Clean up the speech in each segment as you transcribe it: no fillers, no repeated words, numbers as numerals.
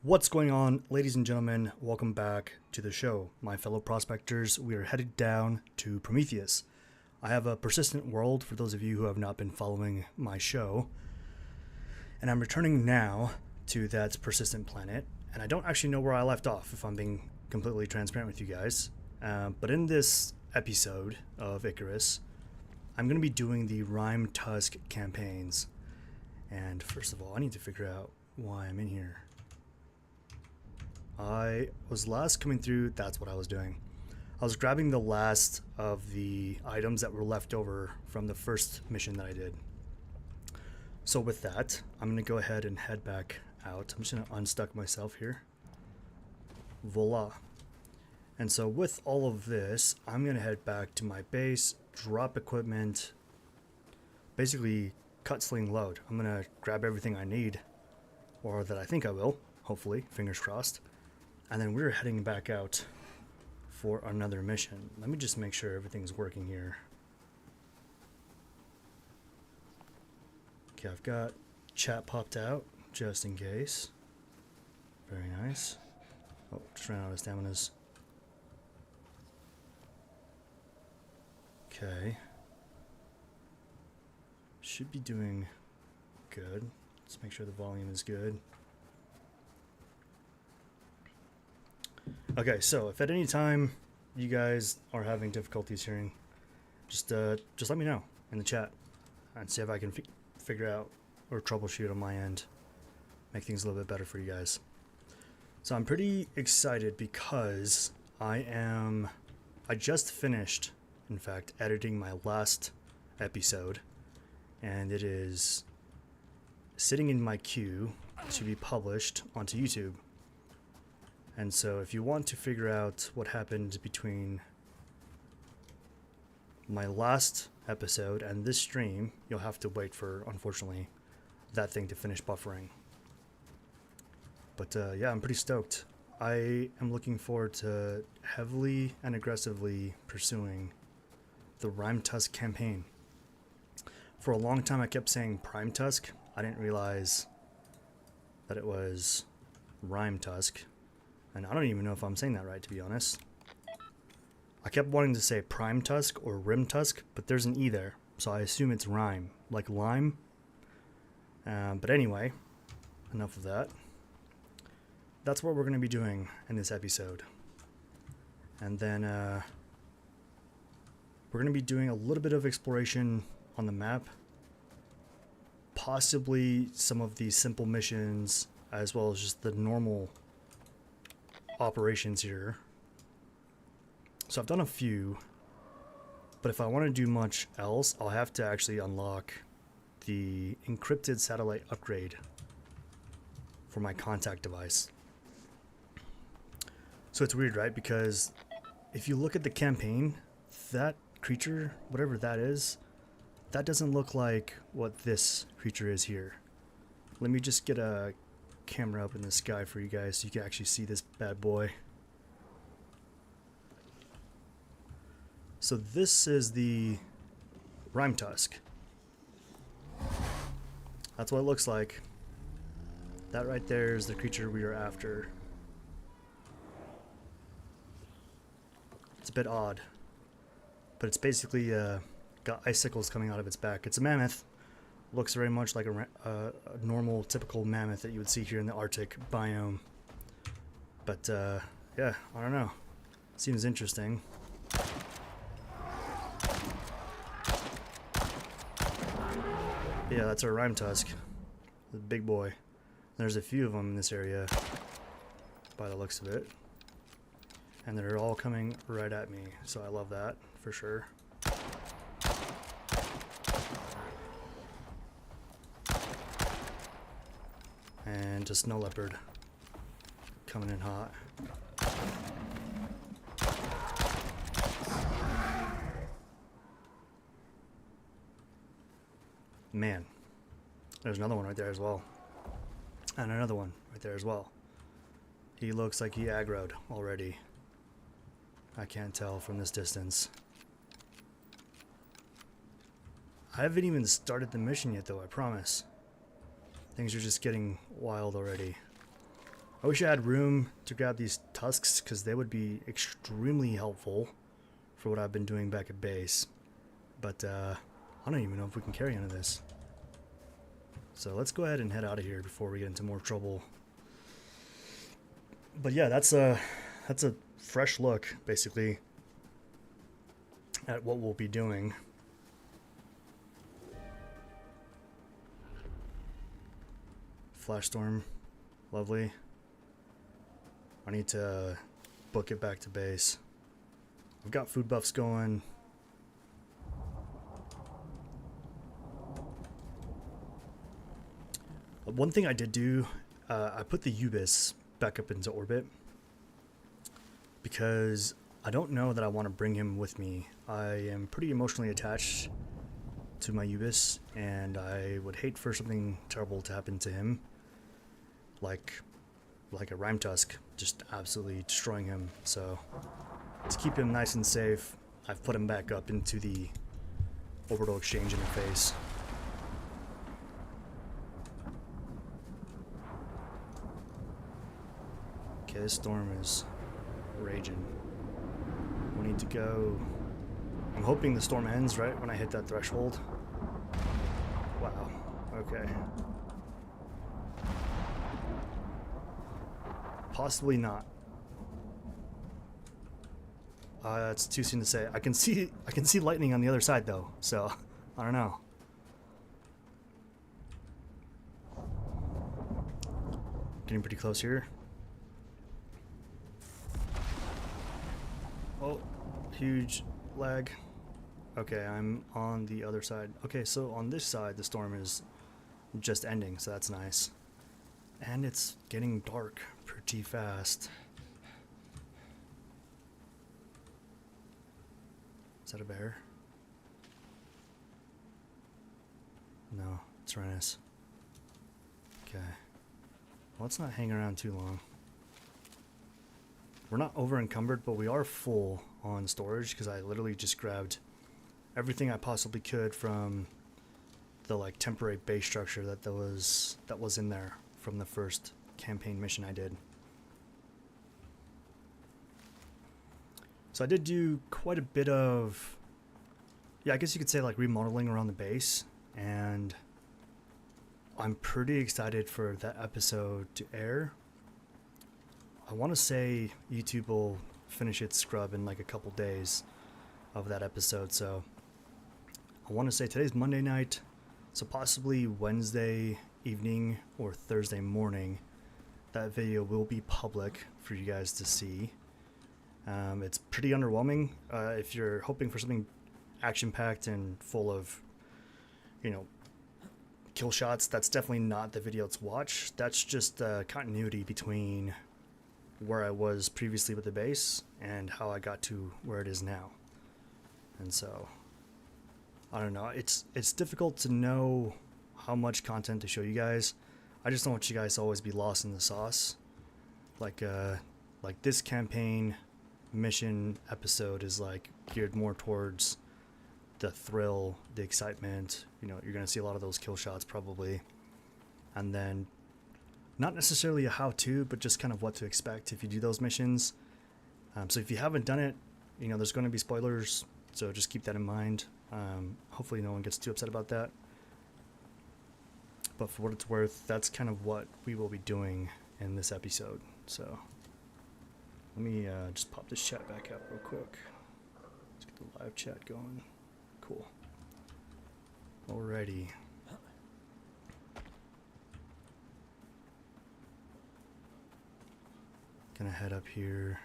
What's going on, ladies and gentlemen? Welcome back to the show. My fellow prospectors, we are headed down to Prometheus. I have a persistent world for those of you who have not been following my show, and I'm returning now to that persistent planet, and I don't actually know where I left off, if I'm being completely transparent with you guys. But in this episode of Icarus, I'm going to be doing the Rimetusk campaigns. And first of all, I need to figure out why I'm in here. I was last coming through, that's what I was doing. I was grabbing the last of the items that were left over from the first mission that I did. So with that, I'm going to go ahead and head back out. I'm just going to unstuck myself here. Voila. And so with all of this, I'm going to head back to my base, drop equipment, basically cut, sling, load. I'm going to grab everything I need, or that I think I will, hopefully, fingers crossed. And then we're heading back out for another mission. Let me just make sure everything's working here. Okay, I've got chat popped out just in case. Very nice. Oh, just ran out of staminas. Okay. Should be doing good. Let's make sure the volume is good. Okay, so if at any time you guys are having difficulties hearing, just let me know in the chat and see if I can figure out or troubleshoot on my end, make things a little bit better for you guys. So I'm pretty excited because I just finished, in fact, editing my last episode, and it is sitting in my queue to be published onto YouTube. And so if you want to figure out what happened between my last episode and this stream, you'll have to wait for, unfortunately, that thing to finish buffering. But yeah, I'm pretty stoked. I am looking forward to heavily and aggressively pursuing the Rimetusk campaign. For a long time I kept saying Primetusk. I didn't realize that it was Rimetusk. And I don't even know if I'm saying that right, to be honest. I kept wanting to say Primetusk or Rimetusk, but there's an E there, so I assume it's rhyme, like lime. But anyway, enough of that. That's what we're going to be doing in this episode. And then we're going to be doing a little bit of exploration on the map. Possibly some of the simple missions, as well as just the normal operations here. So I've done a few, but if I want to do much else, I'll have to actually unlock the encrypted satellite upgrade for my contact device. So it's weird, right? Because if you look at the campaign, that creature, whatever that is, that doesn't look like what this creature is here. Let me just get a camera up in the sky for you guys so you can actually see this bad boy. So this is the Rimetusk. That's what it looks like. That right there is the creature we are after. It's a bit odd, but it's basically got icicles coming out of its back. It's a mammoth. Looks very much like a normal, typical mammoth that you would see here in the Arctic biome. But, yeah, I don't know. Seems interesting. Yeah, that's our Rimetusk. The big boy. There's a few of them in this area, by the looks of it. And they're all coming right at me, so I love that, for sure. And a snow leopard coming in hot. Man, there's another one right there as well. And another one right there as well. He looks like he aggroed already. I can't tell from this distance. I haven't even started the mission yet though, I promise. Things are just getting wild already. I wish I had room to grab these tusks because they would be extremely helpful for what I've been doing back at base. But I don't even know if we can carry any of this. So let's go ahead and head out of here before we get into more trouble. But yeah, that's a fresh look, basically, at what we'll be doing. Flash storm, lovely. I need to book it back to base. I've got food buffs going. One thing I did do, I put the Ubis back up into orbit because I don't know that I want to bring him with me. I am pretty emotionally attached to my Ubis, and I would hate for something terrible to happen to him, like a Rimetusk, just absolutely destroying him. So to keep him nice and safe, I've put him back up into the orbital exchange interface. Okay, this storm is raging. We need to go. I'm hoping the storm ends right when I hit that threshold. Wow. Okay. Possibly not. It's too soon to say. I can see lightning on the other side though, so I don't know. Getting pretty close here. Oh, huge lag. Okay, I'm on the other side. Okay, so on this side the storm is just ending, so that's nice. And it's getting dark pretty fast. Is that a bear? No, it's Renus. Okay. Well, let's not hang around too long. We're not over encumbered, but we are full on storage because I literally just grabbed everything I possibly could from the like temporary base structure that was in there from the first campaign mission I did. So I did do quite a bit of, yeah, I guess you could say like remodeling around the base, and I'm pretty excited for that episode to air. I want to say YouTube will finish its scrub in like a couple days of that episode, so I want to say today's Monday night, so possibly Wednesday evening or Thursday morning that video will be public for you guys to see. It's pretty underwhelming. If you're hoping for something action-packed and full of, you know, kill shots, that's definitely not the video to watch. That's just continuity between where I was previously with the base and how I got to where it is now. And so, I don't know. It's difficult to know how much content to show you guys. I just don't want you guys to always be lost in the sauce. Like this campaign mission episode is like geared more towards the thrill, the excitement. You know, you're gonna see a lot of those kill shots probably, and then not necessarily a how-to, but just kind of what to expect if you do those missions. So if you haven't done it, you know, there's going to be spoilers, so just keep that in mind. Hopefully no one gets too upset about that. But for what it's worth, that's kind of what we will be doing in this episode. So let me just pop this chat back up real quick. Let's get the live chat going. Cool. Alrighty. Gonna head up here.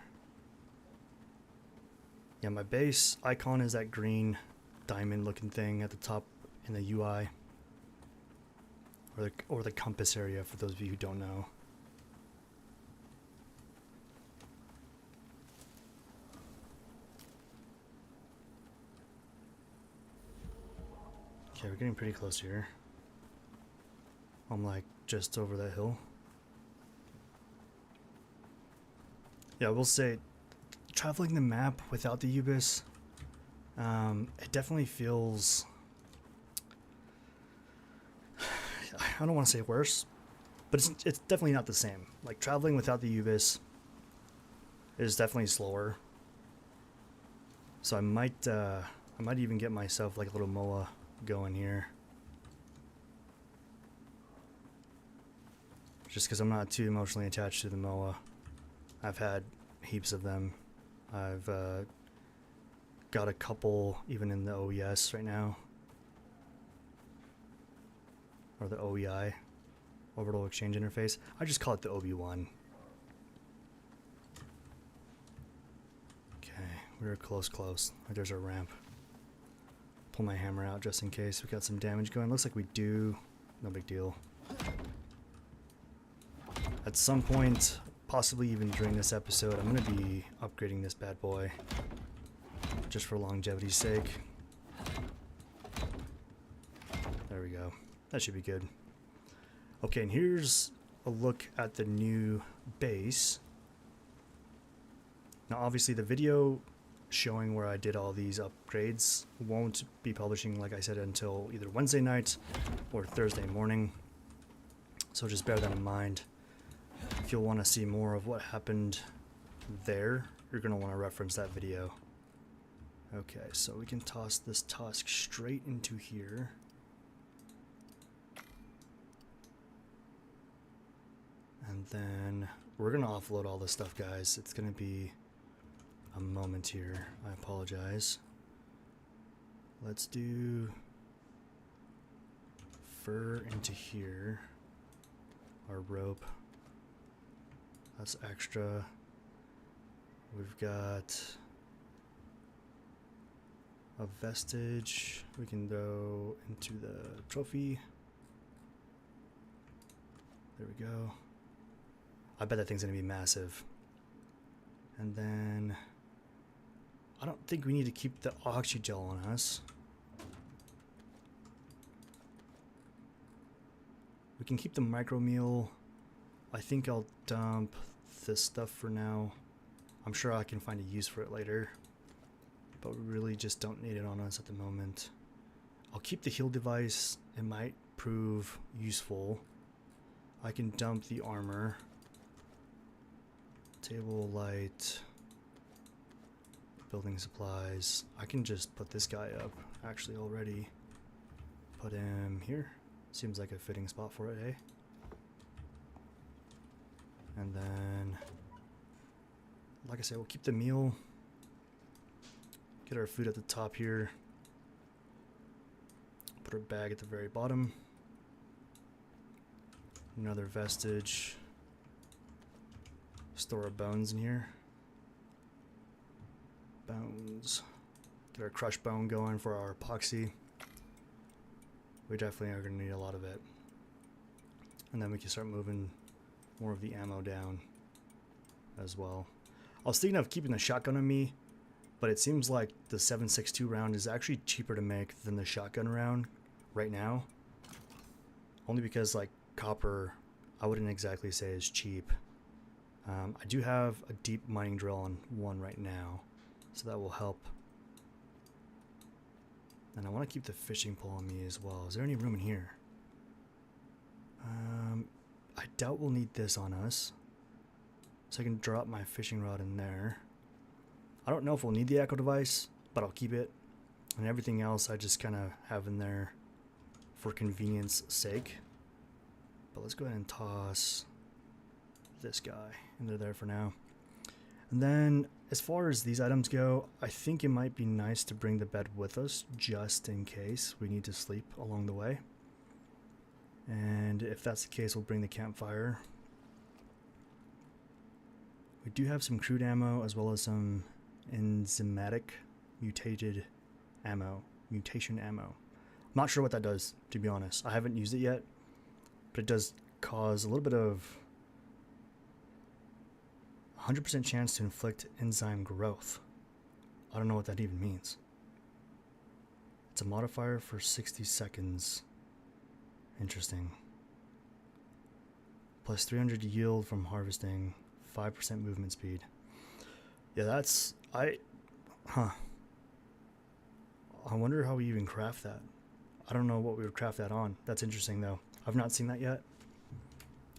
Yeah, my base icon is that green diamond looking thing at the top in the UI. Or the compass area for those of you who don't know. Okay, we're getting pretty close here. I'm like just over that hill. Yeah, I will say, traveling the map without the Ubis, it definitely feels, I don't want to say worse, but it's definitely not the same. Like traveling without the UVIS is definitely slower. So I might even get myself like a little MOA going here. Just because I'm not too emotionally attached to the MOA. I've had heaps of them. I've got a couple even in the OES right now. Or the OEI, Orbital Exchange Interface. I just call it the OB1. Okay, we're close. There's our ramp. Pull my hammer out just in case we got some damage going. Looks like we do. No big deal. At some point, possibly even during this episode, I'm going to be upgrading this bad boy. Just for longevity's sake. There we go. That should be good. Okay, and here's a look at the new base. Now obviously the video showing where I did all these upgrades won't be publishing, like I said, until either Wednesday night or Thursday morning. So just bear that in mind. If you'll want to see more of what happened there, you're going to want to reference that video. Okay, so we can toss this tusk straight into here. And then we're going to offload all this stuff, guys. It's going to be a moment here. I apologize. Let's do fur into here. Our rope. That's extra. We've got a vestige. We can go into the trophy. There we go. I bet that thing's gonna be massive. And then I don't think we need to keep the oxygel on us. We can keep the micro meal. I think I'll dump this stuff for now. I'm sure I can find a use for it later, but we really just don't need it on us at the moment. I'll keep the heal device. It might prove useful. I can dump the armor. Table light. Building supplies. I can just put this guy up actually already. Put him here. Seems like a fitting spot for it, eh? And then, like I said, we'll keep the meal. Get our food at the top here. Put our bag at the very bottom. Another vestige. Store our bones in here. Bones. Get our crushed bone going for our epoxy. We definitely are going to need a lot of it. And then we can start moving more of the ammo down as well. I was thinking of keeping the shotgun on me, but it seems like the 7.62 round is actually cheaper to make than the shotgun round right now. Only because, like, copper, I wouldn't exactly say is cheap. I do have a deep mining drill on one right now, so that will help. And I want to keep the fishing pole on me as well. Is there any room in here? I doubt we'll need this on us. So I can drop my fishing rod in there. I don't know if we'll need the echo device, but I'll keep it. And everything else I just kind of have in there for convenience sake. But let's go ahead and toss this guy into there for now. And then as far as these items go, I think it might be nice to bring the bed with us just in case we need to sleep along the way. And if that's the case, we'll bring the campfire. We do have some crude ammo as well as some enzymatic mutation ammo. I'm not sure what that does, to be honest. I haven't used it yet, but it does cause a little bit of 100% chance to inflict enzyme growth. I don't know what that even means. It's a modifier for 60 seconds. Interesting. Plus 300 yield from harvesting, 5% movement speed. Yeah, that's... I wonder how we even craft that. I don't know what we would craft that on. That's interesting, though. I've not seen that yet.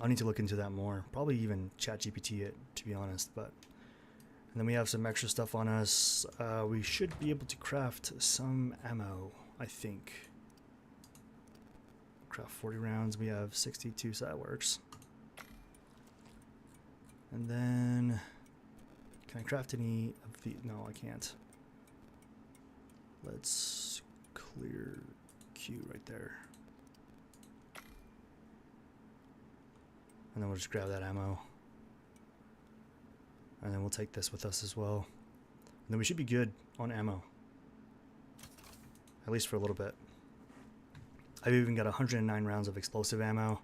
I'll need to look into that more. Probably even ChatGPT it, to be honest. But and then we have some extra stuff on us. We should be able to craft some ammo, I think. Craft 40 rounds. We have 62, so that works. And then, can I craft any of the? No, I can't. Let's clear Q right there. And then we'll just grab that ammo. And then we'll take this with us as well. And then we should be good on ammo. At least for a little bit. I've even got 109 rounds of explosive ammo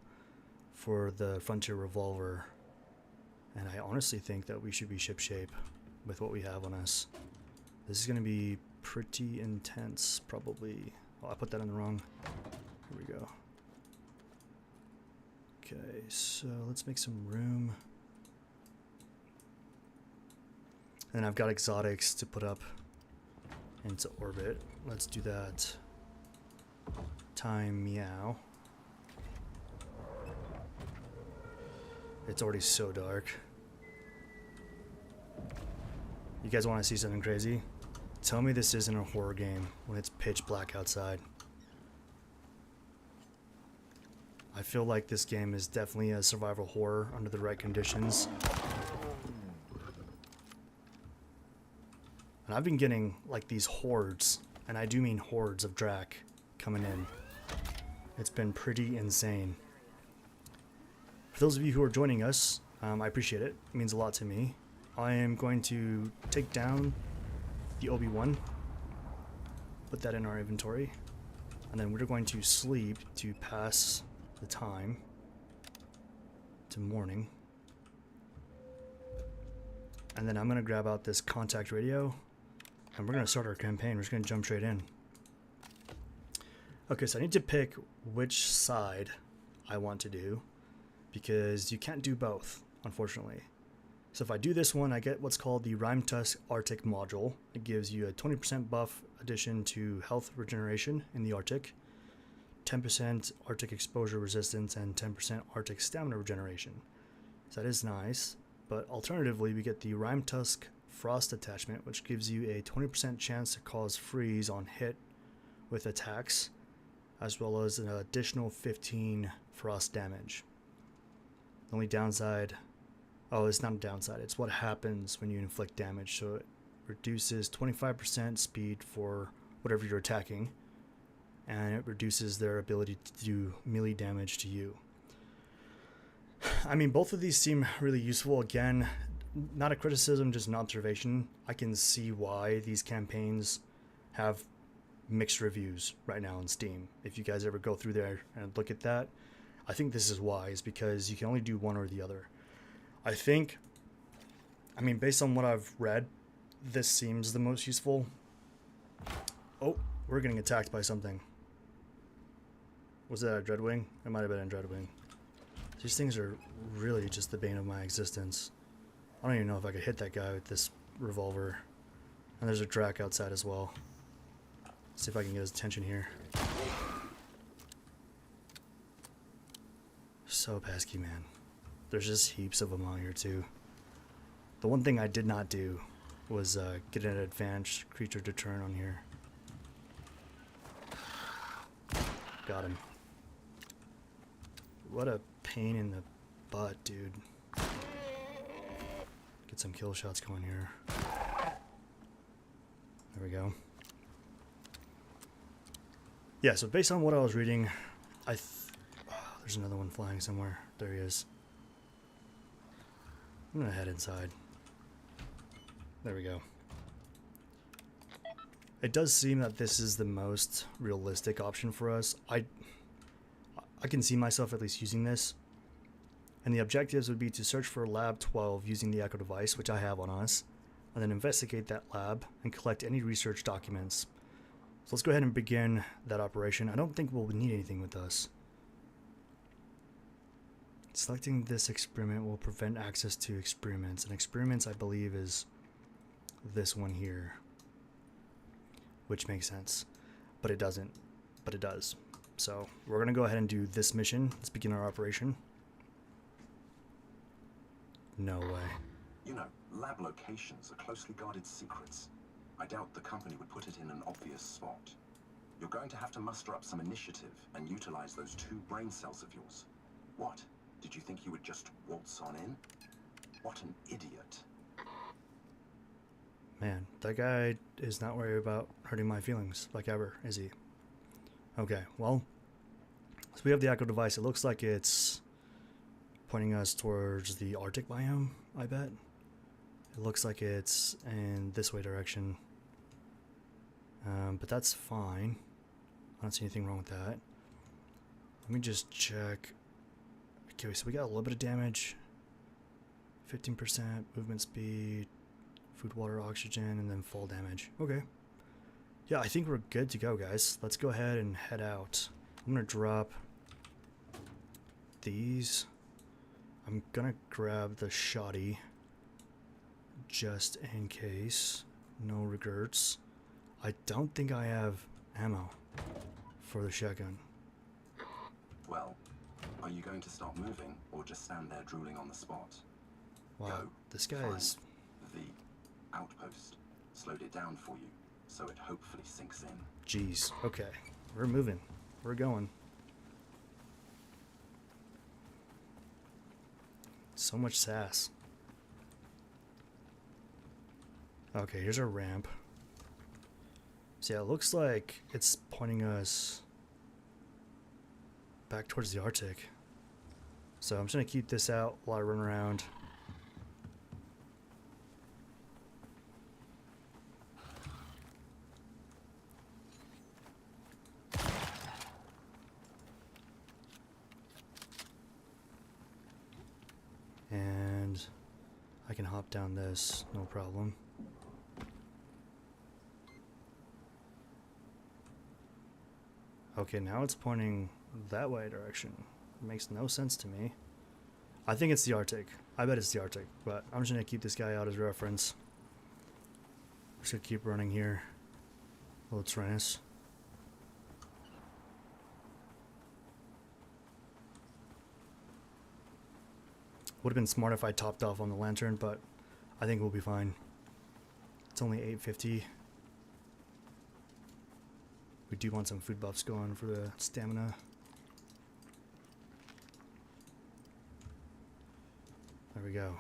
for the Frontier revolver. And I honestly think that we should be shipshape with what we have on us. This is going to be pretty intense, probably. Oh, I put that in the wrong. Here we go. Okay, so let's make some room. And I've got exotics to put up into orbit. Let's do that. Time meow. It's already so dark. You guys want to see something crazy? Tell me this isn't a horror game when it's pitch black outside. I feel like this game is definitely a survival horror under the right conditions. And I've been getting like these hordes, and I do mean hordes of Drak coming in. It's been pretty insane. For those of you who are joining us, I appreciate it. It means a lot to me. I am going to take down the Obi-Wan, put that in our inventory, and then we're going to sleep to pass the time to morning. And then I'm going to grab out this contact radio, and we're going to start our campaign. We're just going to jump straight in. Okay, so I need to pick which side I want to do, because you can't do both, unfortunately. So if I do this one, I get what's called the Rimetusk Arctic module. It gives you a 20% buff addition to health regeneration in the Arctic, 10% Arctic exposure resistance, and 10% Arctic stamina regeneration. So that is nice, but alternatively we get the Rimetusk Frost attachment, which gives you a 20% chance to cause freeze on hit with attacks, as well as an additional 15 frost damage. The only downside, oh, it's not a downside, it's what happens when you inflict damage. So it reduces 25% speed for whatever you're attacking, and it reduces their ability to do melee damage to you. I mean, both of these seem really useful. Again, not a criticism, just an observation. I can see why these campaigns have mixed reviews right now on Steam. If you guys ever go through there and look at that, I think this is wise, because you can only do one or the other. I think, I mean, based on what I've read, this seems the most useful. Oh, we're getting attacked by something. Was that a Dreadwing? It might have been a Dreadwing. These things are really just the bane of my existence. I don't even know if I could hit that guy with this revolver. And there's a Drak outside as well. Let's see if I can get his attention here. So pesky, man. There's just heaps of them out here too. The one thing I did not do was get an advanced creature deterrent on here. Got him. What a pain in the butt, dude. Get some kill shots going here. There we go. Yeah, so based on what I was reading, there's another one flying somewhere. There he is. I'm gonna head inside. There we go. It does seem that this is the most realistic option for us. I can see myself at least using this. And the objectives would be to search for Lab 12 using the Echo device, which I have on us, and then investigate that lab and collect any research documents. So let's go ahead and begin that operation. I don't think we'll need anything with us. Selecting this experiment will prevent access to experiments. And experiments, I believe, is this one here. Which makes sense. But it doesn't. But it does. So we're going to go ahead and do this mission. Let's begin our operation. No way. You know, lab locations are closely guarded secrets. I doubt the company would put it in an obvious spot. You're going to have to muster up some initiative and utilize those 2 brain cells of yours. What? Did you think you would just waltz on in? What an idiot. Man, that guy is not worried about hurting my feelings, like ever, is he? Okay, well, so we have the Echo device. It looks like it's pointing us towards the Arctic biome, I bet. It looks like it's in this way direction. But that's fine. I don't see anything wrong with that. Let me just check. Okay, so we got a little bit of damage. 15% movement speed, food, water, oxygen, and then fall damage. Okay. Yeah, I think we're good to go, guys. Let's go ahead and head out. I'm gonna drop these. I'm gonna grab the shoddy just in case. No regrets. I don't think I have ammo for the shotgun. Well, are you going to start moving or just stand there drooling on the spot? Wow, Go. this guy Find is... the outpost. Slowed it down for you, so it hopefully sinks in. Jeez, okay. We're moving. We're going. So much sass. Okay, here's our ramp. So yeah, it looks like it's pointing us back towards the Arctic. So I'm just gonna keep this out while I run around. And I can hop down this, no problem. Okay, now it's pointing that way direction. It makes no sense to me. I think it's the Arctic. I bet it's the Arctic, but I'm just gonna keep this guy out as reference. Just gonna keep running here. Little Tyrannus. Would have been smart if I topped off on the lantern, but I think we'll be fine. It's only 850. We do want some food buffs going for the stamina. There we go.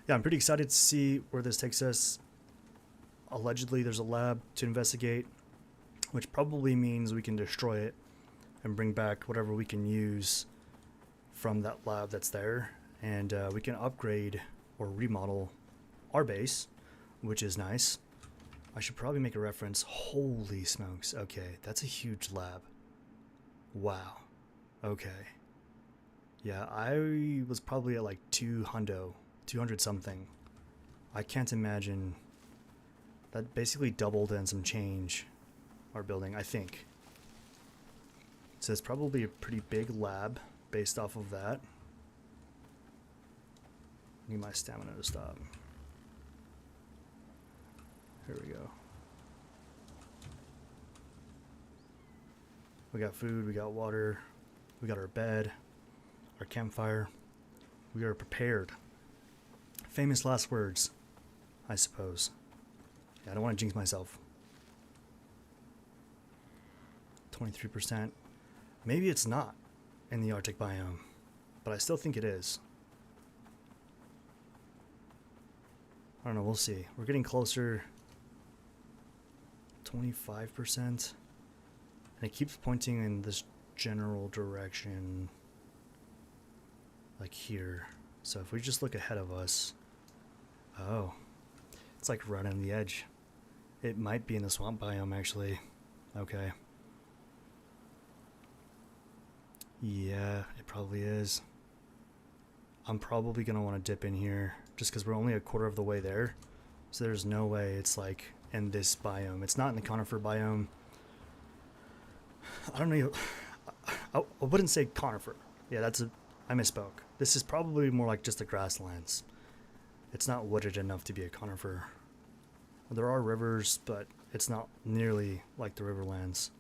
Yeah, I'm pretty excited to see where this takes us. Allegedly, there's a lab to investigate, which probably means we can destroy it and bring back whatever we can use from that lab that's there. And we can upgrade or remodel our base, which is nice. I should probably make a reference. Holy smokes. Okay, that's a huge lab. Wow. Okay. Yeah, I was probably at like 200 something. I can't imagine. That basically doubled and some change our building, I think. So it's probably a pretty big lab based off of that. Need my stamina to stop. Here we go. We got food, we got water, we got our bed, our campfire. We are prepared. Famous last words, I suppose. Yeah, I don't want to jinx myself. 23%. Maybe it's not in the Arctic biome, but I still think it is. I don't know, we'll see. We're getting closer. 25%. And it keeps pointing in this general direction. Like here. So if we just look ahead of us. Oh. It's like right on the edge. It might be in the swamp biome actually. Okay. Yeah, it probably is. I'm probably going to want to dip in here just because we're only a quarter of the way there. So there's no way it's like in this biome. It's not in the conifer biome. I don't know. I wouldn't say conifer. Yeah, I misspoke. This is probably more like just the grasslands. It's not wooded enough to be a conifer. There are rivers, but it's not nearly like the riverlands.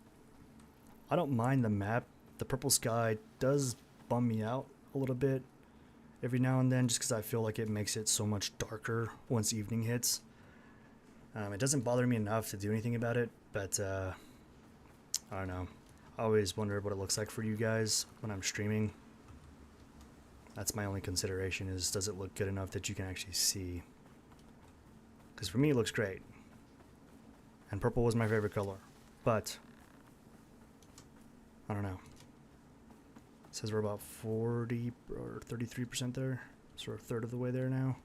I don't mind the map. The purple sky does bum me out a little bit. every now and then, just because I feel like it makes it so much darker once evening hits. It doesn't bother me enough to do anything about it, but I don't know. I always wonder what it looks like for you guys when I'm streaming. That's my only consideration, is does it look good enough that you can actually see? Because for me it looks great. And purple was my favorite color. But I don't know. It says we're about 40 or 33% there. So we're a third of the way there now.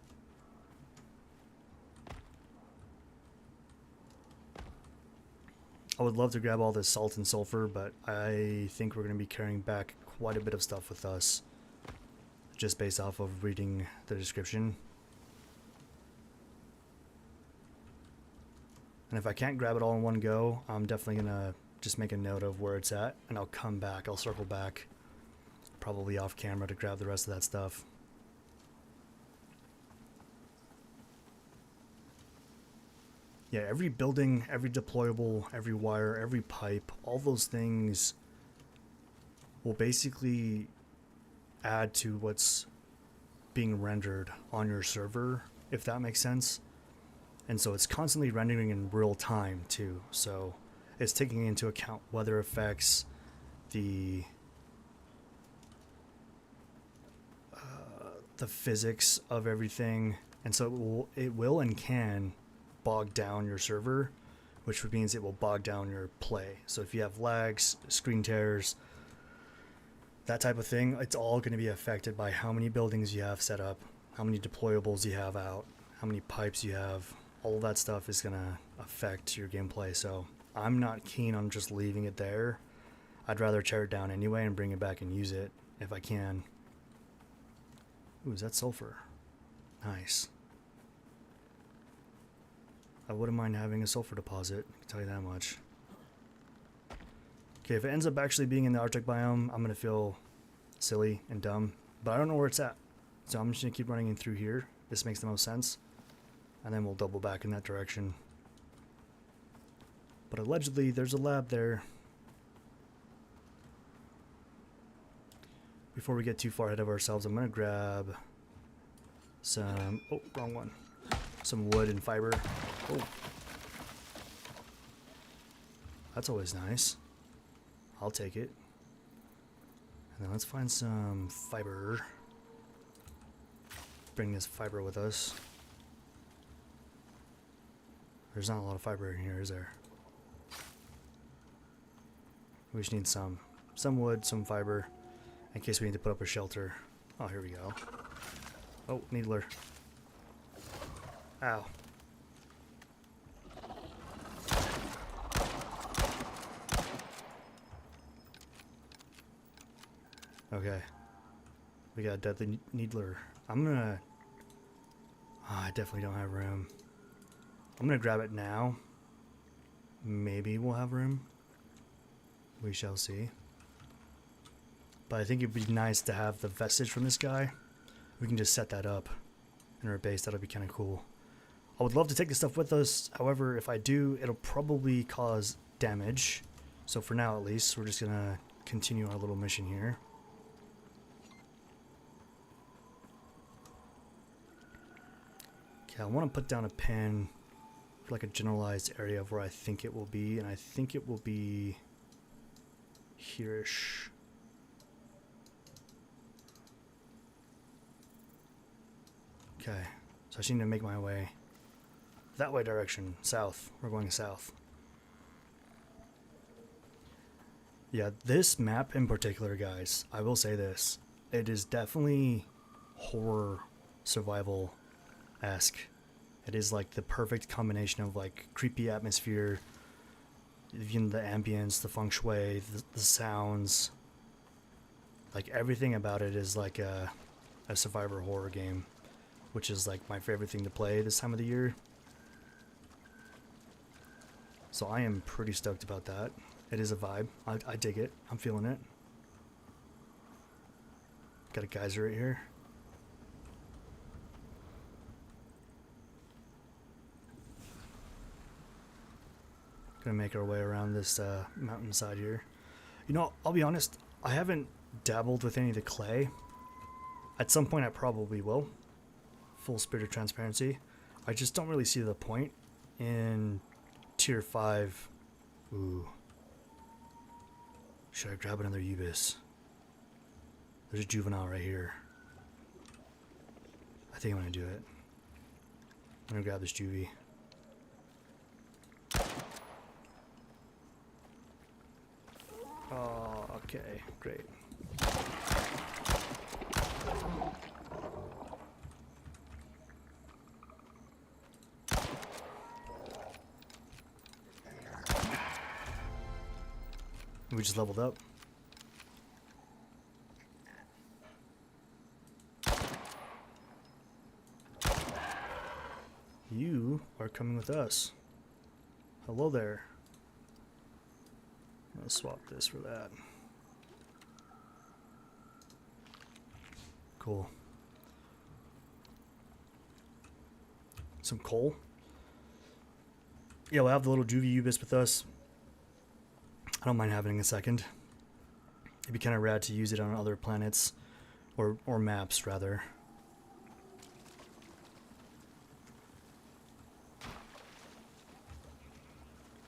I would love to grab all this salt and sulfur, but I think we're going to be carrying back quite a bit of stuff with us, just based off of reading the description. And if I can't grab it all in one go, I'm definitely going to just make a note of where it's at, and I'll come back. I'll circle back, probably off camera, to grab the rest of that stuff. Yeah, every building, every deployable, every wire, every pipe, all those things will basically add to what's being rendered on your server, if that makes sense. And so it's constantly rendering in real time too. So it's taking into account weather effects, the physics of everything, and so it will and can bog down your server, which means it will bog down your play. So if you have lags, screen tears, that type of thing, it's all going to be affected by how many buildings you have set up, how many deployables you have out, how many pipes you have. All of that stuff is going to affect your gameplay. So I'm not keen on just leaving it there. I'd rather tear it down anyway and bring it back and use it if I can. Ooh, is that sulfur? Nice. I wouldn't mind having a sulfur deposit, I can tell you that much. Okay, if it ends up actually being in the Arctic biome, I'm going to feel silly and dumb, but I don't know where it's at. So I'm just going to keep running in through here. This makes the most sense. And then we'll double back in that direction. But allegedly, there's a lab there. Before we get too far ahead of ourselves, I'm going to grab some... Oh, wrong one. Some wood and fiber. Oh. That's always nice. I'll take it. And then let's find some fiber. Bring this fiber with us. There's not a lot of fiber in here, is there? We just need some wood, some fiber, in case we need to put up a shelter. Oh, here we go. Oh, needler. Ow. Okay. We got a deadly needler. I'm gonna... Oh, I definitely don't have room. I'm gonna grab it now. Maybe we'll have room. We shall see. But I think it'd be nice to have the vestige from this guy. We can just set that up in our base. That'll be kind of cool. I would love to take this stuff with us. However, if I do, it'll probably cause damage. So for now, at least, we're just gonna continue our little mission here. Okay, I want to put down a pin for like a generalized area of where I think it will be, and I think it will be here-ish. Okay, so I just need to make my way that way direction, south. We're going south. Yeah, this map in particular, guys, I will say this. It is definitely horror survival-esque. It is like the perfect combination of like creepy atmosphere, even the ambience, the feng shui, the sounds. Like everything about it is like a survivor horror game, which is like my favorite thing to play this time of the year. So I am pretty stoked about that. It is a vibe. I dig it. I'm feeling it. Got a geyser right here. Gonna make our way around this mountainside here. You know, I'll be honest, I haven't dabbled with any of the clay. At some point I probably will. Full spirit of transparency. I just don't really see the point in tier 5. Ooh. Should I grab another Ubis? There's a juvenile right here. I think I'm gonna do it. I'm gonna grab this juvie. Oh, okay, great. We just leveled up. You are coming with us. Hello there. I'll swap this for that. Cool. Some coal. Yeah, we'll have the little juvie Ubis with us. I don't mind having a second. It'd be kind of rad to use it on other planets, or maps rather.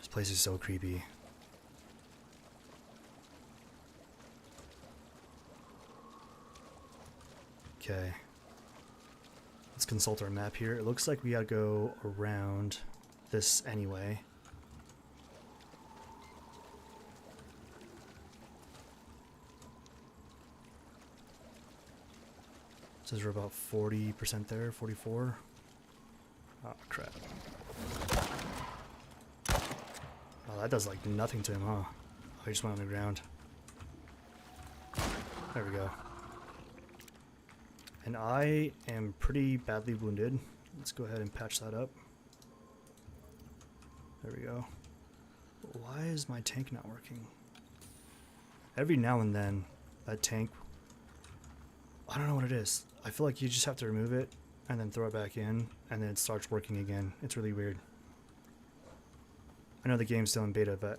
This place is so creepy. Okay. Let's consult our map here. It looks like we gotta go around this anyway. Says we're about 40% there, 44. Oh crap. Oh, that does like nothing to him, huh? Oh, he just went on the ground. There we go. And I am pretty badly wounded. Let's go ahead and patch that up. There we go. But why is my tank not working? Every now and then, that tank... I don't know what it is. I feel like you just have to remove it and then throw it back in and then it starts working again. It's really weird. I know the game's still in beta, but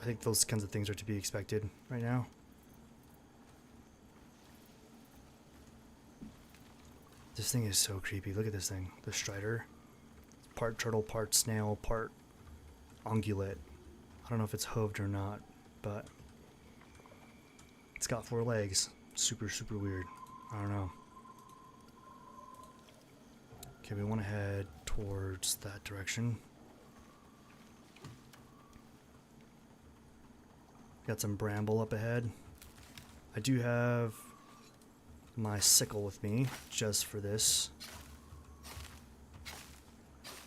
I think those kinds of things are to be expected right now. This thing is so creepy. Look at this thing. The Strider. Part turtle, part snail, part ungulate. I don't know if it's hooved or not, but it's got 4 legs. Super, super weird. I don't know. Okay, we want to head towards that direction. Got some bramble up ahead. I do have my sickle with me just for this.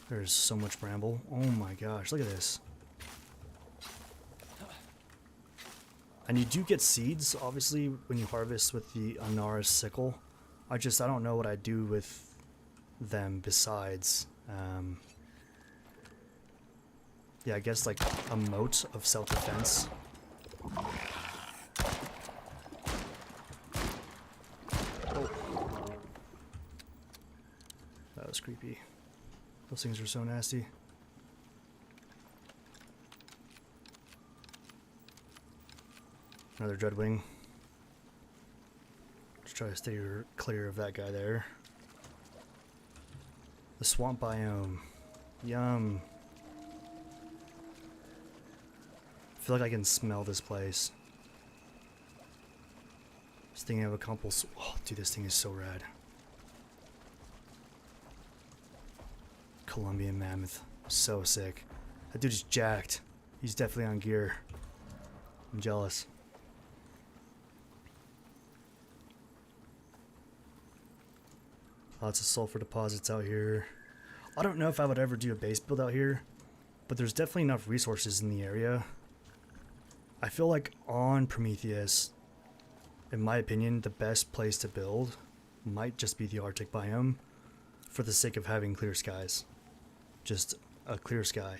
There's so much bramble. Oh my gosh, look at this. And you do get seeds, obviously, when you harvest with the Anara's sickle. I don't know what I do with them besides, yeah, I guess like a moat of self-defense. Oh. That was creepy. Those things are so nasty. Another Dreadwing. Just try to stay clear of that guy there. The swamp biome. Yum. I feel like I can smell this place. Just thinking of a couple. Oh, dude, this thing is so rad. Colombian mammoth. So sick. That dude is jacked. He's definitely on gear. I'm jealous. Lots of sulfur deposits out here. I don't know if I would ever do a base build out here, but there's definitely enough resources in the area. I feel like on Prometheus, in my opinion, the best place to build might just be the Arctic biome for the sake of having clear skies. Just a clear sky.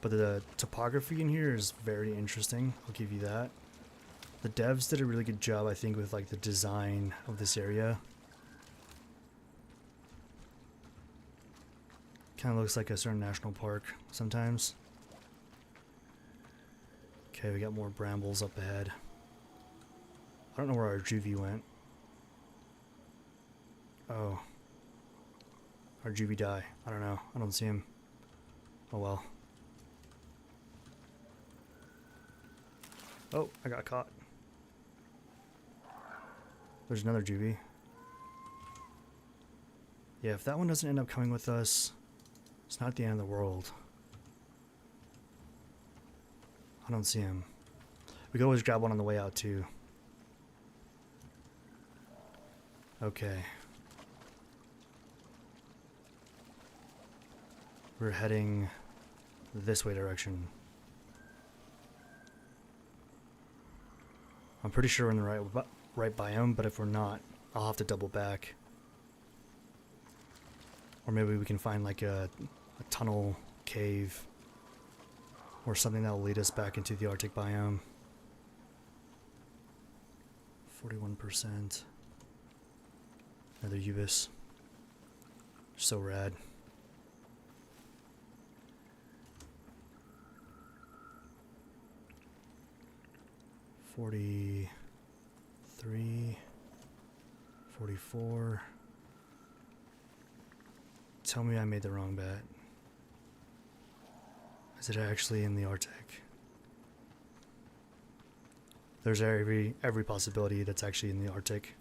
But the topography in here is very interesting, I'll give you that. The devs did a really good job, I think, with like the design of this area. Kind of looks like a certain national park sometimes. Okay, we got more brambles up ahead. I don't know where our juvie went. Oh. Our juvie die. I don't know. I don't see him. Oh well. Oh, I got caught. There's another juvie. Yeah, if that one doesn't end up coming with us, it's not the end of the world. I don't see him. We could always grab one on the way out too. Okay. We're heading this way direction. I'm pretty sure we're in the right biome, but if we're not, I'll have to double back. Or maybe we can find like a tunnel cave or something that will lead us back into the Arctic biome. 41%. Another Ubis. So rad. $43, $44. Tell me I made the wrong bet. Is it actually in the Arctic? There's every possibility that's actually in the Arctic.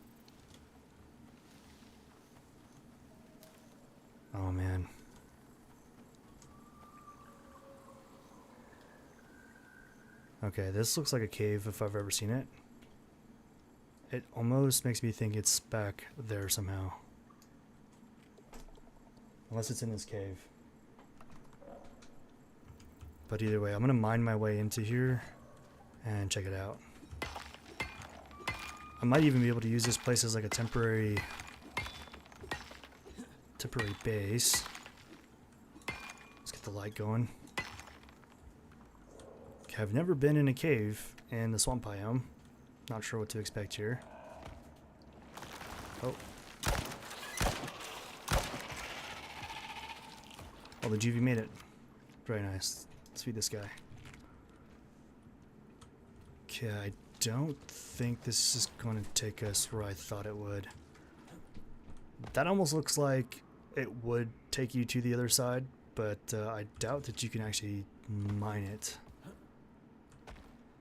Oh man. Okay, this looks like a cave if I've ever seen it. It almost makes me think it's back there somehow. Unless it's in this cave. But either way, I'm gonna mine my way into here and check it out. I might even be able to use this place as like a temporary base. Let's get the light going. Okay, I've never been in a cave in the swamp biome. Not sure what to expect here. Oh. Oh, the juvie made it. Very nice. Let's feed this guy. Okay, I don't think this is going to take us where I thought it would. That almost looks like it would take you to the other side, but I doubt that you can actually mine it.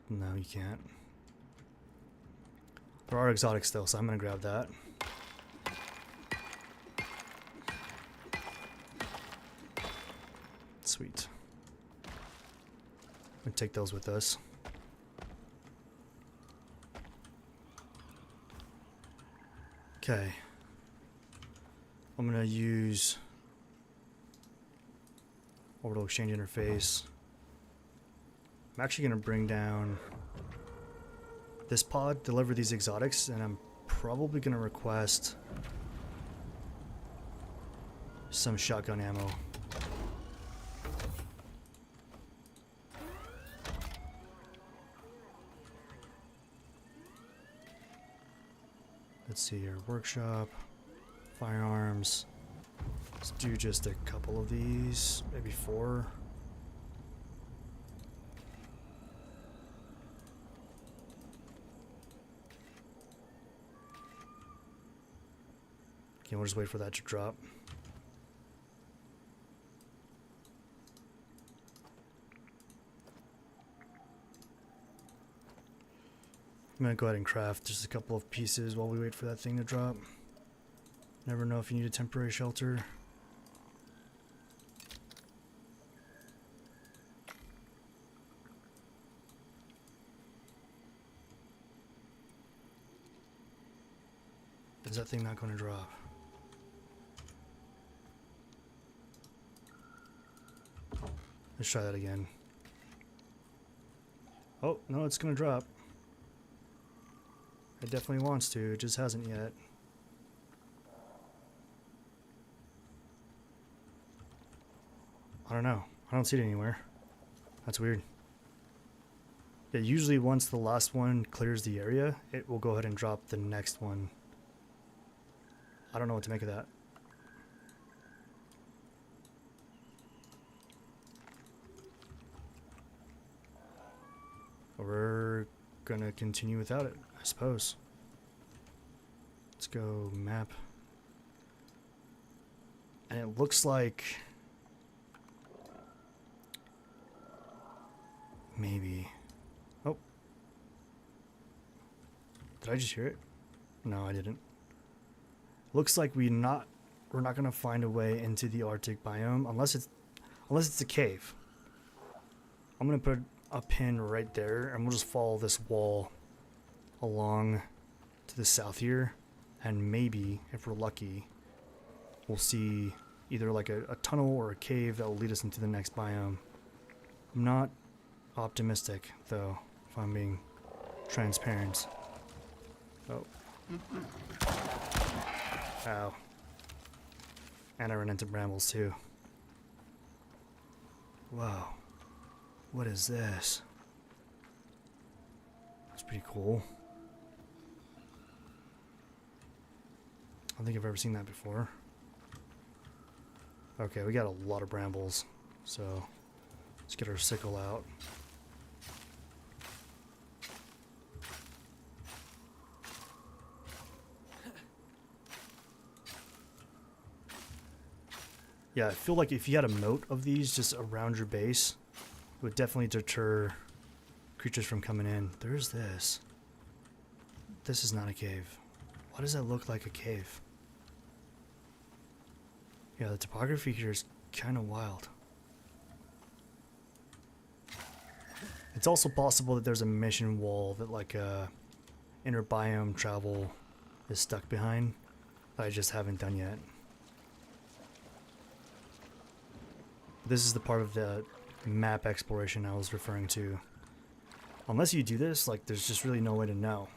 No, you can't. There are exotics though, so I'm going to grab that. Sweet. We'll take those with us. Okay. I'm going to use orbital exchange interface. I'm actually going to bring down this pod, deliver these exotics, and I'm probably going to request some shotgun ammo. Let's see here, workshop, firearms. Let's do just a couple of these, maybe 4. Okay, we'll just wait for that to drop. I'm gonna go ahead and craft just a couple of pieces while we wait for that thing to drop. Never know if you need a temporary shelter. Is that thing not going to drop? Let's try that again. Oh, no, it's going to drop. It definitely wants to, it just hasn't yet. I don't know. I don't see it anywhere. That's weird. Yeah, usually once the last one clears the area, it will go ahead and drop the next one. I don't know what to make of that. We're gonna continue without it, I suppose. Let's go map. And it looks like maybe. Oh. Did I just hear it? No, I didn't. Looks like we're not gonna find a way into the Arctic biome unless it's a cave. I'm gonna put a pin right there and we'll just follow this wall along to the south here, and maybe if we're lucky we'll see either like a tunnel or a cave that will lead us into the next biome. I'm not optimistic though, if I'm being transparent. Oh. Ow. And I ran into brambles too. Whoa. What is this? That's pretty cool. I don't think I've ever seen that before. Okay, we got a lot of brambles, so let's get our sickle out. Yeah, I feel like if you had a moat of these just around your base, it would definitely deter creatures from coming in. There's this. This is not a cave. Why does that look like a cave? Yeah, the topography here is kind of wild. It's also possible that there's a mission wall that like inner biome travel is stuck behind that I just haven't done yet. This is the part of the map exploration I was referring to. Unless you do this, like, there's just really no way to know.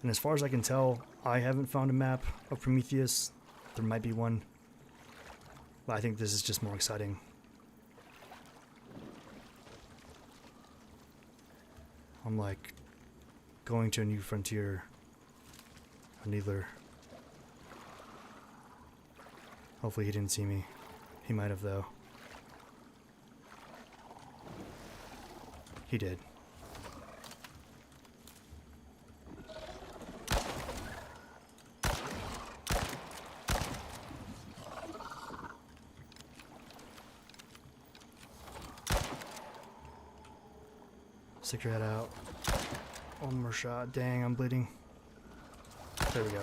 And as far as I can tell, I haven't found a map of Prometheus. There might be one. But I think this is just more exciting. I'm like going to a new frontier. A needler. Hopefully he didn't see me. He might have though. He did. Stick your head out. One more shot. Dang, I'm bleeding. There we go.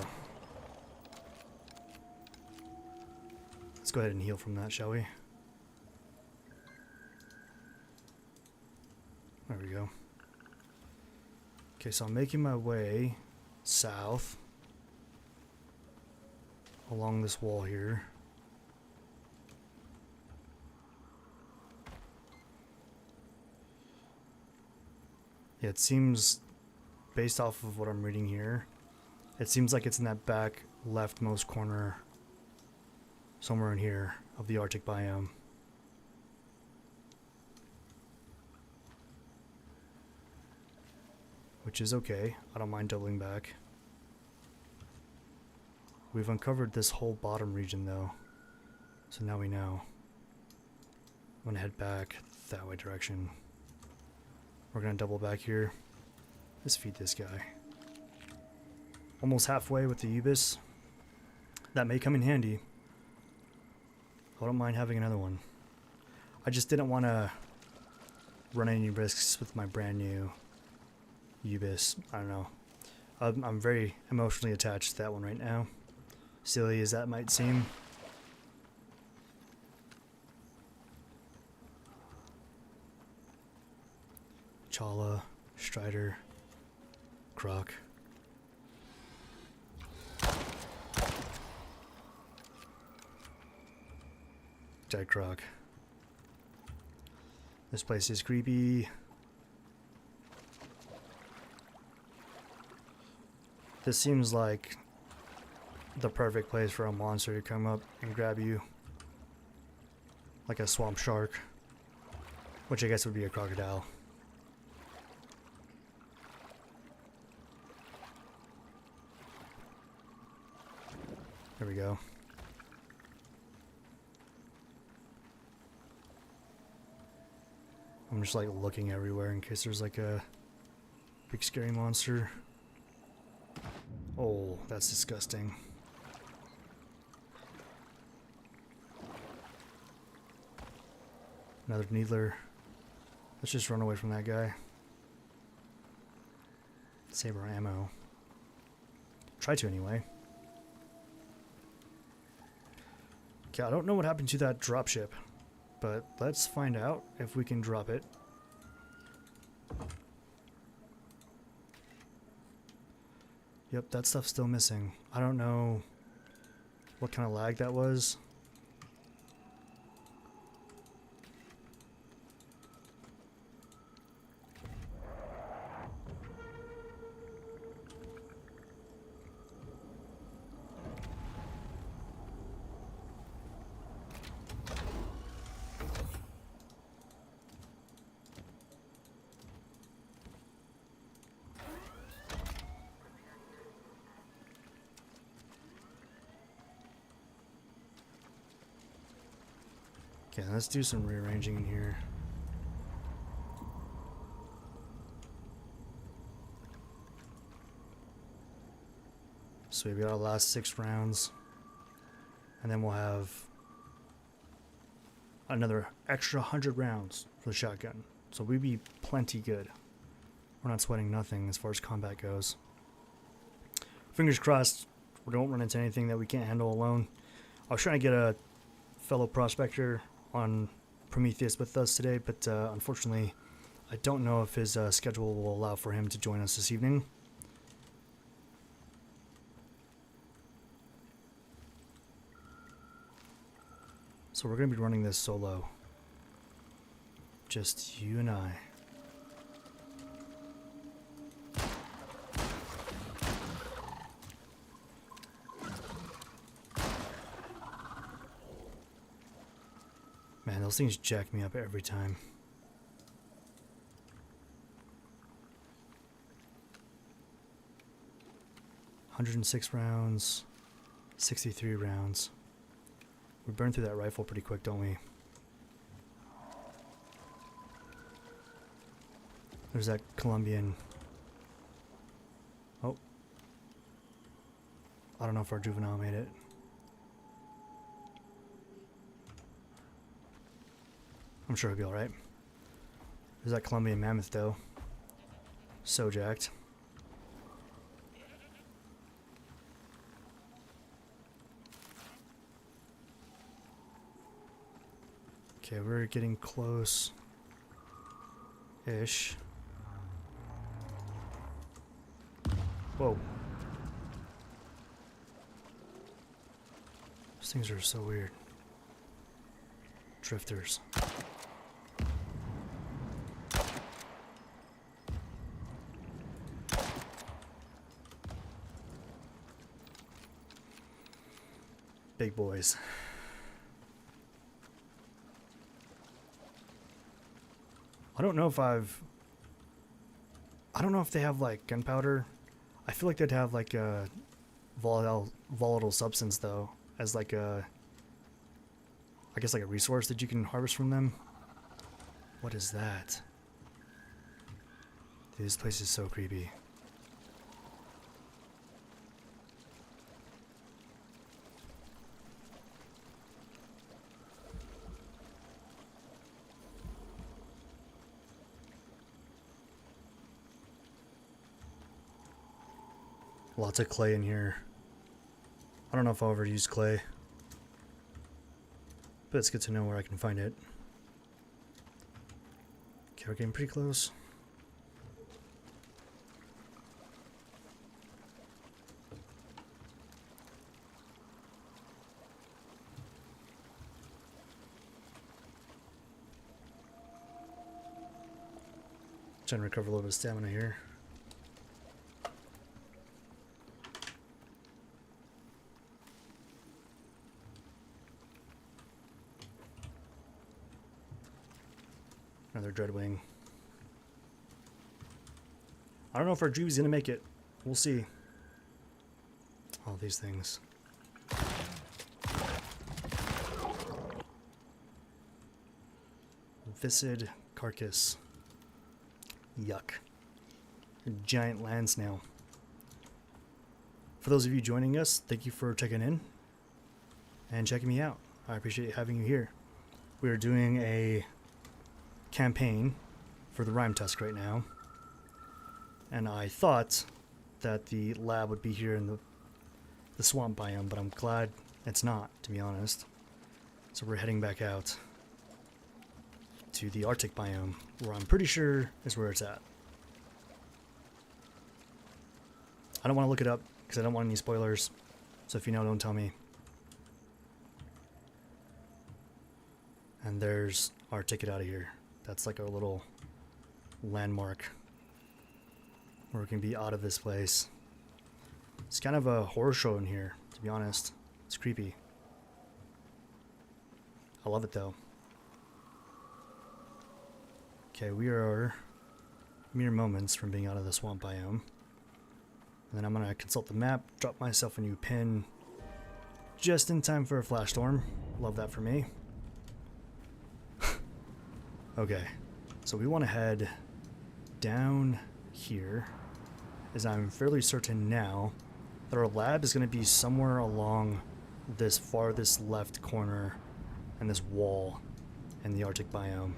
Let's go ahead and heal from that, shall we? There we go. Okay, so I'm making my way south along this wall here. Yeah, it seems, based off of what I'm reading here, it seems like it's in that back leftmost corner, somewhere in here, of the Arctic biome. Which is okay, I don't mind doubling back. We've uncovered this whole bottom region though, so now we know. I'm gonna head back that way direction. We're gonna double back here. Let's feed this guy. Almost halfway with the Ubis. That may come in handy. I don't mind having another one. I just didn't want to run any risks with my brand new Ubis. I don't know. I'm very emotionally attached to that one right now. Silly as that might seem. Chala, Strider, Croc. Dead Croc. This place is creepy. This seems like the perfect place for a monster to come up and grab you. Like a swamp shark. Which I guess would be a crocodile. There we go. I'm just like looking everywhere in case there's like a big scary monster. Oh, that's disgusting. Another needler. Let's just run away from that guy. Save our ammo. Try to anyway. Okay, I don't know what happened to that dropship, but let's find out if we can drop it. Yep, that stuff's still missing. I don't know what kind of lag that was. Okay, let's do some rearranging in here. So we've got our last 6 rounds. And then we'll have another extra 100 rounds for the shotgun. So we'd be plenty good. We're not sweating nothing as far as combat goes. Fingers crossed we don't run into anything that we can't handle alone. I was trying to get a fellow prospector on Prometheus with us today, but unfortunately I don't know if his schedule will allow for him to join us this evening. So we're going to be running this solo. Just you and I. Man, those things jack me up every time. $106 rounds, 63 rounds. We burn through that rifle pretty quick, don't we? There's that Colombian. Oh. I don't know if our juvenile made it. I'm sure he'll be alright. There's that Colombian mammoth, though. So jacked. Okay, we're getting close-ish. Whoa. Those things are so weird. Drifters. Big boys. I don't know if they have like gunpowder. I feel like they'd have like a volatile substance though, as like a, I guess like a resource that you can harvest from them. What is that? Dude, this place is so creepy. Lots of clay in here. I don't know if I'll ever use clay, but it's good to know where I can find it. Okay, we're getting pretty close. Trying to recover a little bit of stamina here. Another Dreadwing. I don't know if our Juve's gonna make it. We'll see. All these things. Viscid carcass. Yuck. A giant land snail. For those of you joining us, thank you for checking in and checking me out. I appreciate having you here. We are doing a campaign for the Rimetusk right now, and I thought that the lab would be here in the swamp biome, but I'm glad it's not, to be honest. So we're heading back out to the Arctic biome, where I'm pretty sure is where it's at. I don't want to look it up because I don't want any spoilers, so if you know, don't tell me. And there's our ticket out of here. That's like our little landmark where we can be out of this place. It's kind of a horror show in here, to be honest. It's creepy. I love it though. Okay, we are mere moments from being out of the swamp biome. And then I'm gonna consult the map, drop myself a new pin just in time for a flash storm. Love that for me. Okay, so we want to head down here, as I'm fairly certain now that our lab is going to be somewhere along this farthest left corner and this wall in the Arctic biome.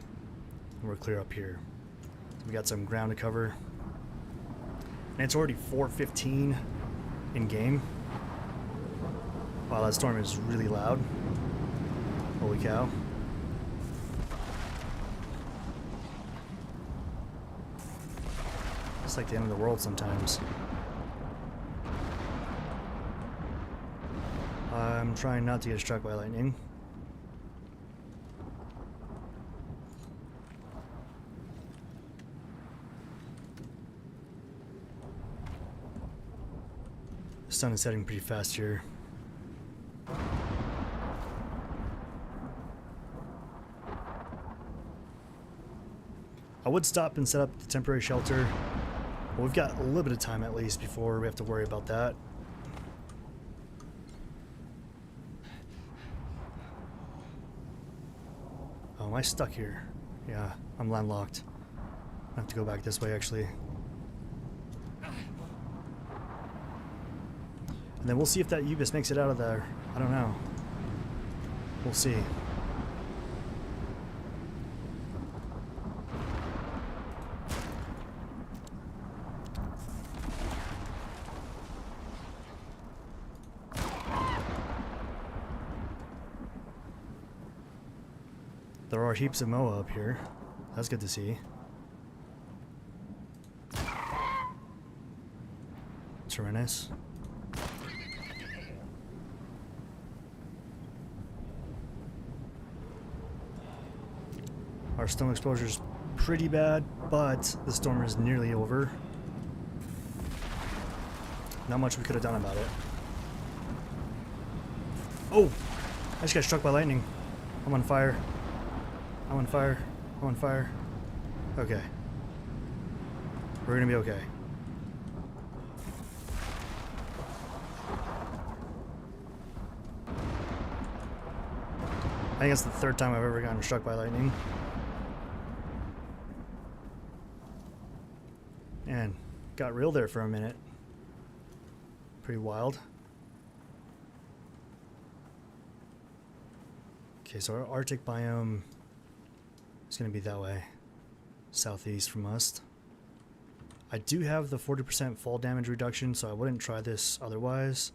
And we're clear up here. We got some ground to cover. And it's already 4:15 in game. Wow, that storm is really loud. Holy cow. It's like the end of the world sometimes. I'm trying not to get struck by lightning. The sun is setting pretty fast here. I would stop and set up the temporary shelter. But we've got a little bit of time at least before we have to worry about that. Oh, am I stuck here? Yeah, I'm landlocked. I have to go back this way actually. And then we'll see if that Ubis makes it out of there. I don't know. We'll see. There are heaps of Moa up here. That's good to see. Tyrannus. Our stone exposure is pretty bad, but the storm is nearly over. Not much we could have done about it. Oh! I just got struck by lightning. I'm on fire. I'm on fire. I'm on fire. Okay. We're gonna be okay. I think it's the third time I've ever gotten struck by lightning. And got real there for a minute. Pretty wild. Okay, so our Arctic biome is going to be that way. Southeast from us. I do have the 40% fall damage reduction, so I wouldn't try this otherwise.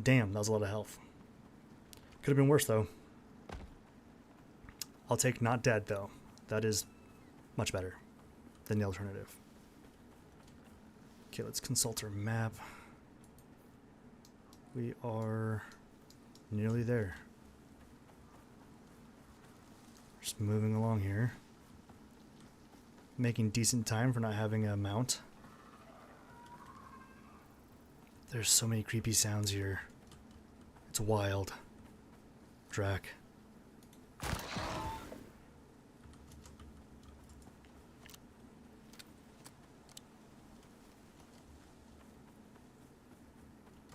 Damn, that was a lot of health. Could have been worse, though. I'll take not dead, though. That is much better than the alternative. Okay, let's consult our map. We are nearly there. Just moving along here. Making decent time for not having a mount. There's so many creepy sounds here. It's wild. Drac.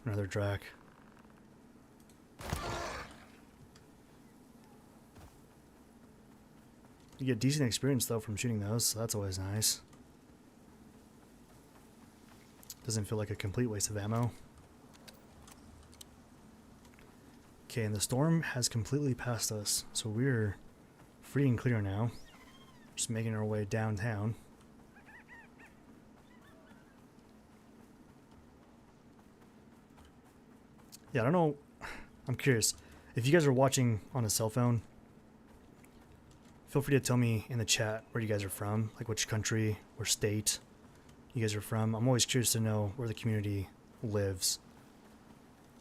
Another Drac. You get decent experience though from shooting those, so that's always nice. Doesn't feel like a complete waste of ammo. Okay, and the storm has completely passed us, so we're free and clear now. Just making our way downtown. Yeah, I don't know. I'm curious. If you guys are watching on a cell phone, feel free to tell me in the chat where you guys are from, like which country or state you guys are from. I'm always curious to know where the community lives,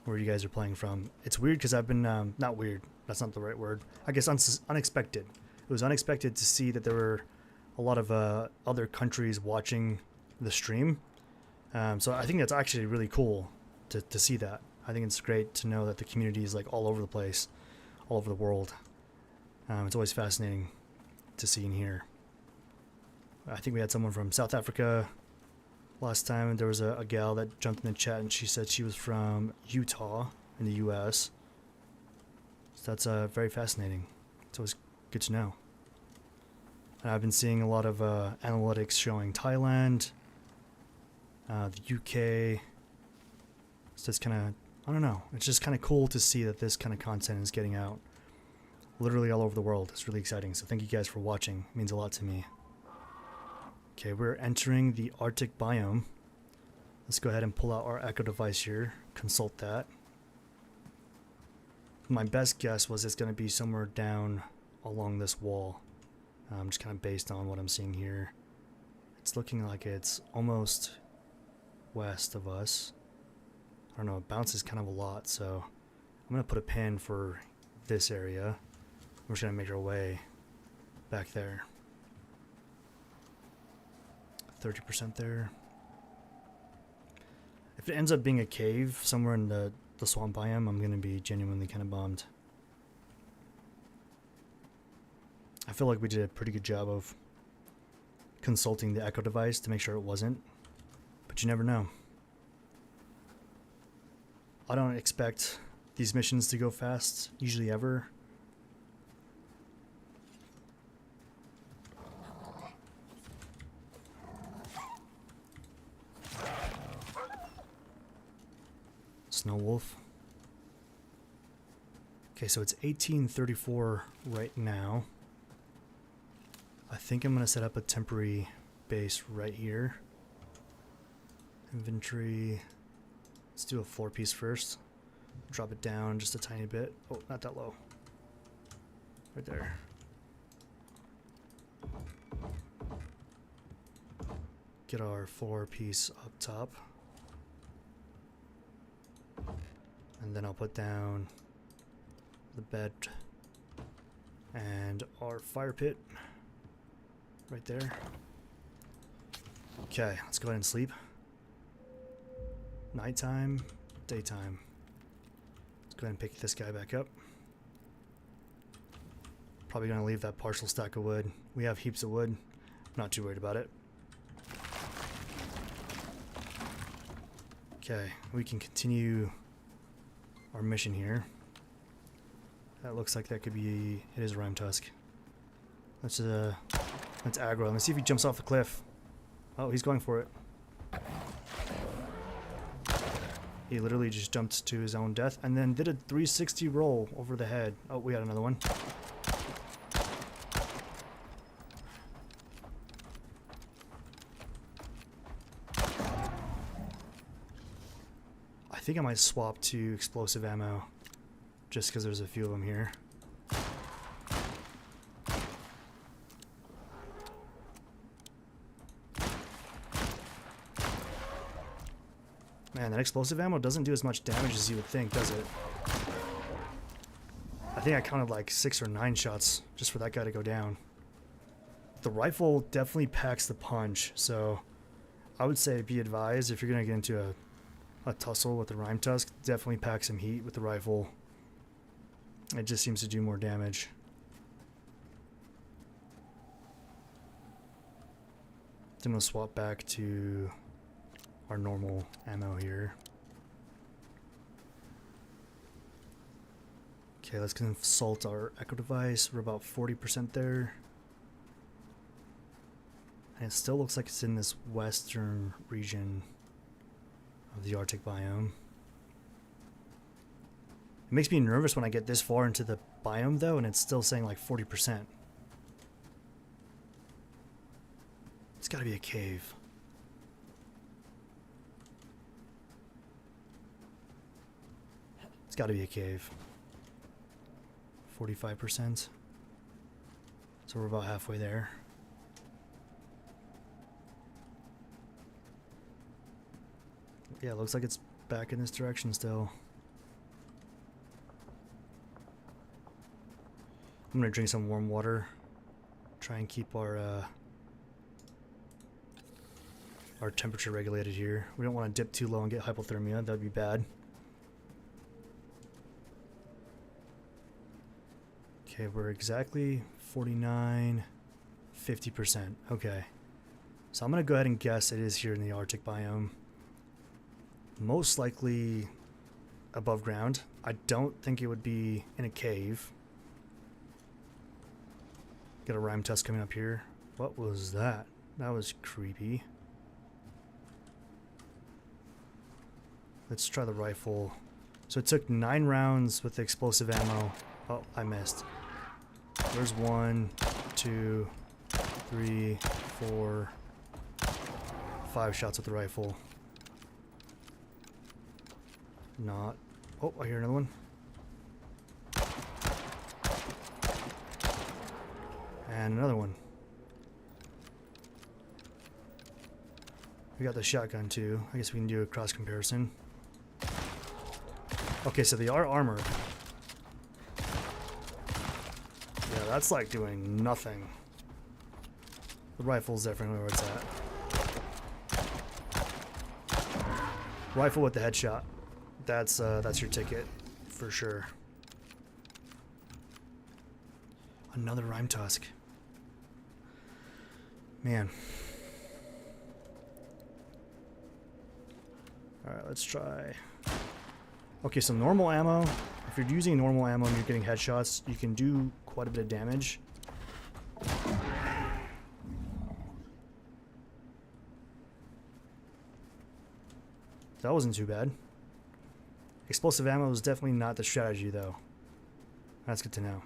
where you guys are playing from. It's weird because I've been, not weird, that's not the right word. I guess unexpected. It was unexpected to see that there were a lot of other countries watching the stream. So I think that's actually really cool to see that. I think it's great to know that the community is like all over the place, all over the world. It's always fascinating to see and hear. I think we had someone from South Africa last time. There was a gal that jumped in the chat and she said she was from Utah in the US. So that's very fascinating. It's always good to know. And I've been seeing a lot of analytics showing Thailand, the UK. It's just kind of, I don't know. It's just kind of cool to see that this kind of content is getting out literally all over the world. It's really exciting. So thank you guys for watching. It means a lot to me. Okay, we're entering the Arctic biome. Let's go ahead and pull out our echo device here. Consult that. My best guess was it's going to be somewhere down along this wall. Just kind of based on what I'm seeing here. It's looking like it's almost west of us. I don't know, it bounces kind of a lot, so I'm going to put a pin for this area. We're just going to make our way back there. 30% there. If it ends up being a cave somewhere in the swamp biome, I'm going to be genuinely kind of bummed. I feel like we did a pretty good job of consulting the echo device to make sure it wasn't, but you never know. I don't expect these missions to go fast, usually ever. Snow wolf. Okay, so it's 1834 right now. I think I'm going to set up a temporary base right here. Inventory. Let's do a 4-piece first. Drop it down just a tiny bit. Oh, not that low. Right there. Get our 4-piece up top. And then I'll put down the bed and our fire pit right there. Okay, let's go ahead and sleep. Nighttime, daytime. Let's go ahead and pick this guy back up. Probably gonna leave that partial stack of wood. We have heaps of wood. Not too worried about it. Okay, we can continue our mission here. That looks like that could be, it is Rimetusk. Let's aggro. Let me see if he jumps off the cliff. Oh, he's going for it. He literally just jumped to his own death and then did a 360 roll over the head. Oh, we got another one. I think I might swap to explosive ammo just because there's a few of them here. Man, that explosive ammo doesn't do as much damage as you would think, does it? I think I counted like 6 or 9 shots just for that guy to go down. The rifle definitely packs the punch, so I would say be advised if you're going to get into a tussle with the Rimetusk, definitely pack some heat with the rifle. It just seems to do more damage. Then we'll swap back to our normal ammo here. Okay, let's consult our echo device. We're about 40% there. And it still looks like it's in this western region of the Arctic biome. It makes me nervous when I get this far into the biome, though, and it's still saying like 40%. It's gotta be a cave. It's gotta be a cave. 45%. So we're about halfway there. Yeah, it looks like it's back in this direction still. I'm gonna drink some warm water. Try and keep our temperature regulated here. We don't want to dip too low and get hypothermia. That'd be bad. Okay, we're exactly 49, 50%. Okay. So I'm gonna go ahead and guess it is here in the Arctic biome. Most likely above ground. I don't think it would be in a cave. Got a Rimetusk coming up here. What was that? That was creepy. Let's try the rifle. So it took 9 rounds with the explosive ammo. Oh, I missed. There's 1, 2, 3, 4, 5 shots with the rifle. Not. Oh, I hear another one. And another one. We got the shotgun too. I guess we can do a cross comparison. Okay, so they are armored. Yeah, that's like doing nothing. The rifle's definitely where it's at. Rifle with the headshot. That's your ticket for sure. Another Rimetusk. Man. Alright, let's try. Okay, so normal ammo. If you're using normal ammo and you're getting headshots, you can do quite a bit of damage. That wasn't too bad. Explosive ammo is definitely not the strategy, though. That's good to know.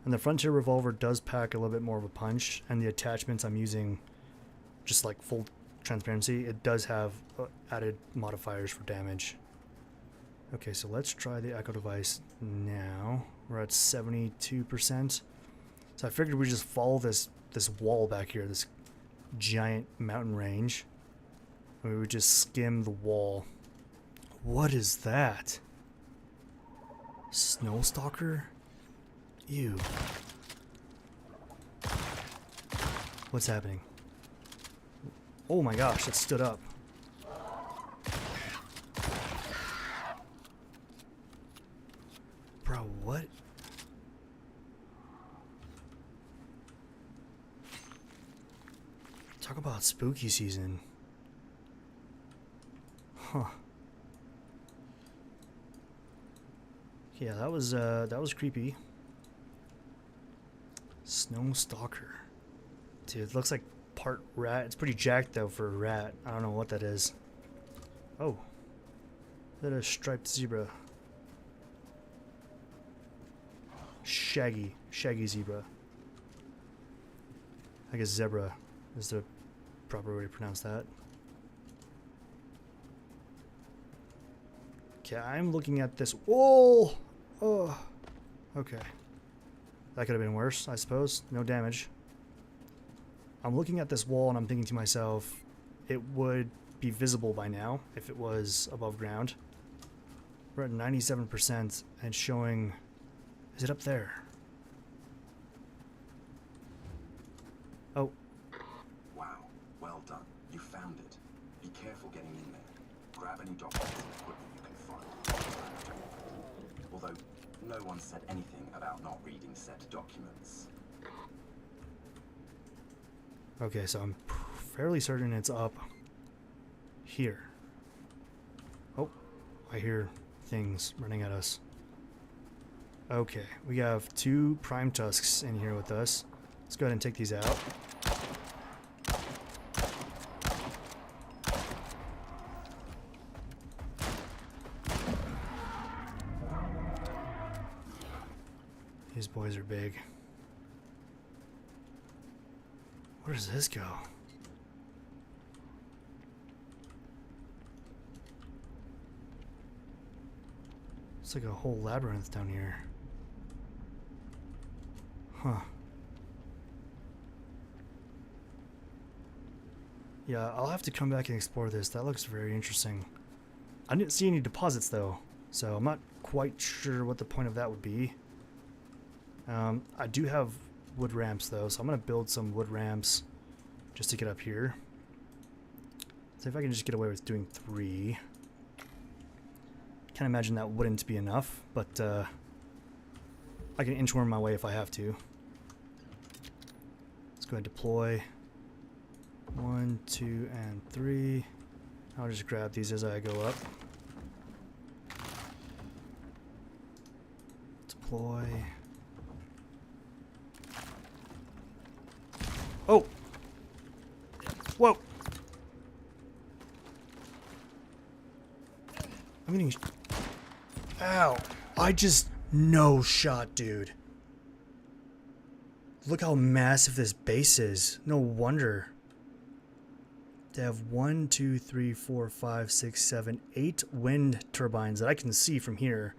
And the Frontier Revolver does pack a little bit more of a punch, and the attachments I'm using, just like full transparency, it does have added modifiers for damage. Okay, so let's try the Echo device now. We're at 72%. So I figured we just follow this wall back here, this giant mountain range. And we would just skim the wall. What is that? Snowstalker? Ew. What's happening? Oh my gosh, it stood up. Bro, what? Talk about spooky season. Huh. Yeah, that was creepy. Snowstalker. Dude, it looks like part rat. It's pretty jacked though for a rat. I don't know what that is. Oh. Is that a striped zebra? Shaggy zebra. I guess zebra is the proper way to pronounce that. Okay, I'm looking at this. Whoa! Oh. Okay. That could have been worse, I suppose. No damage. I'm looking at this wall and I'm thinking to myself, it would be visible by now if it was above ground. We're at 97% and showing... Is it up there? Oh. Wow, well done. You found it. Be careful getting in there. Grab any documents and equipment you can find. Although, no one said anything about not reading said documents. Okay, so I'm fairly certain it's up here. Oh, I hear things running at us. Okay, we have 2 Rimetusks in here with us. Let's go ahead and take these out. These boys are big. Where does this go? It's like a whole labyrinth down here. Huh. Yeah, I'll have to come back and explore this. That looks very interesting. I didn't see any deposits though, so I'm not quite sure what the point of that would be. I do have wood ramps though, so I'm gonna build some wood ramps just to get up here. See if I can just get away with doing 3. Can't imagine that wouldn't be enough, but I can inchworm my way if I have to. Let's go ahead and deploy 1, 2, and 3. I'll just grab these as I go up. Deploy. Oh! Whoa! I'm getting... Ow! I just... No shot, dude. Look how massive this base is. No wonder. They have 1, 2, 3, 4, 5, 6, 7, 8 wind turbines that I can see from here.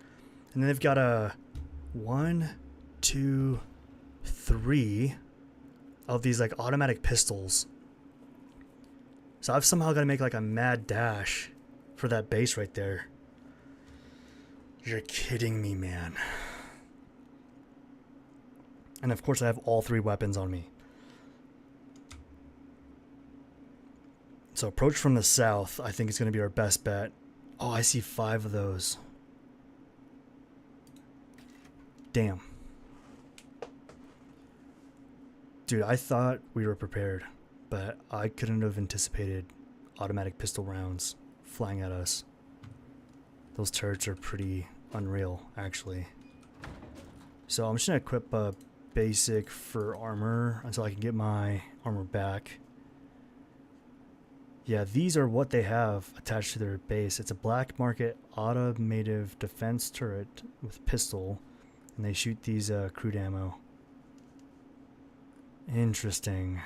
And then they've got a 1, 2, 3 of these like automatic pistols. So I've somehow got to make like a mad dash for that base right there. You're kidding me, man. And of course I have all 3 weapons on me. So approach from the south, I think is going to be our best bet. Oh, I see 5 of those. Damn. Dude, I thought we were prepared, but I couldn't have anticipated automatic pistol rounds flying at us. Those turrets are pretty unreal, actually. So I'm just going to equip a basic fur armor until I can get my armor back. Yeah, these are what they have attached to their base. It's a black market automative defense turret with pistol, and they shoot these crude ammo. Interesting.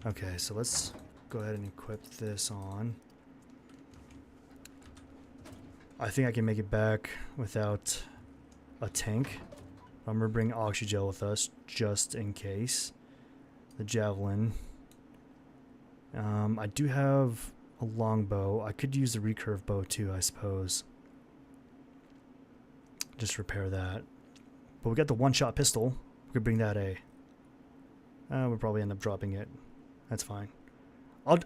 Okay, so let's go ahead and equip this on. I think I can make it back without a tank. I'm gonna bring oxygel with us just in case. The javelin. I do have a longbow. I could use the recurve bow too, I suppose. Just repair that. But we got the one-shot pistol. We could bring that a. We'll probably end up dropping it. That's fine. I'll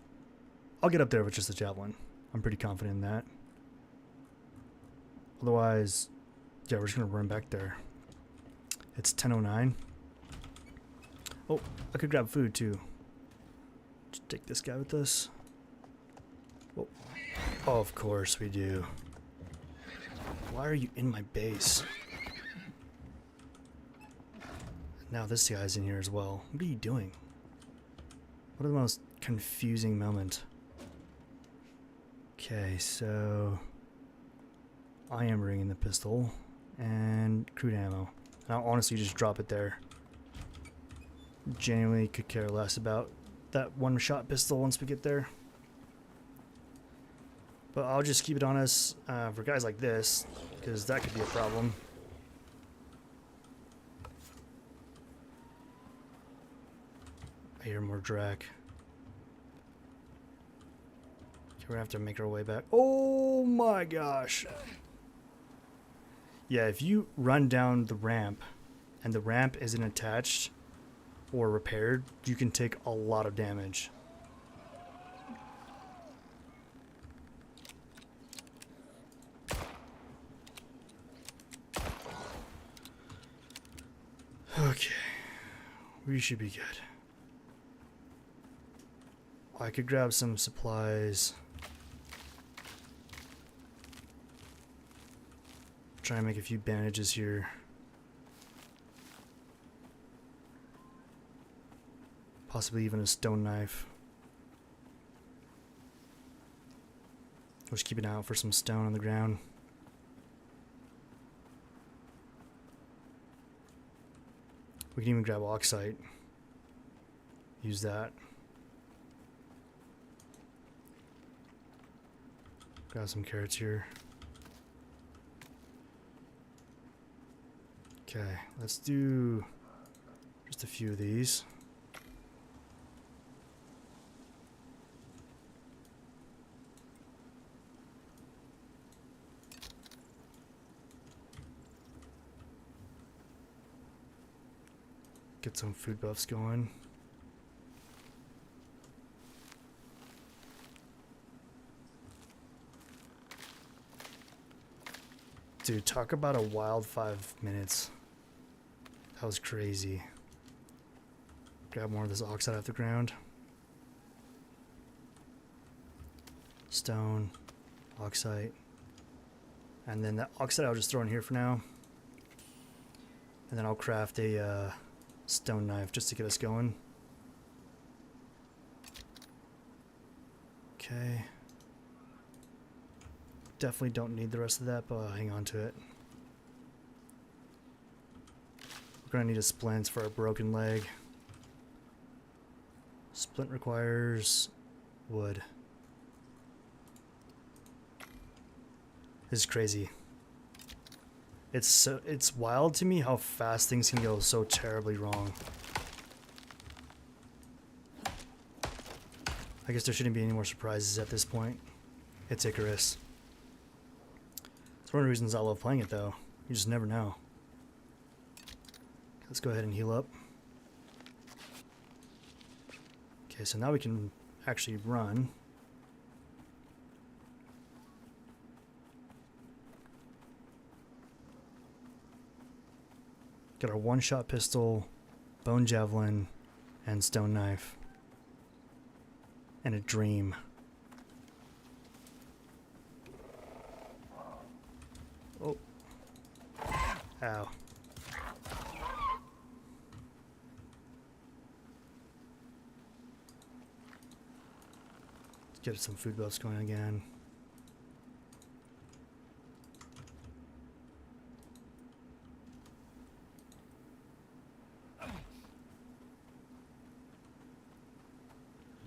get up there with just the javelin. I'm pretty confident in that. Otherwise, yeah, we're just gonna run back there. It's 10:09. Oh, I could grab food too. Just take this guy with us. Oh, of course we do. Why are you in my base? Now this guy's in here as well. What are you doing? What are the most confusing moment? Okay, so I am bringing the pistol and crude ammo. And I'll honestly just drop it there. Genuinely could care less about that one-shot pistol once we get there. But I'll just keep it on us for guys like this, because that could be a problem. I hear more Drac. Okay, we're gonna have to make our way back. Oh my gosh! Yeah, if you run down the ramp and the ramp isn't attached or repaired, you can take a lot of damage. Okay, we should be good. I could grab some supplies. Try and make a few bandages here. Possibly even a stone knife. We'll just keep an eye out for some stone on the ground. We can even grab oxite. Use that. Got some carrots here. Okay, let's do just a few of these. Get some food buffs going. Dude, talk about a wild 5 minutes. That was crazy. Grab more of this oxide off the ground. Stone, oxide. And then that oxide I'll just throw in here for now. And then I'll craft a stone knife just to get us going. Okay. Definitely don't need the rest of that, but I'll hang on to it. We're gonna need a splint for our broken leg. Splint requires wood. This is crazy. It's wild to me how fast things can go so terribly wrong. I guess there shouldn't be any more surprises at this point. It's Icarus. It's one of the reasons I love playing it though. You just never know. Let's go ahead and heal up. Okay, so now we can actually run. Got our one-shot pistol, bone javelin, and stone knife. And a dream. Oh. Ow. Let's get some food buffs going again.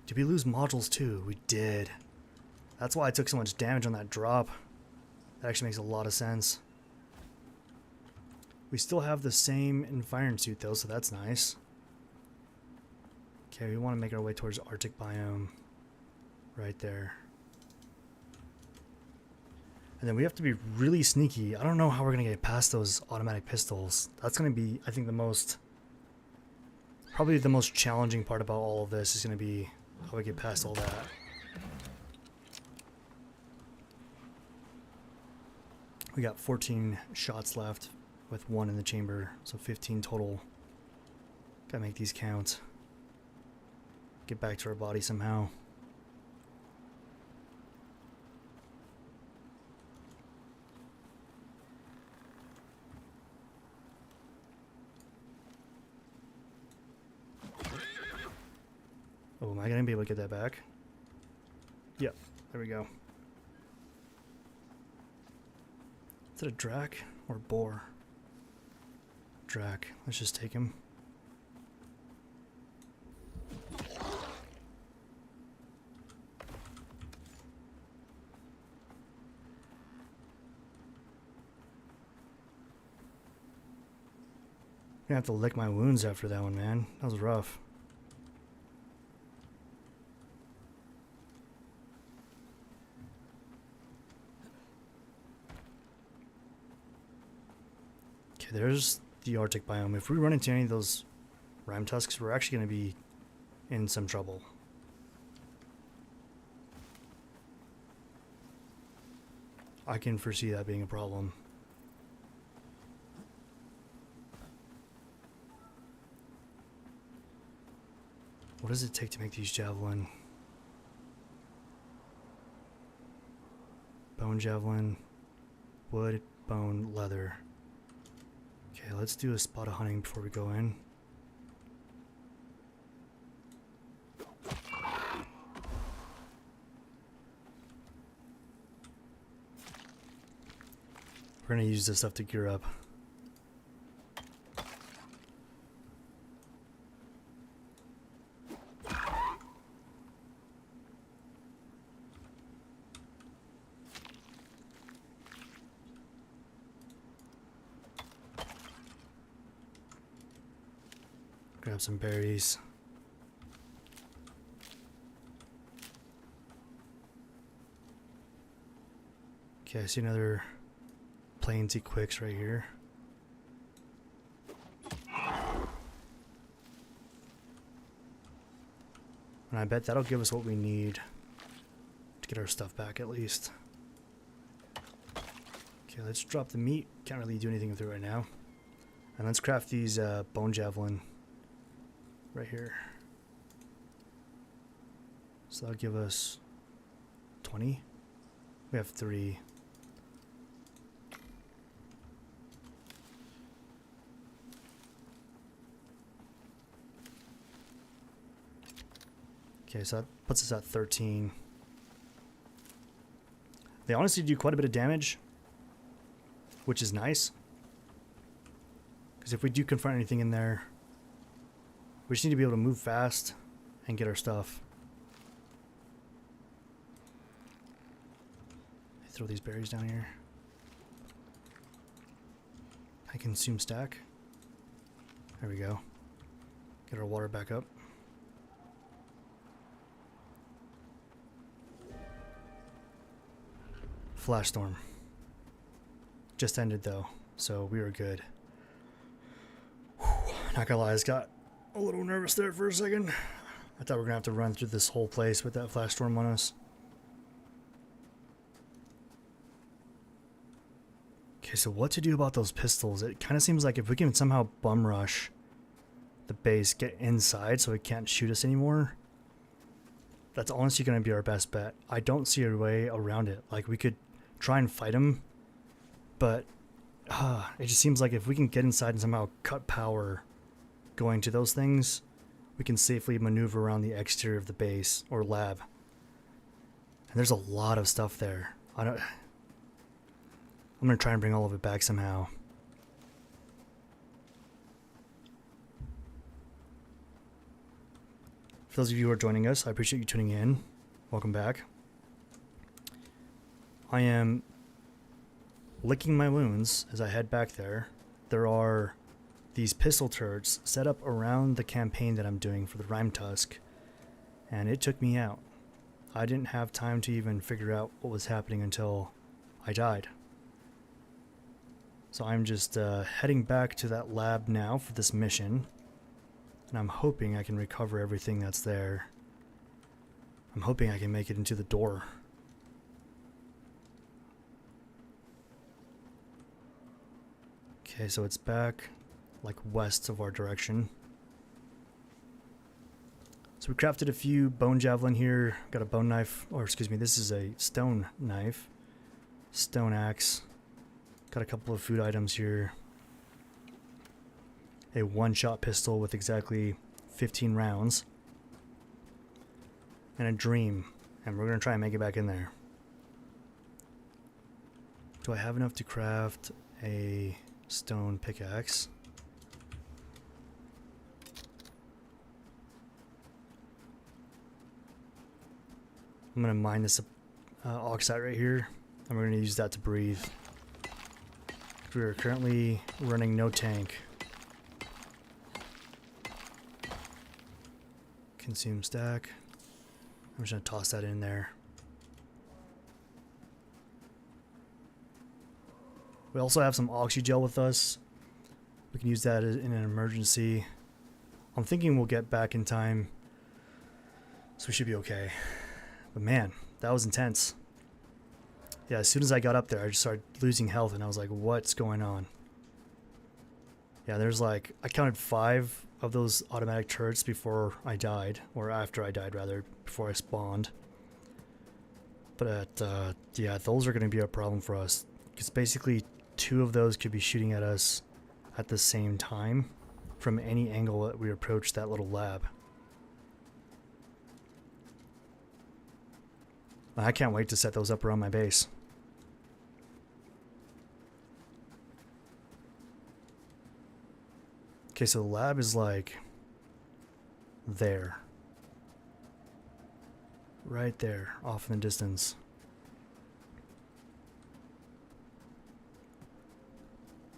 Did we lose modules too? We did. That's why I took so much damage on that drop. That actually makes a lot of sense. We still have the same environment suit though, so that's nice. Okay, we want to make our way towards Arctic biome. Right there. And then we have to be really sneaky. I don't know how we're going to get past those automatic pistols. That's going to be, I think, probably the most challenging part about all of this is going to be how we get past all that. We got 14 shots left with 1 in the chamber, so 15 total. Gotta make these count. Get back to our body somehow. Oh, am I gonna be able to get that back? Yep, there we go. Is it a drac or boar? Drac. Let's just take him. I'm gonna have to lick my wounds after that one, man. That was rough. Okay, there's the Arctic biome. If we run into any of those Rimetusks, we're actually going to be in some trouble. I can foresee that being a problem. What does it take to make these javelin? Bone javelin, wood, bone, leather. Okay, let's do a spot of hunting before we go in. We're gonna use this stuff to gear up. Grab some berries. Okay, I see another Plainsy Quicks right here. And I bet that'll give us what we need to get our stuff back at least. Okay, let's drop the meat. Can't really do anything with it right now. And let's craft these bone javelin right here. So that'll give us 20. We have 3. Okay, so that puts us at 13. They honestly do quite a bit of damage, which is nice. Because if we do confront anything in there, we just need to be able to move fast and get our stuff. Throw these berries down here. I consume stack. There we go. Get our water back up. Flash storm. Just ended though, so we were good. Whew, not gonna lie, I just got a little nervous there for a second. I thought we were gonna have to run through this whole place with that flash storm on us. Okay, so what to do about those pistols? It kind of seems like if we can somehow bum rush the base, get inside so it can't shoot us anymore, that's honestly going to be our best bet. I don't see a way around it. Like, we could try and fight him, but it just seems like if we can get inside and somehow cut power going to those things, we can safely maneuver around the exterior of the base or lab. And there's a lot of stuff there. I'm going to try and bring all of it back somehow. For those of you who are joining us, I appreciate you tuning in. Welcome back. I am licking my wounds as I head back there. There are these pistol turrets set up around the campaign that I'm doing for the Rimetusk, and it took me out. I didn't have time to even figure out what was happening until I died. So I'm just heading back to that lab now for this mission. And I'm hoping I can recover everything that's there. I'm hoping I can make it into the door. Okay, so it's back like west of our direction. So we crafted a few bone javelin here. Got a bone knife, or excuse me, this is a stone knife. Stone axe. Got a couple of food items here. A one-shot pistol with exactly 15 rounds. And a dream. And we're going to try and make it back in there. Do I have enough to craft a stone pickaxe? I'm going to mine this oxide right here. And we're going to use that to breathe. We are currently running no tank. Consume stack. I'm just going to toss that in there. We also have some oxygel with us. We can use that in an emergency. I'm thinking we'll get back in time, so we should be okay. But man, that was intense. Yeah, as soon as I got up there, I just started losing health, and I was like, what's going on? Yeah, there's like, I counted 5 of those automatic turrets before I died, or after I died rather, before I spawned. But yeah, those are going to be a problem for us, because basically 2 of those could be shooting at us at the same time from any angle that we approach that little lab. I can't wait to set those up around my base. Okay, so the lab is like there. Right there, off in the distance.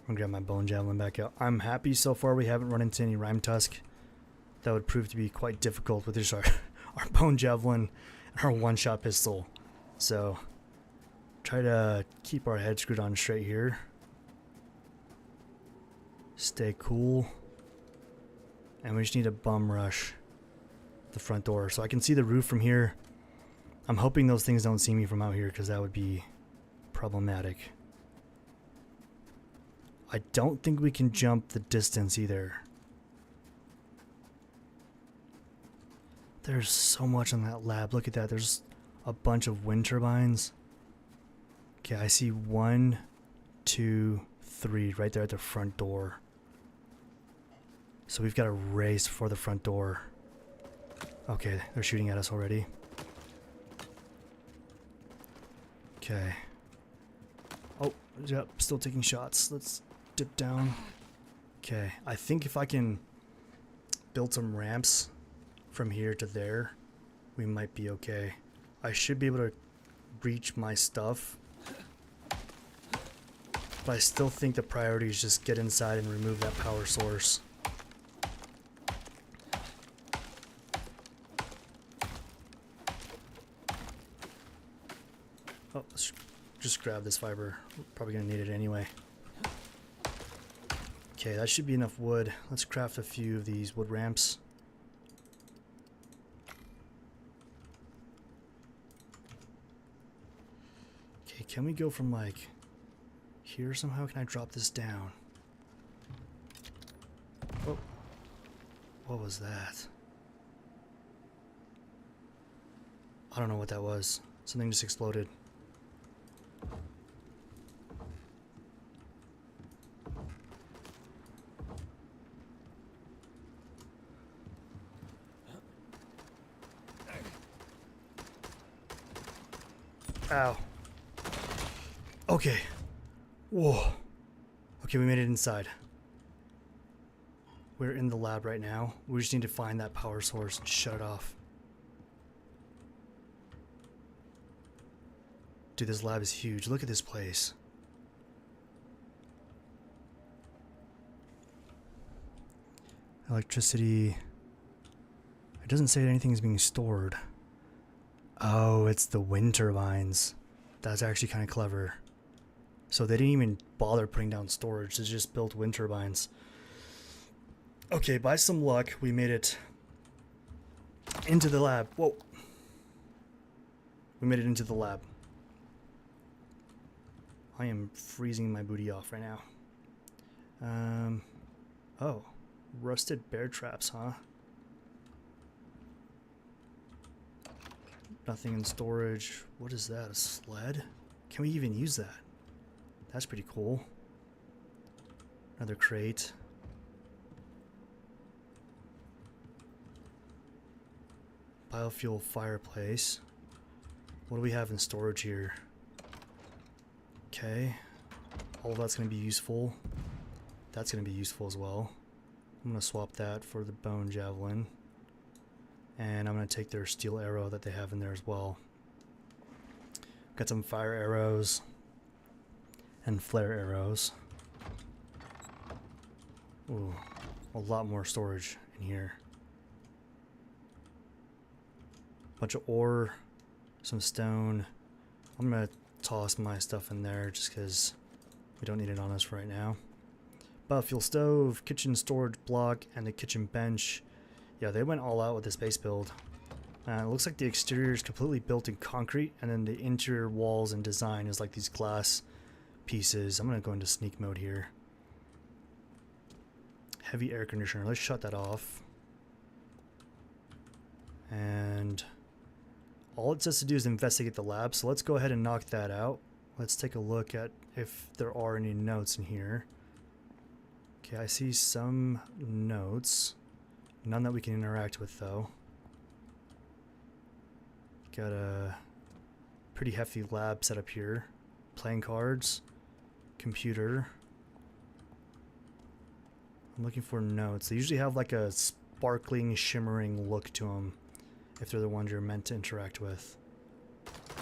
I'm gonna grab my bone javelin back out. I'm happy so far we haven't run into any Rimetusk. That would prove to be quite difficult with just our bone javelin and our one-shot pistol. So try to keep our head screwed on straight here. Stay cool. And we just need a bum rush the front door. So I can see the roof from here. I'm hoping those things don't see me from out here because that would be problematic. I don't think we can jump the distance either. There's so much on that lab. Look at that. There's a bunch of wind turbines. Okay, I see 1, 2, 3 right there at the front door. So we've got to race for the front door. Okay, they're shooting at us already. Okay. Oh, yep, still taking shots. Let's dip down. Okay, I think if I can build some ramps from here to there, we might be okay. I should be able to reach my stuff. But I still think the priority is just get inside and remove that power source. Oh, let's just grab this fiber. We're probably gonna need it anyway. Okay, that should be enough wood. Let's craft a few of these wood ramps. Okay, can we go from like here somehow? Can I drop this down? Oh, what was that? I don't know what that was. Something just exploded. Ow. Okay. Whoa. Okay, we made it inside. We're in the lab right now. We just need to find that power source and shut it off. Dude, this lab is huge. Look at this place. Electricity. It doesn't say anything is being stored. Oh, it's the wind turbines. That's actually kind of clever. So they didn't even bother putting down storage. They just built wind turbines. Okay, by some luck, we made it into the lab. Whoa. We made it into the lab. I am freezing my booty off right now. Oh. Rusted bear traps, huh? Nothing in storage. What is that? A sled? Can we even use that? That's pretty cool. Another crate. Biofuel fireplace. What do we have in storage here? Okay. All of that's going to be useful. That's going to be useful as well. I'm going to swap that for the bone javelin. And I'm going to take their steel arrow that they have in there as well. Got some fire arrows and flare arrows. Ooh, a lot more storage in here. Bunch of ore, some stone. I'm going to toss my stuff in there just because we don't need it on us right now. Biofuel stove, kitchen storage block, and a kitchen bench. Yeah, they went all out with this base build. It looks like the exterior is completely built in concrete, and then the interior walls and design is like these glass pieces. I'm going to go into sneak mode here. Heavy air conditioner. Let's shut that off. And all it says to do is investigate the lab, so let's go ahead and knock that out. Let's take a look at if there are any notes in here. Okay, I see some notes. None that we can interact with, though. Got a pretty hefty lab set up here. Playing cards. Computer. I'm looking for notes. They usually have like a sparkling, shimmering look to them if they're the ones you're meant to interact with.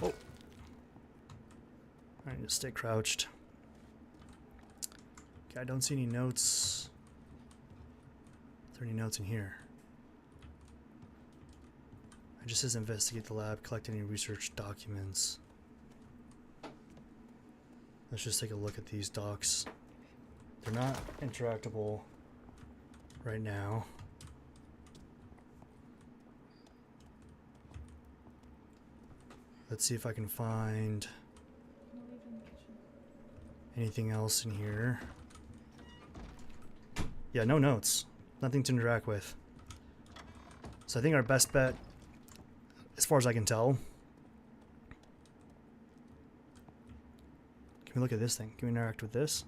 Oh. I need to stay crouched. Okay, I don't see any notes. Are there any notes in here? It just says investigate the lab, collect any research documents. Let's just take a look at these docs. They're not interactable right now. Let's see if I can find anything else in here. Yeah, no notes. Nothing to interact with. So I think our best bet, as far as I can tell... Can we look at this thing? Can we interact with this?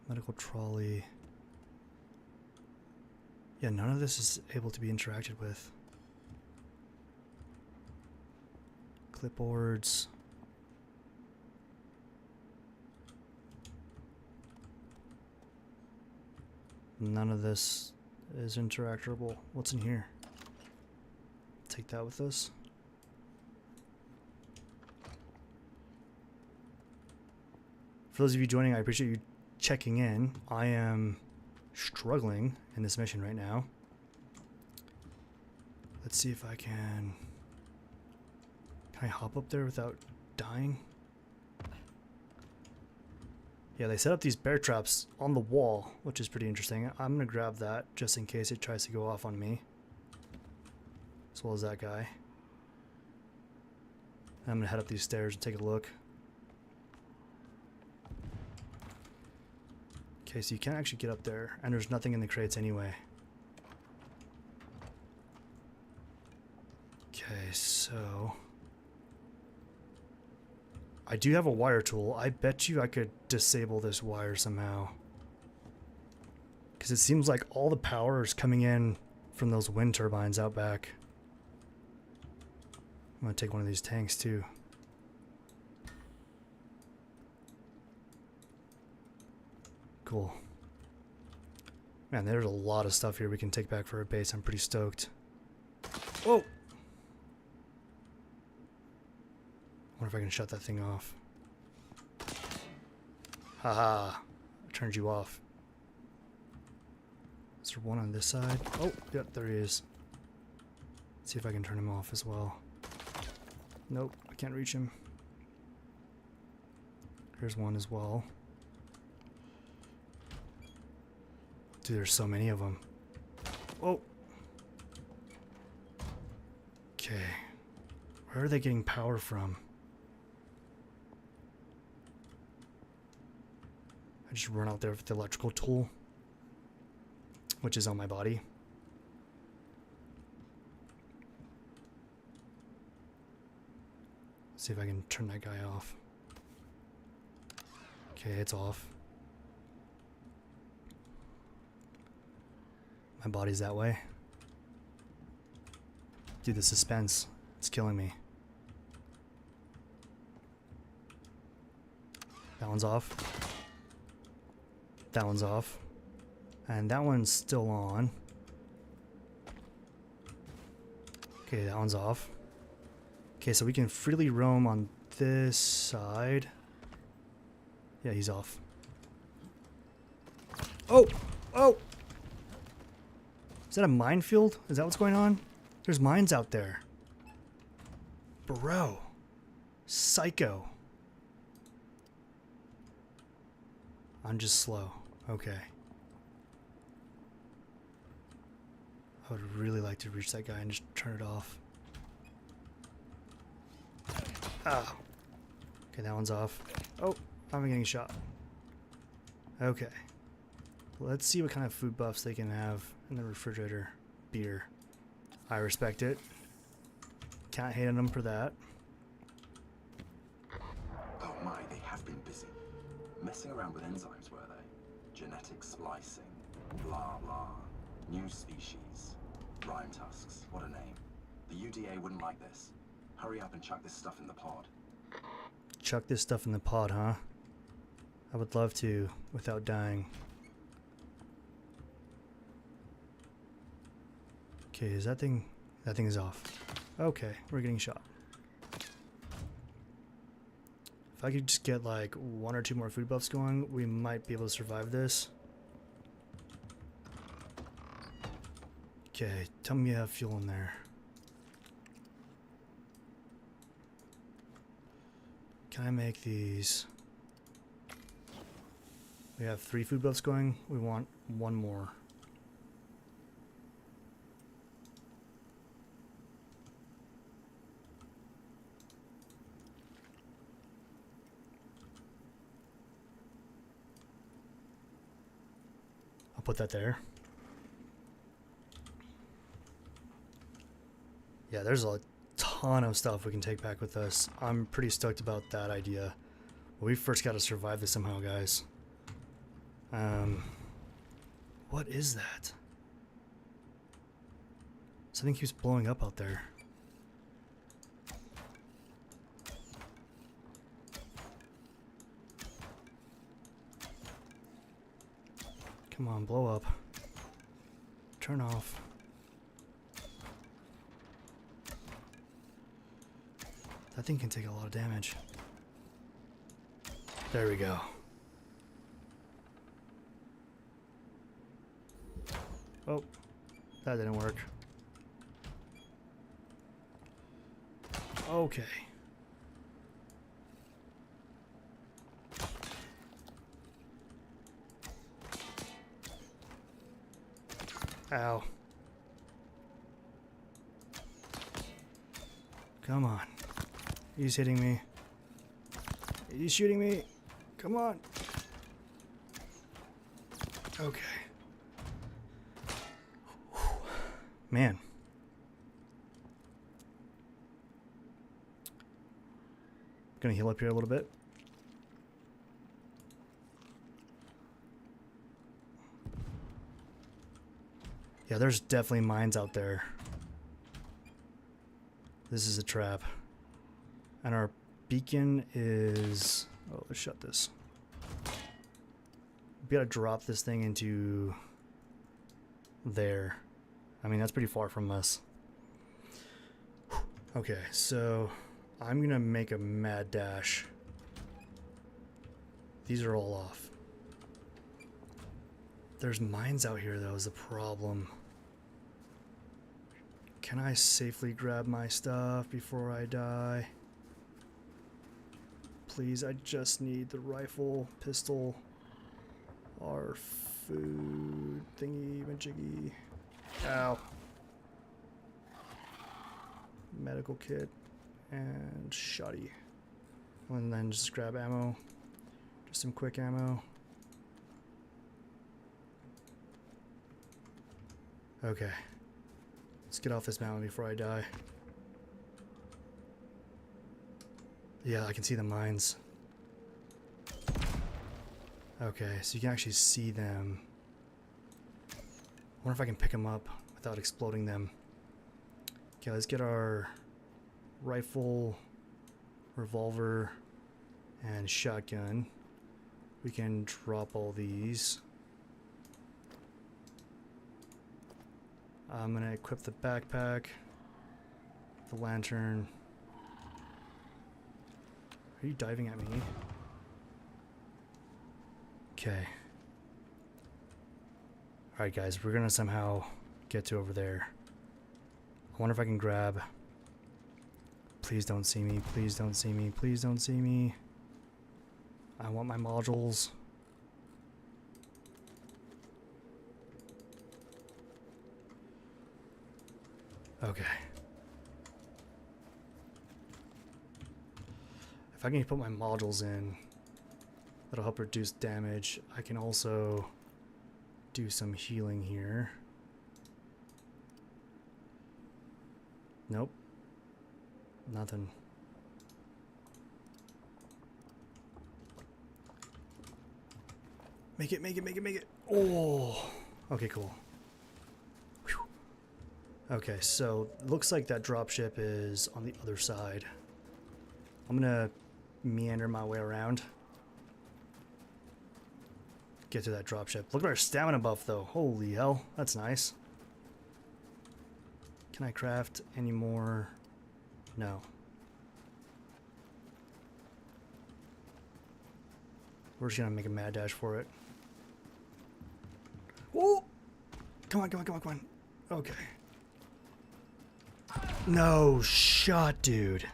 Medical trolley. Yeah, none of this is able to be interacted with. Clipboards. None of this is interactable. What's in here? Take that with us. For those of you joining, I appreciate you checking in. I am struggling in this mission right now. Let's see if I can... Can I hop up there without dying? Yeah, they set up these bear traps on the wall, which is pretty interesting. I'm going to grab that just in case it tries to go off on me. As well as that guy. I'm going to head up these stairs and take a look. Okay, so you can't actually get up there, and there's nothing in the crates anyway. Okay, so... I do have a wire tool. I bet you I could disable this wire somehow. Because it seems like all the power is coming in from those wind turbines out back. I'm going to take one of these tanks too. Cool. Man, there's a lot of stuff here we can take back for our base. I'm pretty stoked. Whoa! I wonder if I can shut that thing off. Haha. I turned you off. Is there one on this side? Oh, yep, there he is. Let's see if I can turn him off as well. Nope, I can't reach him. Here's one as well. Dude, there's so many of them. Oh! Okay. Where are they getting power from? I just run out there with the electrical tool, which is on my body. See if I can turn that guy off. Okay, it's off. My body's that way. Dude, the suspense, it's killing me. That one's off. That one's off. And that one's still on. Okay, that one's off. Okay, so we can freely roam on this side. Yeah, he's off. Oh! Oh! Is that a minefield? Is that what's going on? There's mines out there. Bro. Psycho. I'm just slow. Okay. I would really like to reach that guy and just turn it off. Ah. Okay, that one's off. Oh, I'm getting shot. Okay. Let's see what kind of food buffs they can have in the refrigerator. Beer. I respect it. Can't hate on them for that. Oh my, they have been busy. Messing around with enzymes, were they? Genetic splicing. Blah, blah. New species. Rimetusks. What a name. The UDA wouldn't like this. Hurry up and chuck this stuff in the pod. Chuck this stuff in the pod, huh? I would love to without dying. Okay, is that thing... That thing is off. Okay, we're getting shot. If I could just get like 1 or 2 more food buffs going, we might be able to survive this. Okay, tell me you have fuel in there. Can I make these? We have 3 food buffs going. We want 1 more. I'll put that there. Yeah, there's a ton of stuff we can take back with us. I'm pretty stoked about that idea. We first got to survive this somehow, guys. What is that? Something keeps blowing up out there. Come on, blow up. Turn off. That thing can take a lot of damage. There we go. Oh, that didn't work. Okay. Ow. Come on. He's hitting me. He's shooting me. Come on. Okay. Man. Gonna heal up here a little bit. Yeah, there's definitely mines out there. This is a trap. And our beacon is... Oh, let's shut this. We gotta drop this thing into there. I mean, that's pretty far from us. Okay, so I'm gonna make a mad dash. These are all off. There's mines out here, though, is the problem. Can I safely grab my stuff before I die? Please, I just need the rifle, pistol, our food thingy, majiggy. Ow. Medical kit and shoddy. And then just grab ammo. Just some quick ammo. Okay. Let's get off this mountain before I die. Yeah, I can see the mines. Okay, so you can actually see them. I wonder if I can pick them up without exploding them. Okay, let's get our rifle, revolver, and shotgun. We can drop all these. I'm gonna equip the backpack, the lantern. Are you diving at me? Okay. Alright guys, we're gonna somehow get to over there. I wonder if I can grab... Please don't see me, please don't see me, please don't see me. I want my modules. Okay. If I can put my modules in, that'll help reduce damage. I can also do some healing here. Nope. Nothing. Make it, make it, make it, make it. Oh. Okay, cool. Whew. Okay, so looks like that dropship is on the other side. I'm gonna meander my way around. get to that dropship. Look at our stamina buff, though. Holy hell, that's nice. Can I craft any more? No. We're just gonna make a mad dash for it. Oh! Come on, come on, come on, come on. Okay. No shot, dude.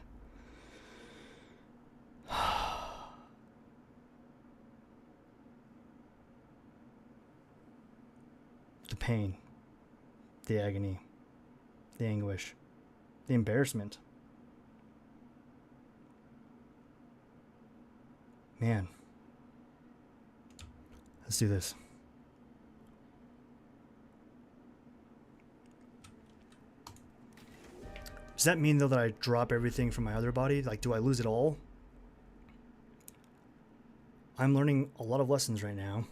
The pain, the agony, the anguish, the embarrassment. Man. Let's do this. Does that mean, though, that I drop everything from my other body? Like, do I lose it all? I'm learning a lot of lessons right now.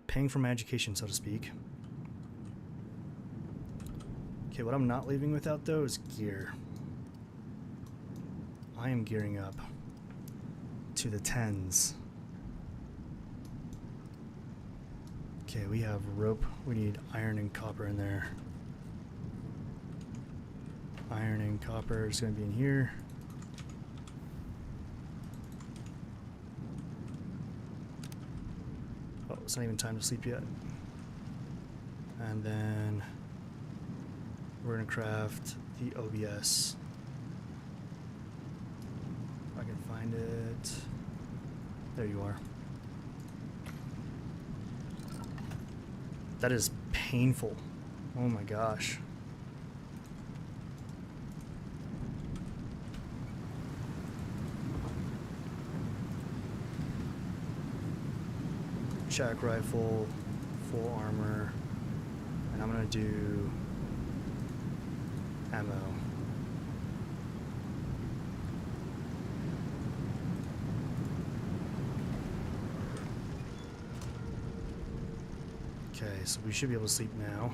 Paying for my education, so to speak. Okay, what I'm not leaving without, though, is gear. I am gearing up to the 10s. Okay, we have rope. We need iron and copper in there. Iron and copper is going to be in here. Oh, it's not even time to sleep yet. And then we're going to craft the OBS. If I can find it. There you are. That is painful. Oh my gosh. Shack rifle, full armor, and I'm gonna do ammo. Okay, so we should be able to sleep now.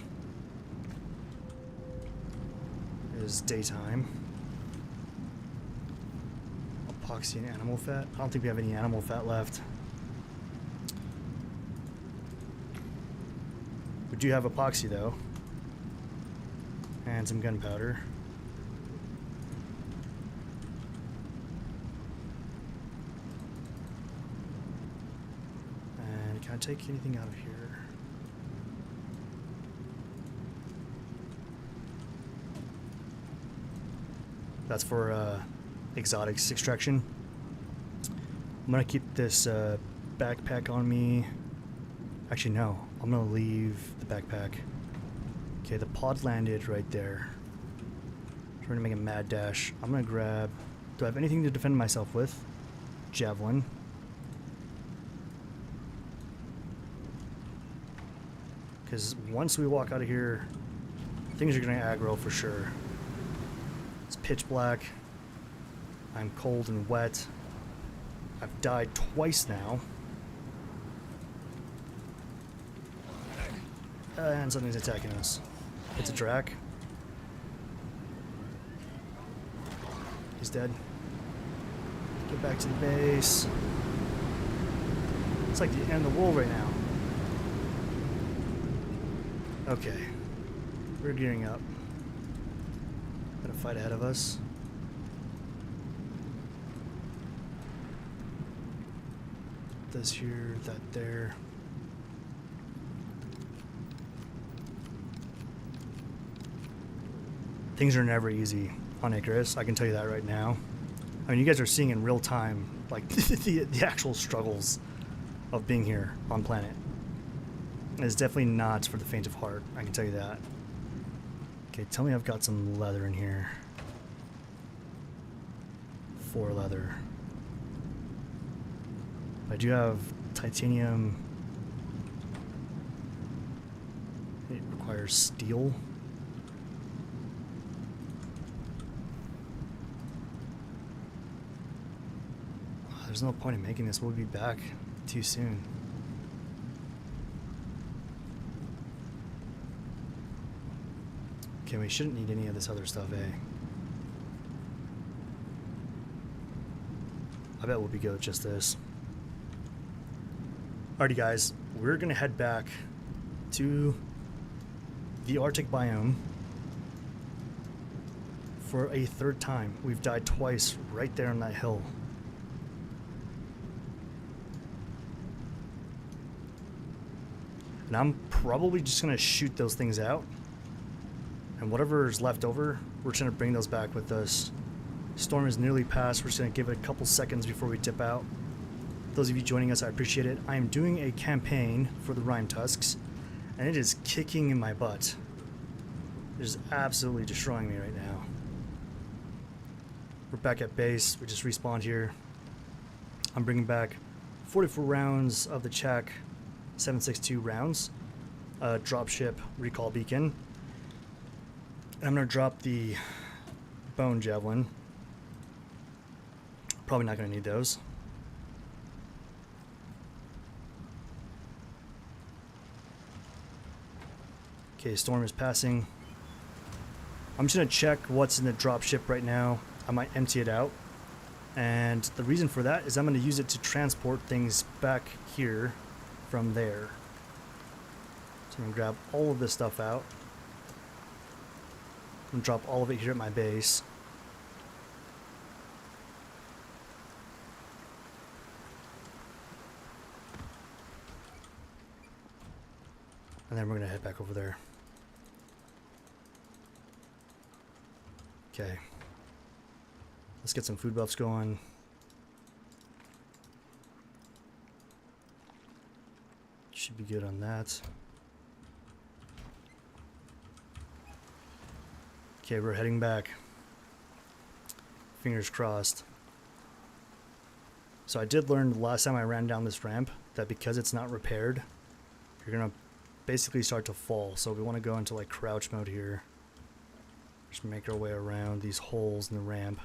It is daytime. Epoxy and animal fat. I don't think we have any animal fat left. We do have epoxy though. And some gunpowder. And can I take anything out of here? That's for exotics extraction. I'm gonna keep this backpack on me. Actually, no. I'm gonna leave the backpack. Okay, the pod landed right there. So we're gonna make a mad dash. I'm gonna grab... Do I have anything to defend myself with? Javelin. Because once we walk out of here, things are gonna aggro for sure. It's pitch black. I'm cold and wet. I've died twice now. And something's attacking us. It's a drac. He's dead. Get back to the base. It's like the end of the world right now. Okay. We're gearing up. Got a fight ahead of us. This here, that there. Things are never easy on Icarus, I can tell you that right now. I mean, you guys are seeing in real time, like, the actual struggles of being here on planet. It's definitely not for the faint of heart, I can tell you that. Okay, tell me I've got some leather in here. 4 leather. I do have titanium. It requires steel. There's no point in making this. We'll be back too soon. Okay, we shouldn't need any of this other stuff, eh? I bet we'll be good with just this. Alrighty guys, we're gonna head back to the Arctic biome for a third time. We've died twice right there on that hill. And I'm probably just gonna shoot those things out. And whatever is left over, we're just gonna bring those back with us. Storm is nearly past. We're just gonna give it a couple seconds before we dip out. Those of you joining us, I appreciate it. I am doing a campaign for the Rimetusks, and it is kicking in my butt. It is absolutely destroying me right now. We're back at base. We just respawned here. I'm bringing back 44 rounds of the Czech 7.62 rounds, dropship recall beacon. And I'm gonna drop the bone javelin. Probably not gonna need those. Okay, storm is passing. I'm just gonna check what's in the dropship right now. I might empty it out. And the reason for that is I'm gonna use it to transport things back here from there. So I'm gonna grab all of this stuff out and drop all of it here at my base. And then we're gonna head back over there. Okay. Let's get some food buffs going. Should be good on that. Okay, we're heading back. Fingers crossed. So I did learn the last time I ran down this ramp that because it's not repaired, you're gonna basically start to fall. So we want to go into like crouch mode here. Just make our way around these holes in the ramp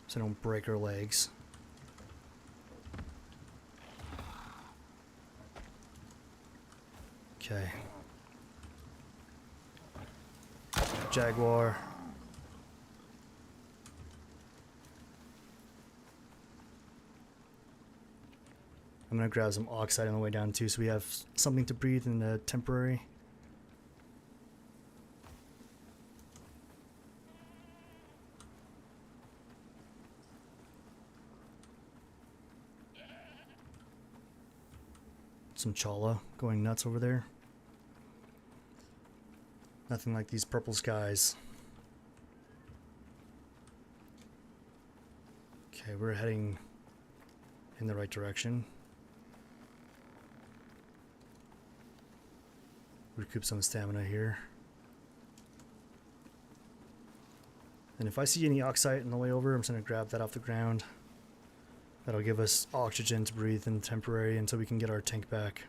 so I don't break our legs. Okay. Jaguar. I'm gonna grab some oxide on the way down too, so we have something to breathe in the temporary. Some Chala going nuts over there. Nothing like these purple skies. Okay, we're heading in the right direction. Recoup some stamina here. And if I see any oxide on the way over, I'm just going to grab that off the ground. That'll give us oxygen to breathe in temporary until we can get our tank back.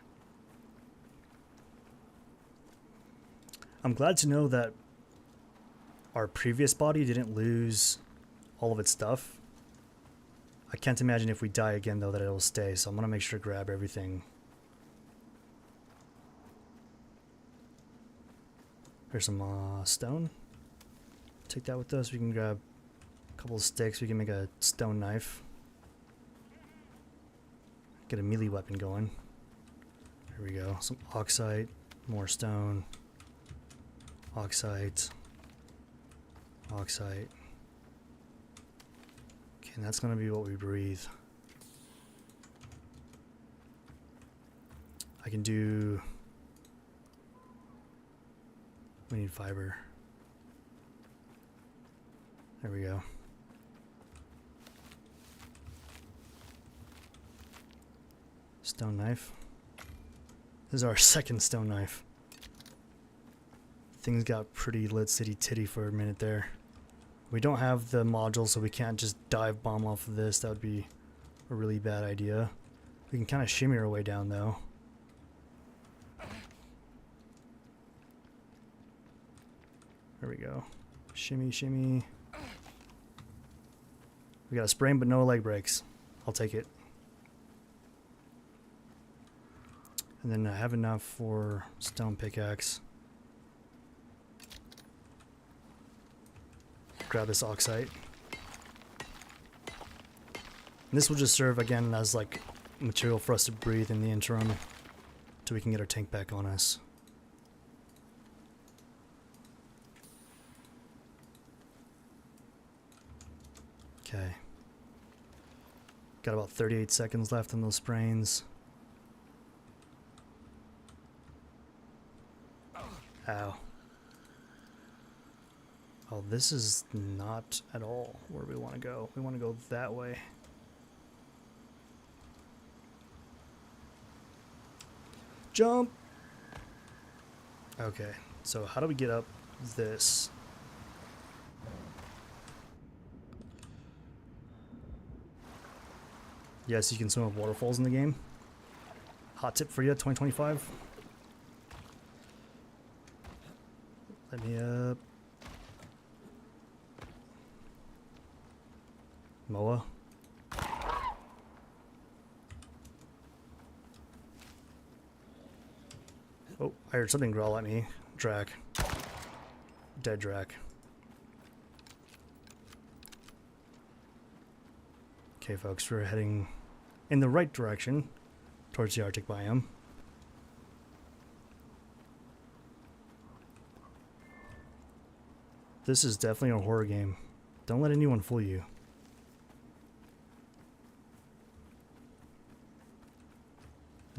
I'm glad to know that our previous body didn't lose all of its stuff. I can't imagine if we die again though that it'll stay, so I'm going to make sure to grab everything. Here's some stone. Take that with us. We can grab a couple of sticks. We can make a stone knife. Get a melee weapon going. Here we go. Some oxide, more stone, oxide, oxide. Okay, and that's gonna be what we breathe. I can do. We need fiber. There we go. Stone knife. This is our second stone knife. Things got pretty lit city titty for a minute there. We don't have the module, so we can't just dive bomb off of this. That would be a really bad idea. We can kind of shimmy our way down though. There we go. Shimmy, shimmy. We got a sprain but no leg breaks. I'll take it. And then I have enough for stone pickaxe. Grab this oxide. And this will just serve again as like material for us to breathe in the interim till we can get our tank back on us. Okay. Got about 38 seconds left on those sprains. Ow. Oh, this is not at all where we want to go. We want to go that way. Jump! Okay, so how do we get up this? Yes, you can swim up waterfalls in the game. Hot tip for you, 2025. Let me up. Moa. Oh, I heard something growl at me. Drac. Dead Drac. Okay, folks, we're heading in the right direction towards the Arctic biome. This is definitely a horror game. Don't let anyone fool you.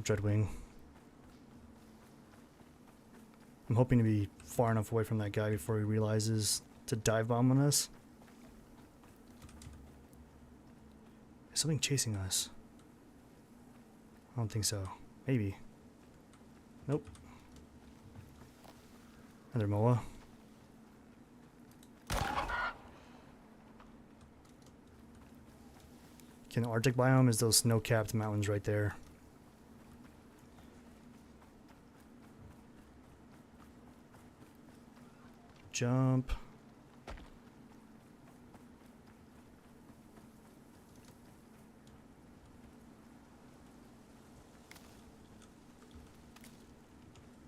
Dreadwing. I'm hoping to be far enough away from that guy before he realizes to dive bomb on us. Is something chasing us? I don't think so. Maybe. Nope. Another Moa. Okay, the Arctic biome is those snow-capped mountains right there. Jump.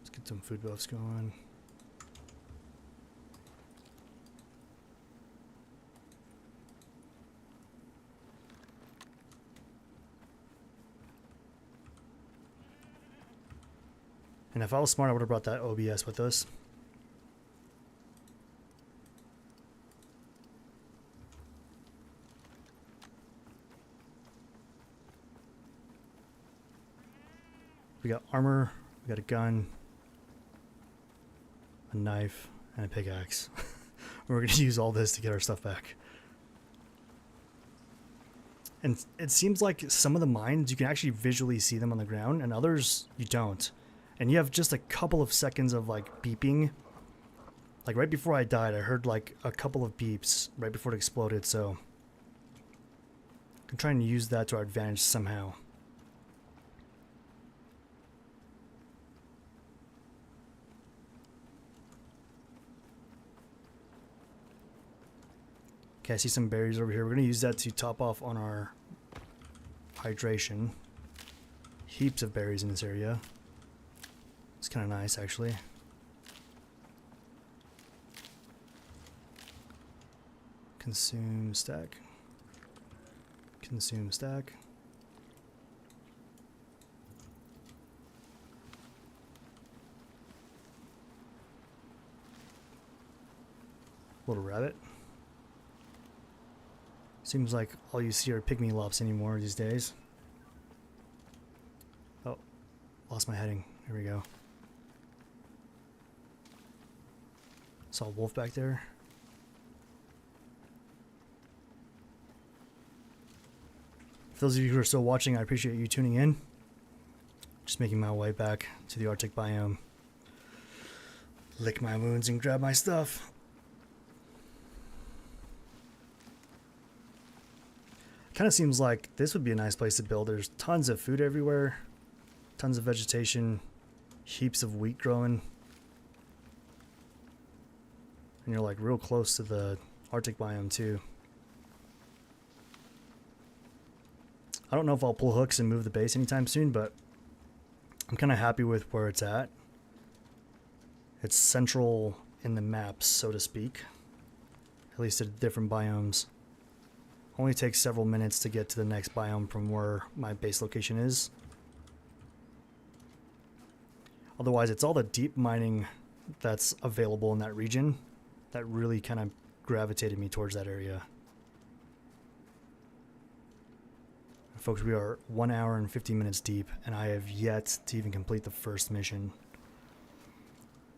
Let's get some food buffs going. And if I was smart, I would have brought that OBS with us. We got armor, we got a gun, a knife, and a pickaxe. We're going to use all this to get our stuff back. And it seems like some of the mines, you can actually visually see them on the ground, and others you don't. And you have just a couple of seconds of like beeping. Like right before I died, I heard like a couple of beeps right before it exploded, so I'm trying to use that to our advantage somehow. Okay, I see some berries over here. We're going to use that to top off on our hydration. Heaps of berries in this area. It's kind of nice, actually. Consume stack. Consume stack. Little rabbit. Seems like all you see are pygmy lops anymore these days. Oh, lost my heading. Here we go. Saw a wolf back there. For those of you who are still watching, I appreciate you tuning in. Just making my way back to the Arctic biome. Lick my wounds and grab my stuff. Kind of seems like this would be a nice place to build. There's tons of food everywhere, tons of vegetation, heaps of wheat growing, and you're like real close to the Arctic biome too. I don't know if I'll pull hooks and move the base anytime soon, but I'm kind of happy with where it's at. It's central in the maps, so to speak, at least at different biomes. Only takes several minutes to get to the next biome from where my base location is. Otherwise, it's all the deep mining that's available in that region that really kind of gravitated me towards that area. Folks, we are 1 hour and 50 minutes deep, and I have yet to even complete the first mission.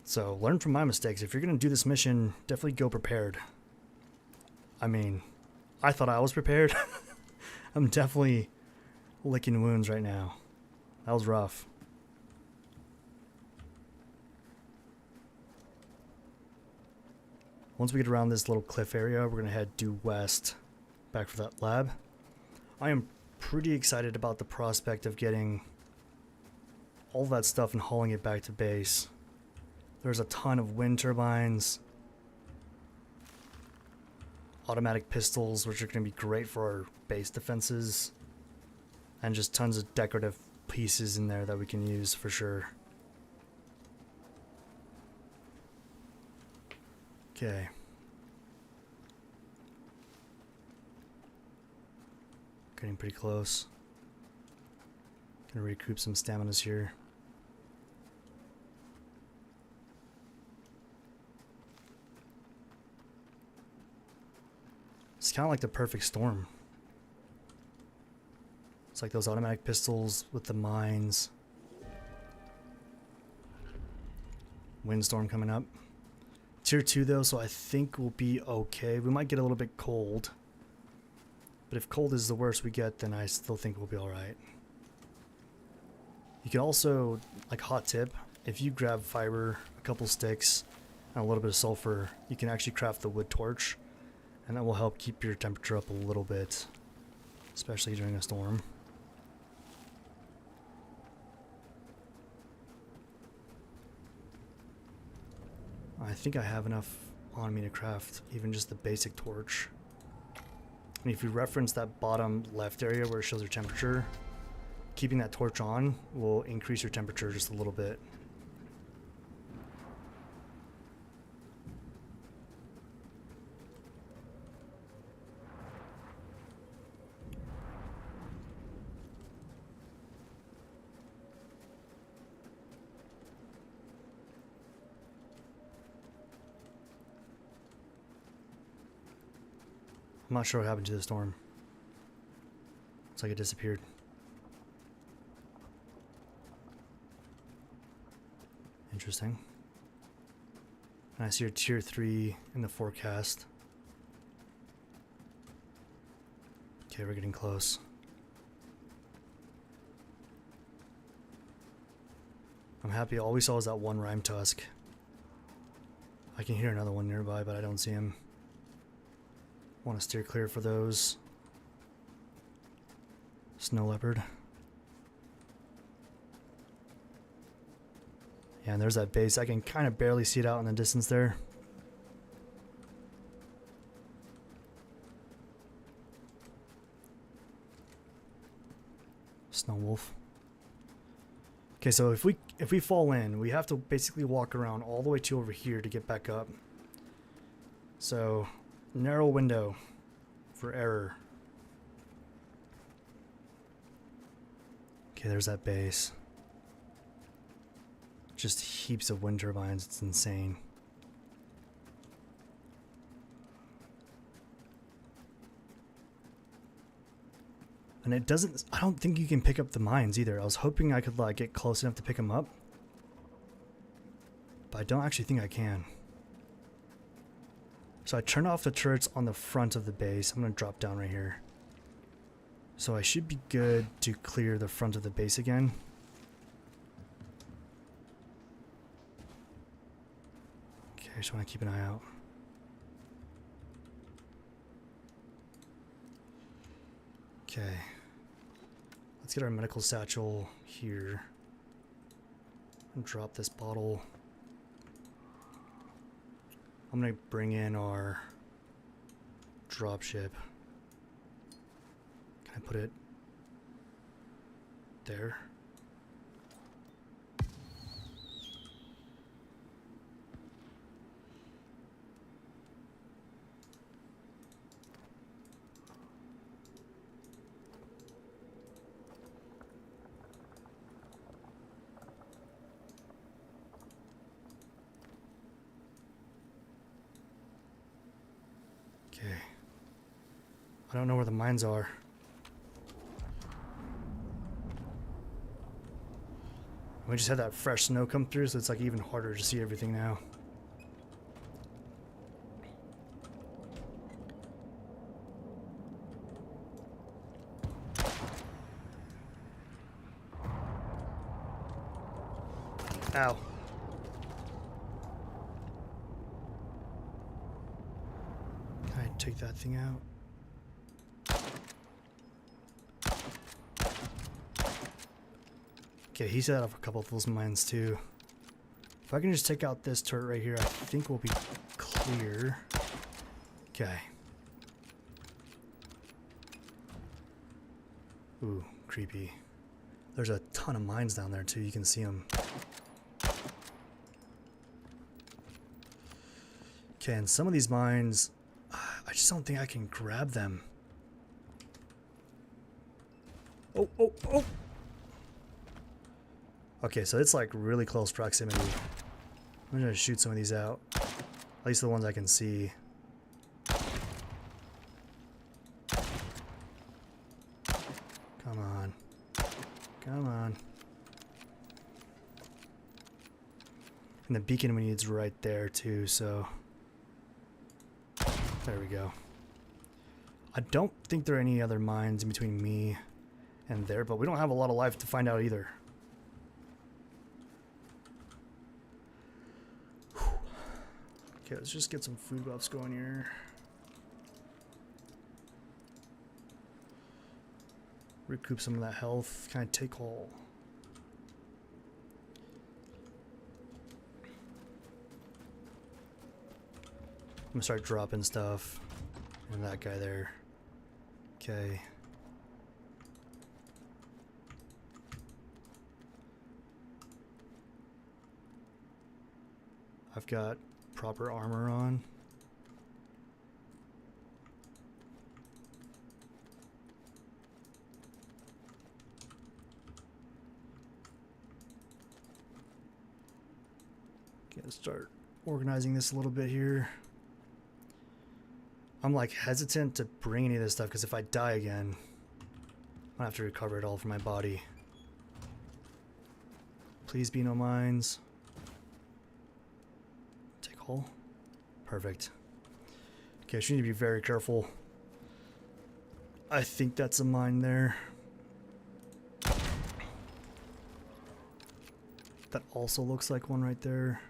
So learn from my mistakes. If you're going to do this mission, definitely go prepared. I mean, I thought I was prepared. I'm definitely licking wounds right now. That was rough. Once we get around this little cliff area, we're going to head due west back for that lab. I am pretty excited about the prospect of getting all that stuff and hauling it back to base. There's a ton of wind turbines, automatic pistols, which are going to be great for our base defenses, and just tons of decorative pieces in there that we can use for sure. Okay. Getting pretty close. Gonna recoup some staminas here. It's kind of like the perfect storm. It's like those automatic pistols with the mines. Windstorm coming up. Tier 2 though, so I think we'll be okay. We might get a little bit cold. But if cold is the worst we get, then I still think we'll be alright. You can also, like hot tip, if you grab fiber, a couple sticks, and a little bit of sulfur, you can actually craft the wood torch. And that will help keep your temperature up a little bit, especially during a storm. I think I have enough on me to craft even just the basic torch. And if you reference that bottom left area where it shows your temperature, keeping that torch on will increase your temperature just a little bit. I'm not sure what happened to the storm. It's like it disappeared. Interesting. And I see your tier 3 in the forecast. Okay, we're getting close. I'm happy all we saw was that one Rimetusk. I can hear another one nearby, but I don't see him. Want to steer clear for those. Snow leopard. Yeah, and there's that base. I can kind of barely see it out in the distance there. Snow wolf. Okay, so if we fall in, we have to basically walk around all the way to over here to get back up. So narrow window for error. Okay, there's that base. Just heaps of wind turbines. It's insane. And it doesn't, I don't think you can pick up the mines either. I was hoping I could like get close enough to pick them up, but I don't actually think I can. So I turned off the turrets on the front of the base. I'm going to drop down right here. So I should be good to clear the front of the base again. Okay, I just want to keep an eye out. Okay. Let's get our medical satchel here. And drop this bottle. I'm going to bring in our dropship. Can I put it there? I don't know where the mines are. We just had that fresh snow come through, so it's like even harder to see everything now. Ow. Can I take that thing out? Okay, he set off a couple of those mines too. If I can just take out this turret right here, I think we'll be clear. Okay. Ooh, creepy. There's a ton of mines down there too, you can see them. Okay, and some of these mines, I just don't think I can grab them. Oh, oh, oh! Okay, so it's like really close proximity. I'm gonna shoot some of these out. At least the ones I can see. Come on. Come on. And the beacon we need is right there too, so... There we go. I don't think there are any other mines in between me and there, but we don't have a lot of life to find out either. Okay, let's just get some food buffs going here. Recoup some of that health. Kind of take all. I'm gonna start dropping stuff. And that guy there. Okay. I've got proper armor on. Okay, let's start organizing this a little bit here. I'm like hesitant to bring any of this stuff because if I die again, I have to recover it all from my body. Please be no mines. Take all. Perfect. Okay, I should need to be very careful. I think that's a mine there. That also looks like one right there.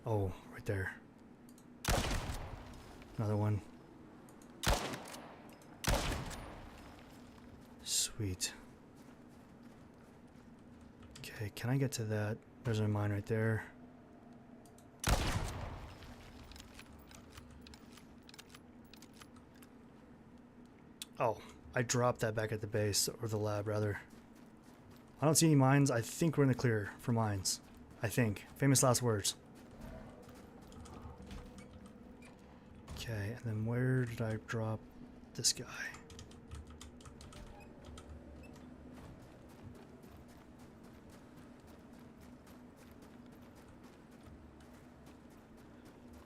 Oh, right there. Another one. Sweet. Okay, can I get to that? There's a mine right there. Oh, I dropped that back at the base, or the lab rather. I don't see any mines. I think we're in the clear for mines. I think. Famous last words. Okay, and then where did I drop this guy?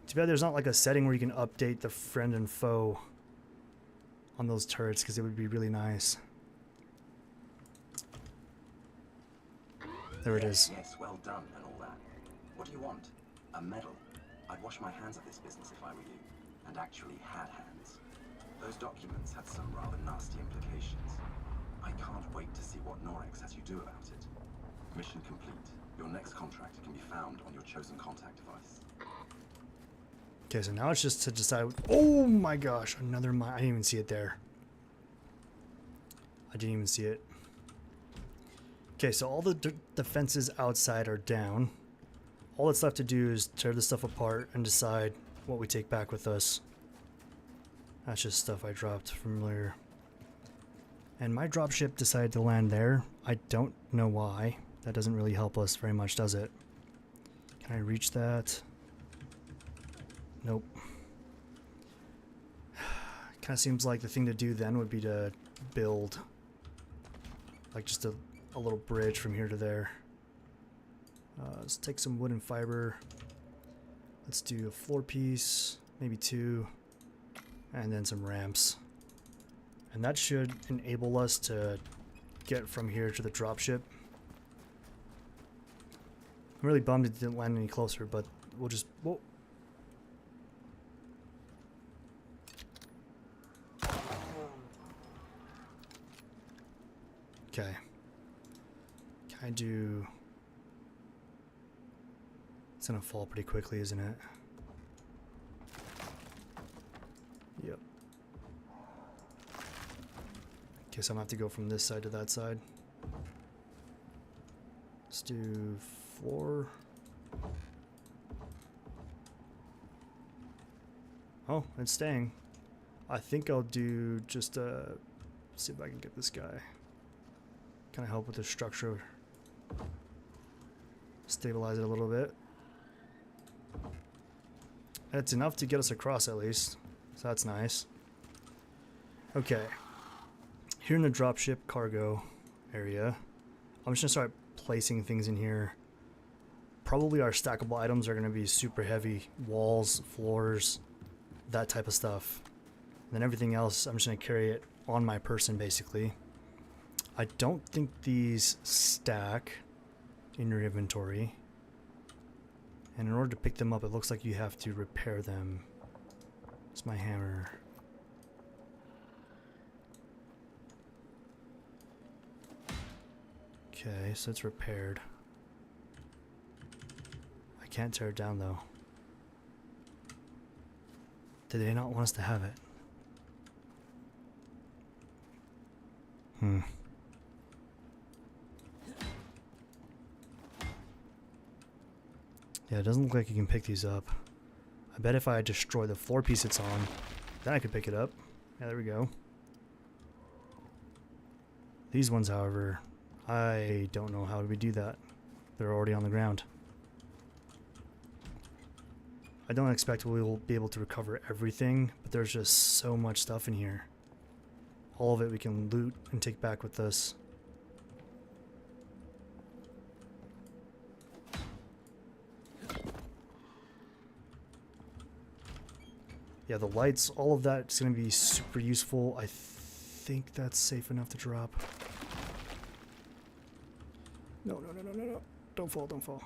Too bad there's not like a setting where you can update the friend and foe on those turrets, because it would be really nice. There it is. Yes, well done and all that. What do you want? A medal? I'd wash my hands of this business if I were you, and actually had hands. Those documents had some rather nasty implications. I can't wait to see what Norex has you do about it. Mission complete. Your next contract can be found on your chosen contact device. Okay, so now it's just to decide. Oh my gosh, another mine. I didn't even see it there. I didn't even see it. Okay, so all the defenses outside are down. All that's left to do is tear this stuff apart and decide what we take back with us. That's just stuff I dropped from earlier. And my dropship decided to land there. I don't know why. That doesn't really help us very much, does it? Can I reach that? Nope. Kind of seems like the thing to do then would be to build like just a little bridge from here to there. Let's take some wood and fiber. Let's do a floor piece. maybe 2, and then some ramps. And that should enable us to get from here to the dropship. I'm really bummed it didn't land any closer, but we'll just... Whoa. Okay. Can I do... It's gonna fall pretty quickly, isn't it? Yep. Guess I'm gonna have to go from this side to that side. Let's do 4. Oh, it's staying. I think I'll do just see if I can get this guy. Kind of help with the structure. Stabilize it a little bit. It's enough to get us across at least. So that's nice. Okay. Here in the dropship cargo area, I'm just gonna start placing things in here. Probably our stackable items are gonna be super heavy. Walls, floors, that type of stuff. And then everything else, I'm just gonna carry it on my person basically. I don't think these stack in your inventory. And in order to pick them up, it looks like you have to repair them. It's my hammer. Okay, so it's repaired. I can't tear it down though. Did they not want us to have it? Yeah, it doesn't look like you can pick these up. I bet if I destroy the floor piece it's on, then I could pick it up. Yeah, there we go. These ones, however, I don't know how we do that. They're already on the ground. I don't expect we will be able to recover everything, but there's just so much stuff in here. All of it we can loot and take back with us. Yeah, the lights, all of that is going to be super useful. I think that's safe enough to drop. No. Don't fall, don't fall.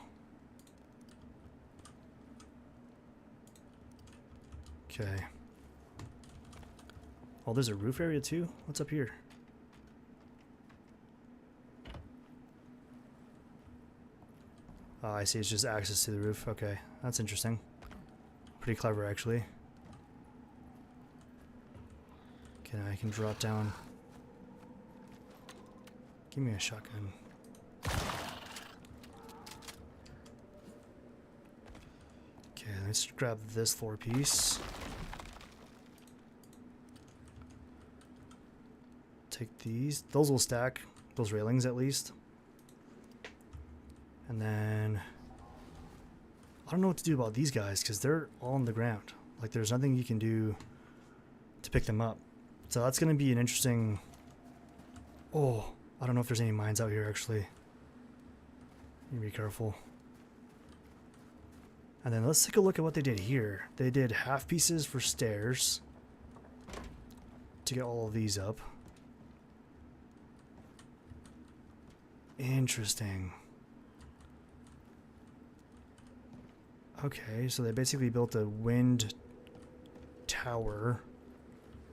Okay. Oh, there's a roof area too? What's up here? Oh, I see, it's just access to the roof. Okay, that's interesting. Pretty clever, actually. Okay, I can drop down. Give me a shotgun. Okay, let's grab this floor piece. Take these. Those will stack. Those railings at least. And then... I don't know what to do about these guys because they're all on the ground. Like there's nothing you can do to pick them up. So that's going to be an interesting... Oh, I don't know if there's any mines out here actually. You be careful. And then let's take a look at what they did here. They did half pieces for stairs to get all of these up. Interesting. Okay, so they basically built a wind tower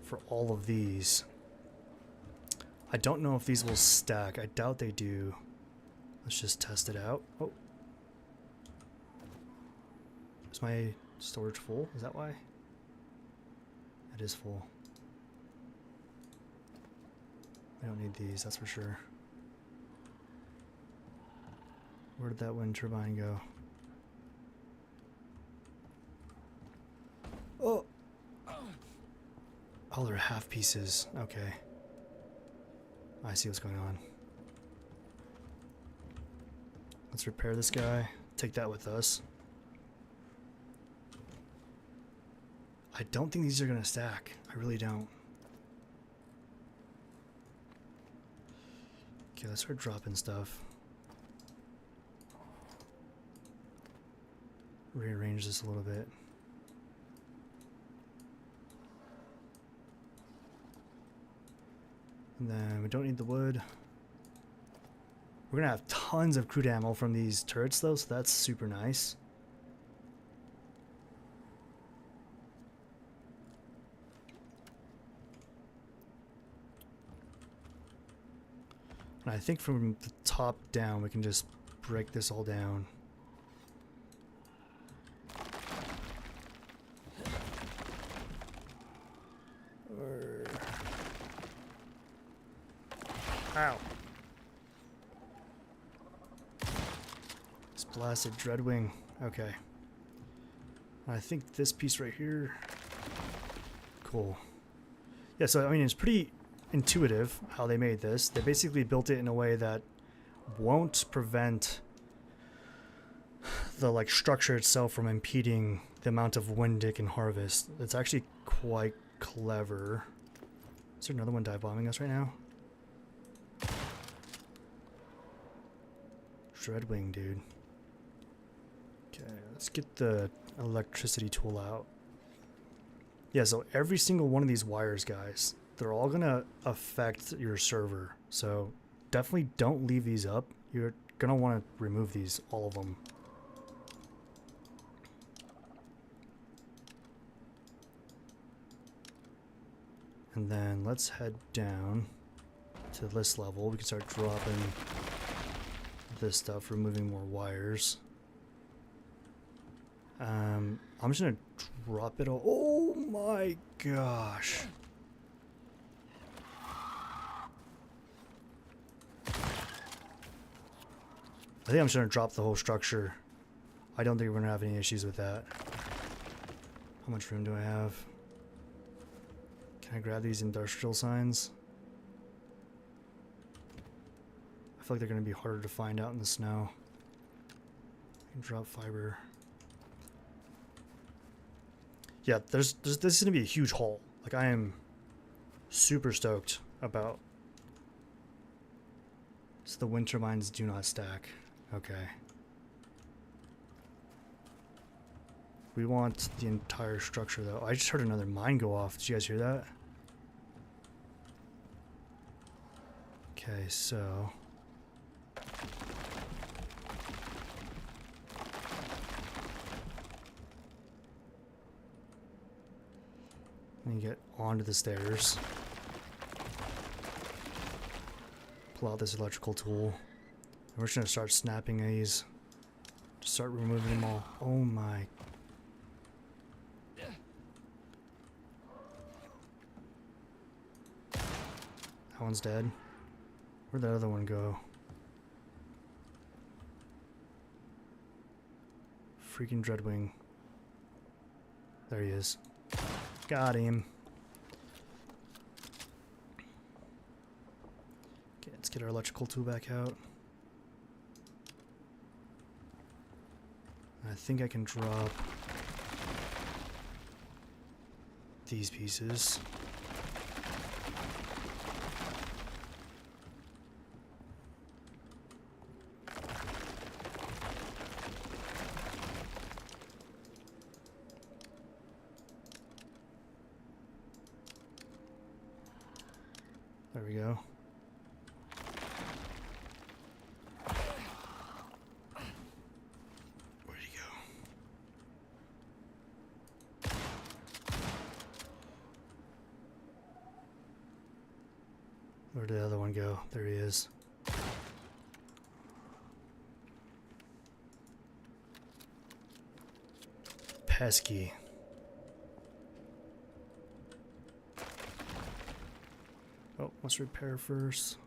for all of these. I don't know if these will stack. I doubt they do. Let's just test it out. Oh. Is my storage full? Is that why? It is full. I don't need these, that's for sure. Where did that wind turbine go? Oh! Oh, they're half pieces. Okay. I see what's going on. Let's repair this guy. Take that with us. I don't think these are going to stack. I really don't. Okay, let's start dropping stuff. Rearrange this a little bit. And then we don't need the wood. We're gonna have tons of crude ammo from these turrets though, so that's super nice. And I think from the top down we can just break this all down. Ow. This blasted Dreadwing. Okay. I think this piece right here. Cool. Yeah, so I mean it's pretty intuitive how they made this. They basically built it in a way that won't prevent the like structure itself from impeding the amount of wind it can harvest. It's actually quite clever. Is there another one dive bombing us right now? Dreadwing, dude. Okay, let's get the electricity tool out. Yeah, so every single one of these wires, guys, they're all gonna affect your server. So definitely don't leave these up. You're gonna want to remove these, all of them. And then let's head down to this level. We can start dropping this stuff, removing more wires. I'm just gonna drop it all. Oh my gosh. I think I'm just gonna drop the whole structure. I don't think we're gonna have any issues with that. How much room do I have? Can I grab these industrial signs? I feel like they're gonna be harder to find out in the snow. I can drop fiber. Yeah, this is gonna be a huge haul. Like I am super stoked about. So the wind turbines do not stack. Okay. We want the entire structure though. I just heard another mine go off. Did you guys hear that? Okay, so let me get onto the stairs. Pull out this electrical tool. And we're just gonna start snapping these. Just start removing them all. Oh my. That one's dead. Where'd that other one go? Freaking Dreadwing. There he is. Got him. Okay, let's get our electrical tool back out. I think I can drop these pieces. There we go. Where'd he go? Where'd the other one go? There he is. Pesky. Oh, let's repair first.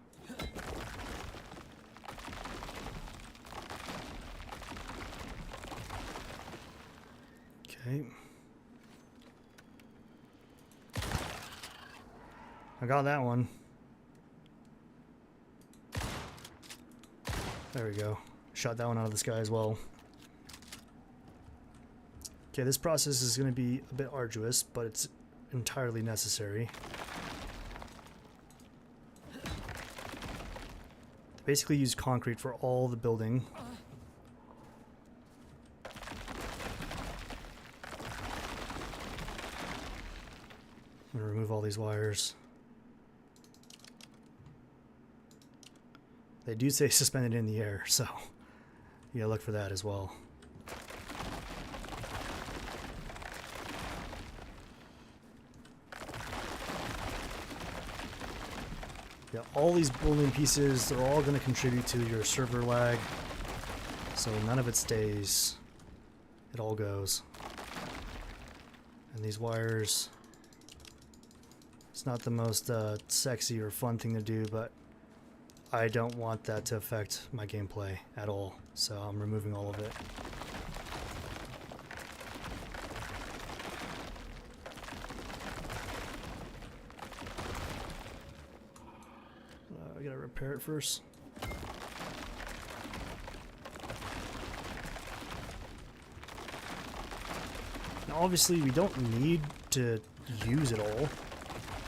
Okay. I got that one. There we go. Shot that one out of the sky as well. Okay, this process is going to be a bit arduous, but it's entirely necessary. Basically use concrete for all the building. I'm gonna remove all these wires. They do say suspended in the air, so you gotta look for that as well. Yeah, all these building pieces, they're all going to contribute to your server lag, so none of it stays. It all goes. And these wires, it's not the most sexy or fun thing to do, but I don't want that to affect my gameplay at all, so I'm removing all of it. I gotta repair it first. Now obviously we don't need to use it all,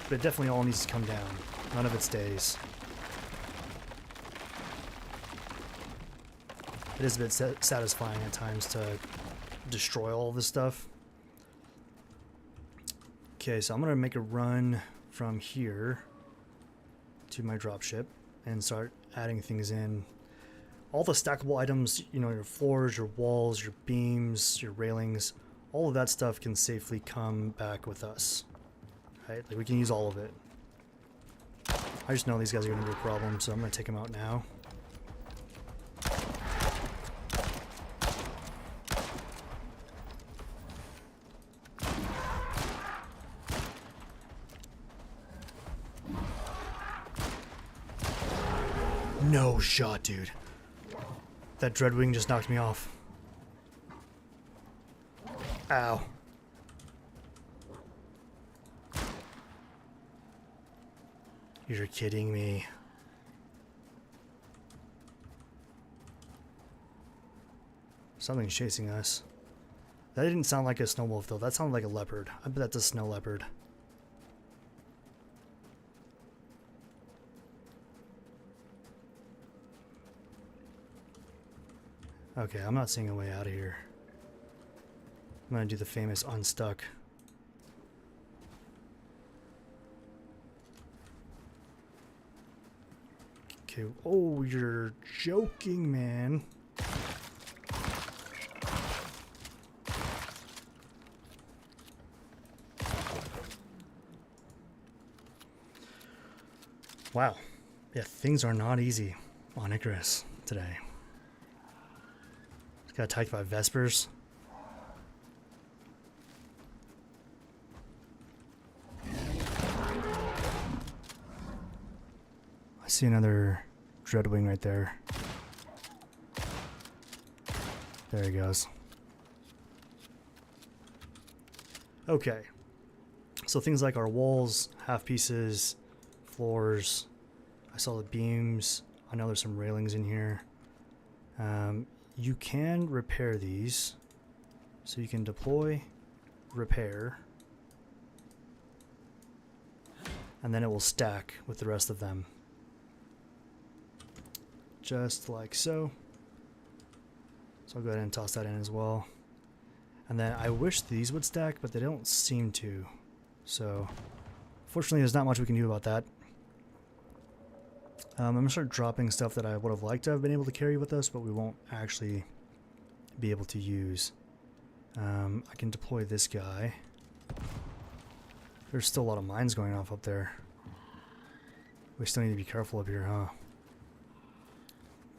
but it definitely all needs to come down. None of it stays. It is a bit satisfying at times to destroy all this stuff. Okay, so I'm gonna make a run from here to my dropship and start adding things in. All the stackable items, you know, your floors, your walls, your beams, your railings, all of that stuff can safely come back with us. Right? Like we can use all of it. I just know these guys are gonna be a problem, so I'm gonna take them out now. No shot, dude. That Dreadwing just knocked me off. Ow. You're kidding me. Something's chasing us. That didn't sound like a snow wolf though. That sounded like a leopard. I bet that's a snow leopard. Okay, I'm not seeing a way out of here. I'm gonna do the famous unstuck. Okay, oh, you're joking, man. Wow. Yeah, things are not easy on Icarus today. Got attacked by Vespers. I see another Dreadwing right there. There he goes. Okay. So things like our walls, half pieces, floors. I saw the beams. I know there's some railings in here. You can repair these. So you can deploy, repair, and then it will stack with the rest of them. Just like so. So I'll go ahead and toss that in as well. And then I wish these would stack, but they don't seem to. So fortunately there's not much we can do about that. I'm going to start dropping stuff that I would have liked to have been able to carry with us, but we won't actually be able to use. I can deploy this guy. There's still a lot of mines going off up there. We still need to be careful up here, huh?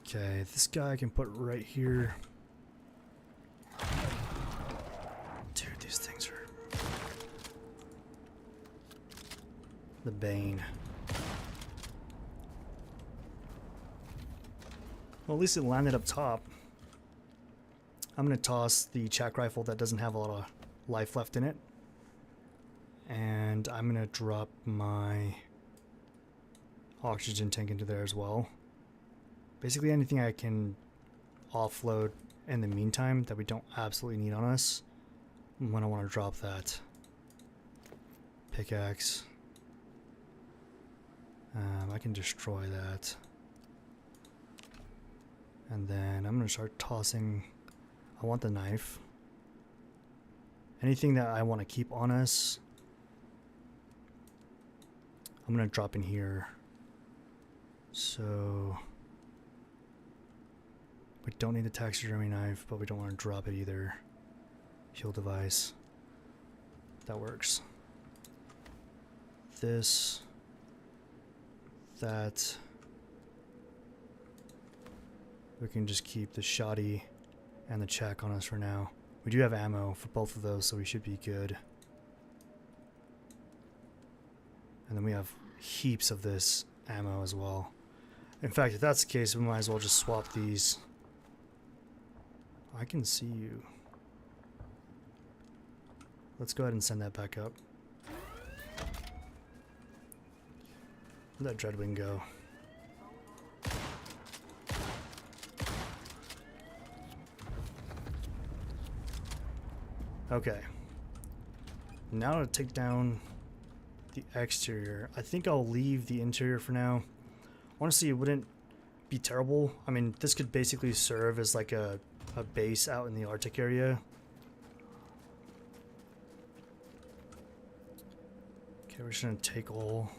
Okay, this guy I can put right here. Dude, these things are the bane. Well, at least it landed up top. I'm going to toss the Chak rifle that doesn't have a lot of life left in it. And I'm going to drop my oxygen tank into there as well. Basically anything I can offload in the meantime that we don't absolutely need on us. When I want to drop that. Pickaxe. I can destroy that. And then I'm going to start tossing. I want the knife. Anything that I want to keep on us, I'm going to drop in here. So We don't need the taxidermy knife, but we don't want to drop it either. Heal device. That works. This. That. We can just keep the shoddy and the check on us for now. We do have ammo for both of those, so we should be good. And then we have heaps of this ammo as well. In fact, if that's the case, we might as well just swap these. I can see you. Let's go ahead and send that back up. Let Dreadwing go. Okay. Now to take down the exterior. I think I'll leave the interior for now. Honestly, it wouldn't be terrible. I mean, this could basically serve as like a base out in the Arctic area. Okay, we're just gonna take all.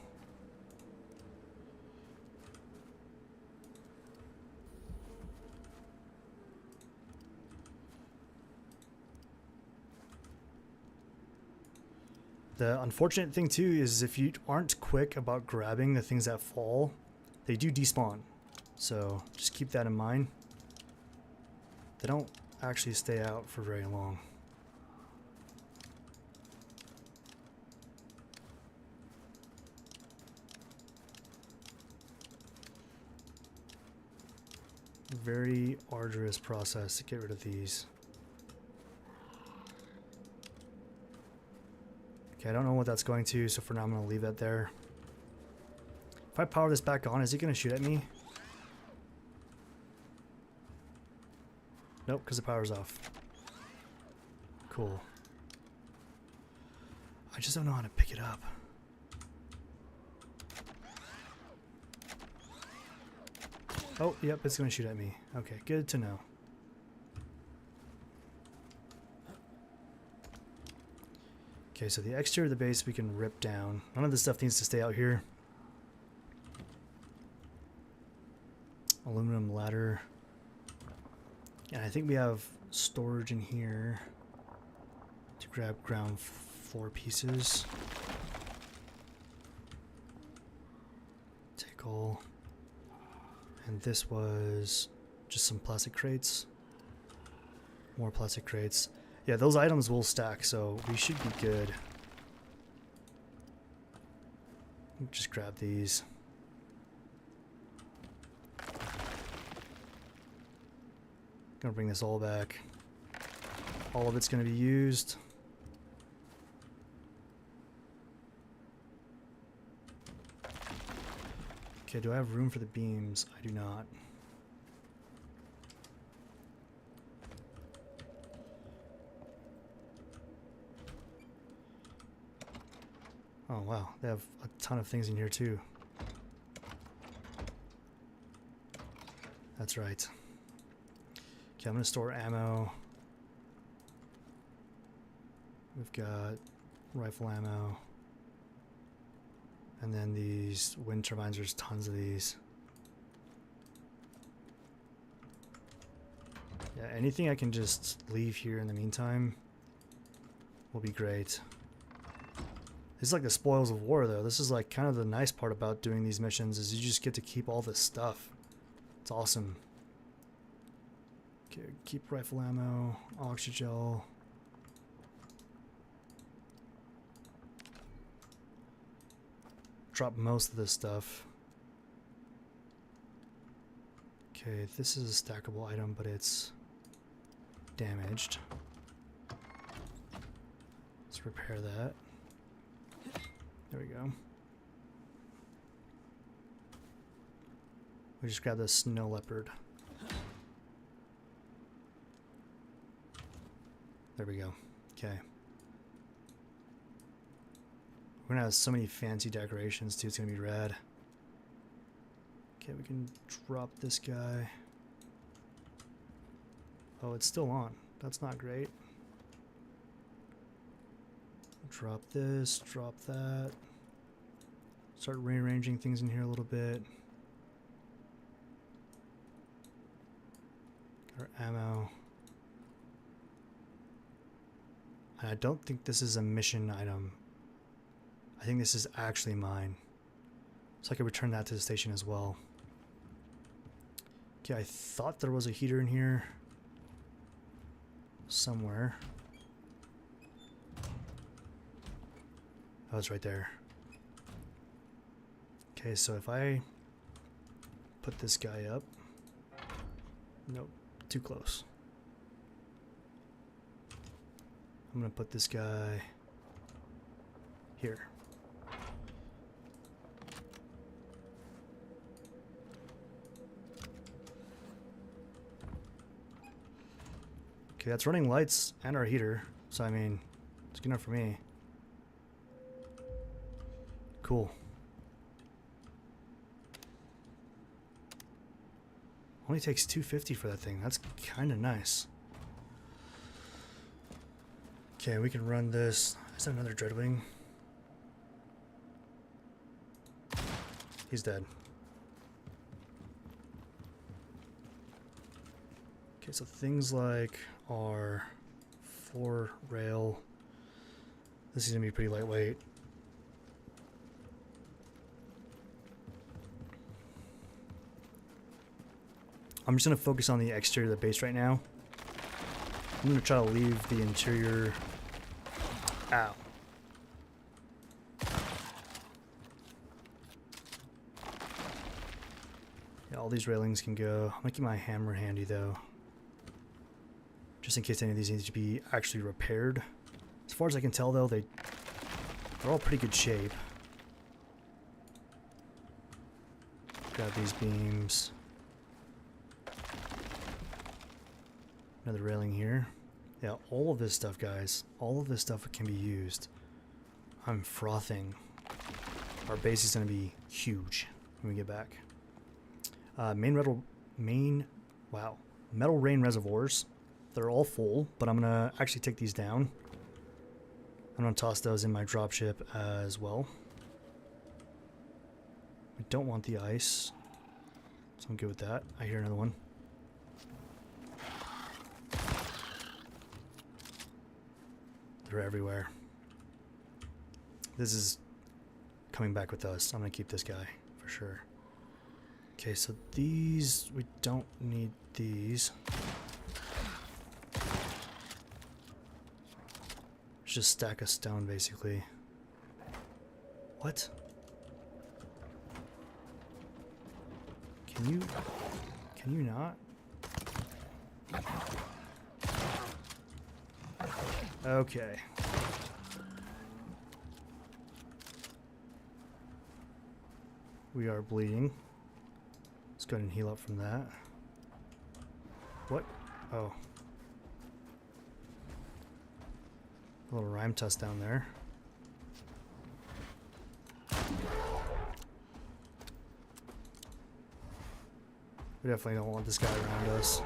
The unfortunate thing too is if you aren't quick about grabbing the things that fall, they do despawn. So just keep that in mind. They don't actually stay out for very long. Very arduous process to get rid of these. Okay, I don't know what that's going to, so for now I'm going to leave that there. If I power this back on, is it going to shoot at me? Nope, because the power's off. Cool. I just don't know how to pick it up. Oh, yep, it's going to shoot at me. Okay, good to know. Okay, so the exterior of the base we can rip down. None of this stuff needs to stay out here. Aluminum ladder. And I think we have storage in here to grab ground floor pieces. Take all. And this was just some plastic crates. More plastic crates. Yeah, those items will stack, so we should be good. Just grab these. Gonna bring this all back. All of it's gonna be used. Okay, do I have room for the beams? I do not. Oh wow, they have a ton of things in here too. That's right. Okay, I'm gonna store ammo. We've got rifle ammo. And then these wind turbines, there's tons of these. Yeah, anything I can just leave here in the meantime will be great. This is like the spoils of war though. This is like kind of the nice part about doing these missions is you just get to keep all this stuff. It's awesome. Okay, keep rifle ammo, oxygel. Drop most of this stuff. Okay, this is a stackable item, but it's damaged. Let's repair that. There we go. We just grabbed the snow leopard. There we go. Okay. We're gonna have so many fancy decorations too, it's gonna be rad. Okay, we can drop this guy. Oh, it's still on. That's not great. Drop this, drop that. Start rearranging things in here a little bit. Or ammo. And I don't think this is a mission item. I think this is actually mine. So I could return that to the station as well. Okay, I thought there was a heater in here somewhere. Oh, it's right there. Okay, so if I put this guy up. Nope, too close. I'm gonna put this guy here. Okay, that's running lights and our heater, so I mean, it's good enough for me. Cool. Only takes $250 for that thing. That's kind of nice. Okay, we can run this. Is that another Dreadwing? He's dead. Okay, so things like our 4-rail. This is gonna be pretty lightweight. I'm just gonna focus on the exterior of the base right now. I'm gonna try to leave the interior. Ow. Yeah, all these railings can go. I'm gonna keep my hammer handy though, just in case any of these need to be actually repaired. As far as I can tell though, they're all pretty good shape. Grab these beams. Another railing here. Yeah, all of this stuff, guys. All of this stuff can be used. I'm frothing. Our base is going to be huge when we get back. Metal rain reservoirs. They're all full, but I'm going to actually take these down. I'm going to toss those in my dropship as well. I don't want the ice, so I'm good with that. I hear another one. They're everywhere. This is coming back with us. I'm gonna keep this guy for sure. Okay, so these, we don't need these. It's just a stack of stone basically. What? Can you not? Okay. We are bleeding. Let's go ahead and heal up from that. What? Oh. A little Rimetusk down there. We definitely don't want this guy around us.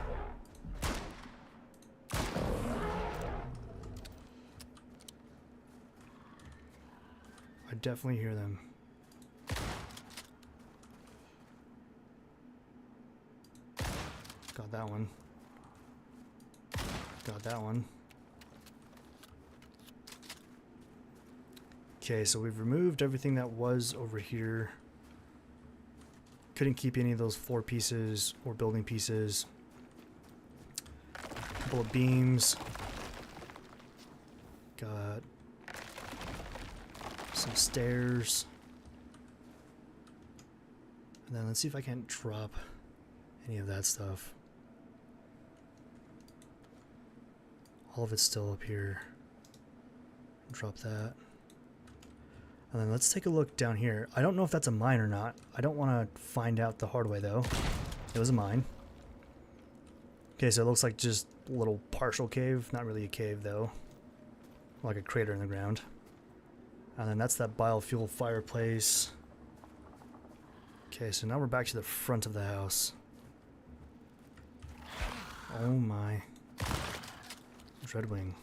I definitely hear them. Got that one. Got that one. Okay, so we've removed everything that was over here. Couldn't keep any of those floor pieces or building pieces. A couple of beams. Got some stairs. And then let's see if I can't drop any of that stuff. All of it's still up here. Drop that. And then let's take a look down here. I don't know if that's a mine or not. I don't want to find out the hard way though. It was a mine. Okay, so it looks like just a little partial cave. Not really a cave though. Like a crater in the ground. And then that's that biofuel fireplace. Okay, so now we're back to the front of the house. Oh my. Dreadwing.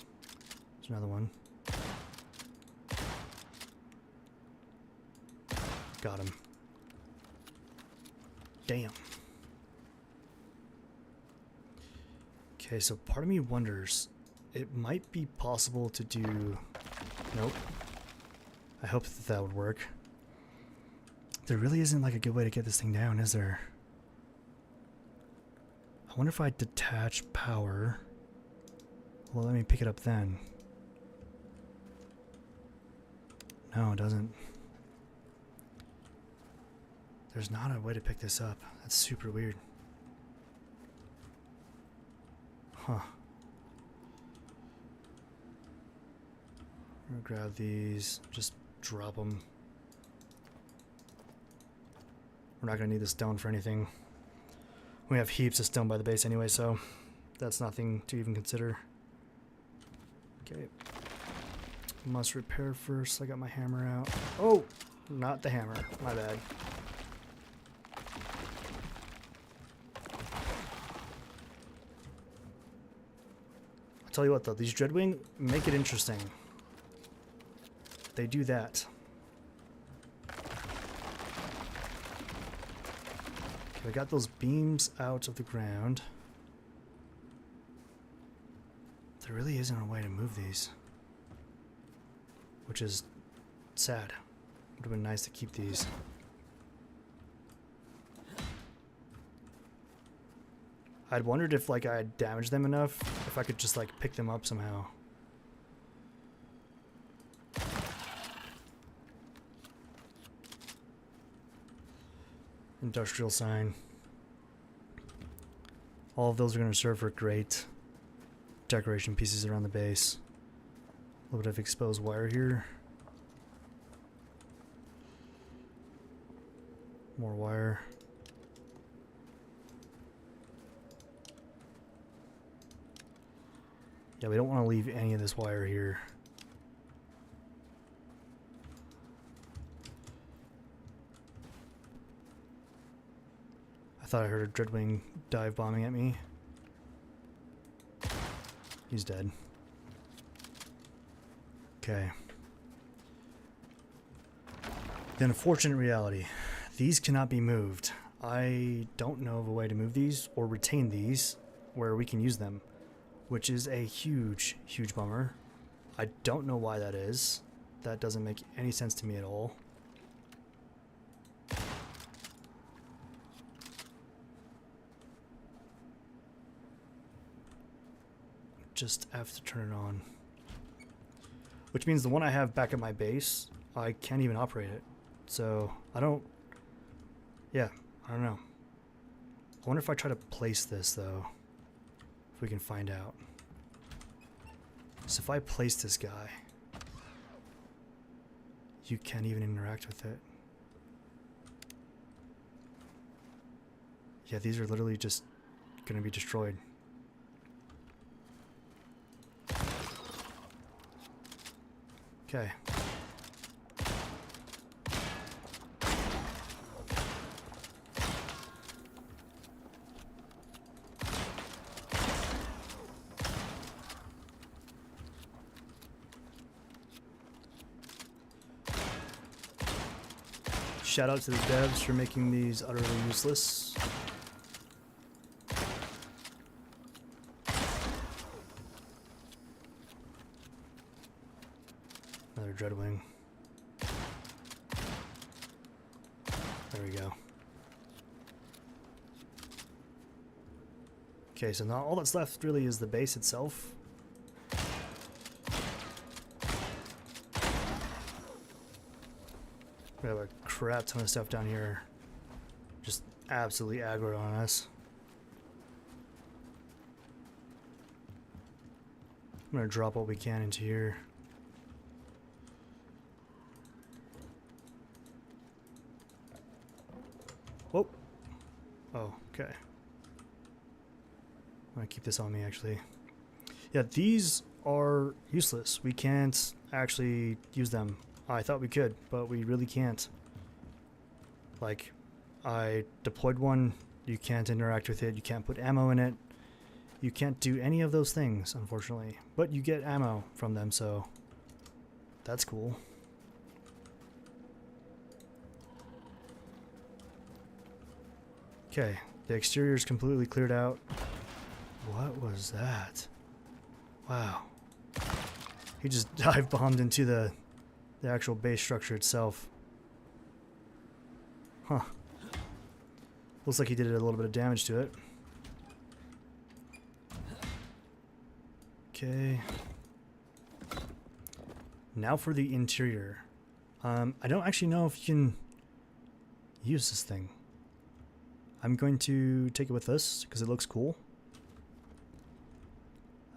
There's another one. Got him. Damn. Okay, so part of me wonders, it might be possible to do... Nope. I hope that that would work. There really isn't like a good way to get this thing down, is there? I wonder if I detach power. Well, let me pick it up then. No, it doesn't. There's not a way to pick this up. That's super weird. Huh. I'm gonna grab these, just drop them. We're not gonna need the stone for anything. We have heaps of stone by the base anyway, so that's nothing to even consider. Okay. Must repair first. I got my hammer out. Oh! Not the hammer. My bad. I'll tell you what though, these Dreadwing make it interesting. They do that. I got those beams out of the ground. There really isn't a way to move these, which is sad. Would have been nice to keep these. I'd wondered if like I had damaged them enough, if I could just like pick them up somehow. Industrial sign. All of those are going to serve for great decoration pieces around the base. A little bit of exposed wire here. More wire. Yeah, we don't want to leave any of this wire here. I thought I heard a Dreadwing dive bombing at me. He's dead. Okay. The unfortunate reality. These cannot be moved. I don't know of a way to move these or retain these where we can use them, which is a huge, huge bummer. I don't know why that is. That doesn't make any sense to me at all. Just have to turn it on. Which means the one I have back at my base, I can't even operate it. So, I don't know. I wonder if I try to place this though, if we can find out. So if I place this guy, you can't even interact with it. Yeah, these are literally just gonna be destroyed. Okay. Shout out to the devs for making these utterly useless. Another Dreadwing. There we go. Okay, so now all that's left really is the base itself. We have a crap ton of stuff down here. Just absolutely aggro on us. I'm gonna drop what we can into here. Whoa. Oh, okay. I'm gonna keep this on me actually. Yeah, these are useless. We can't actually use them. I thought we could, but we really can't. Like, I deployed one, you can't interact with it, you can't put ammo in it, you can't do any of those things, unfortunately. But you get ammo from them, so that's cool. Okay, the exterior is completely cleared out. What was that? Wow. He just dive bombed into the actual base structure itself. Huh. Looks like he did a little bit of damage to it. Okay. Now for the interior. I don't actually know if you can use this thing. I'm going to take it with us because it looks cool.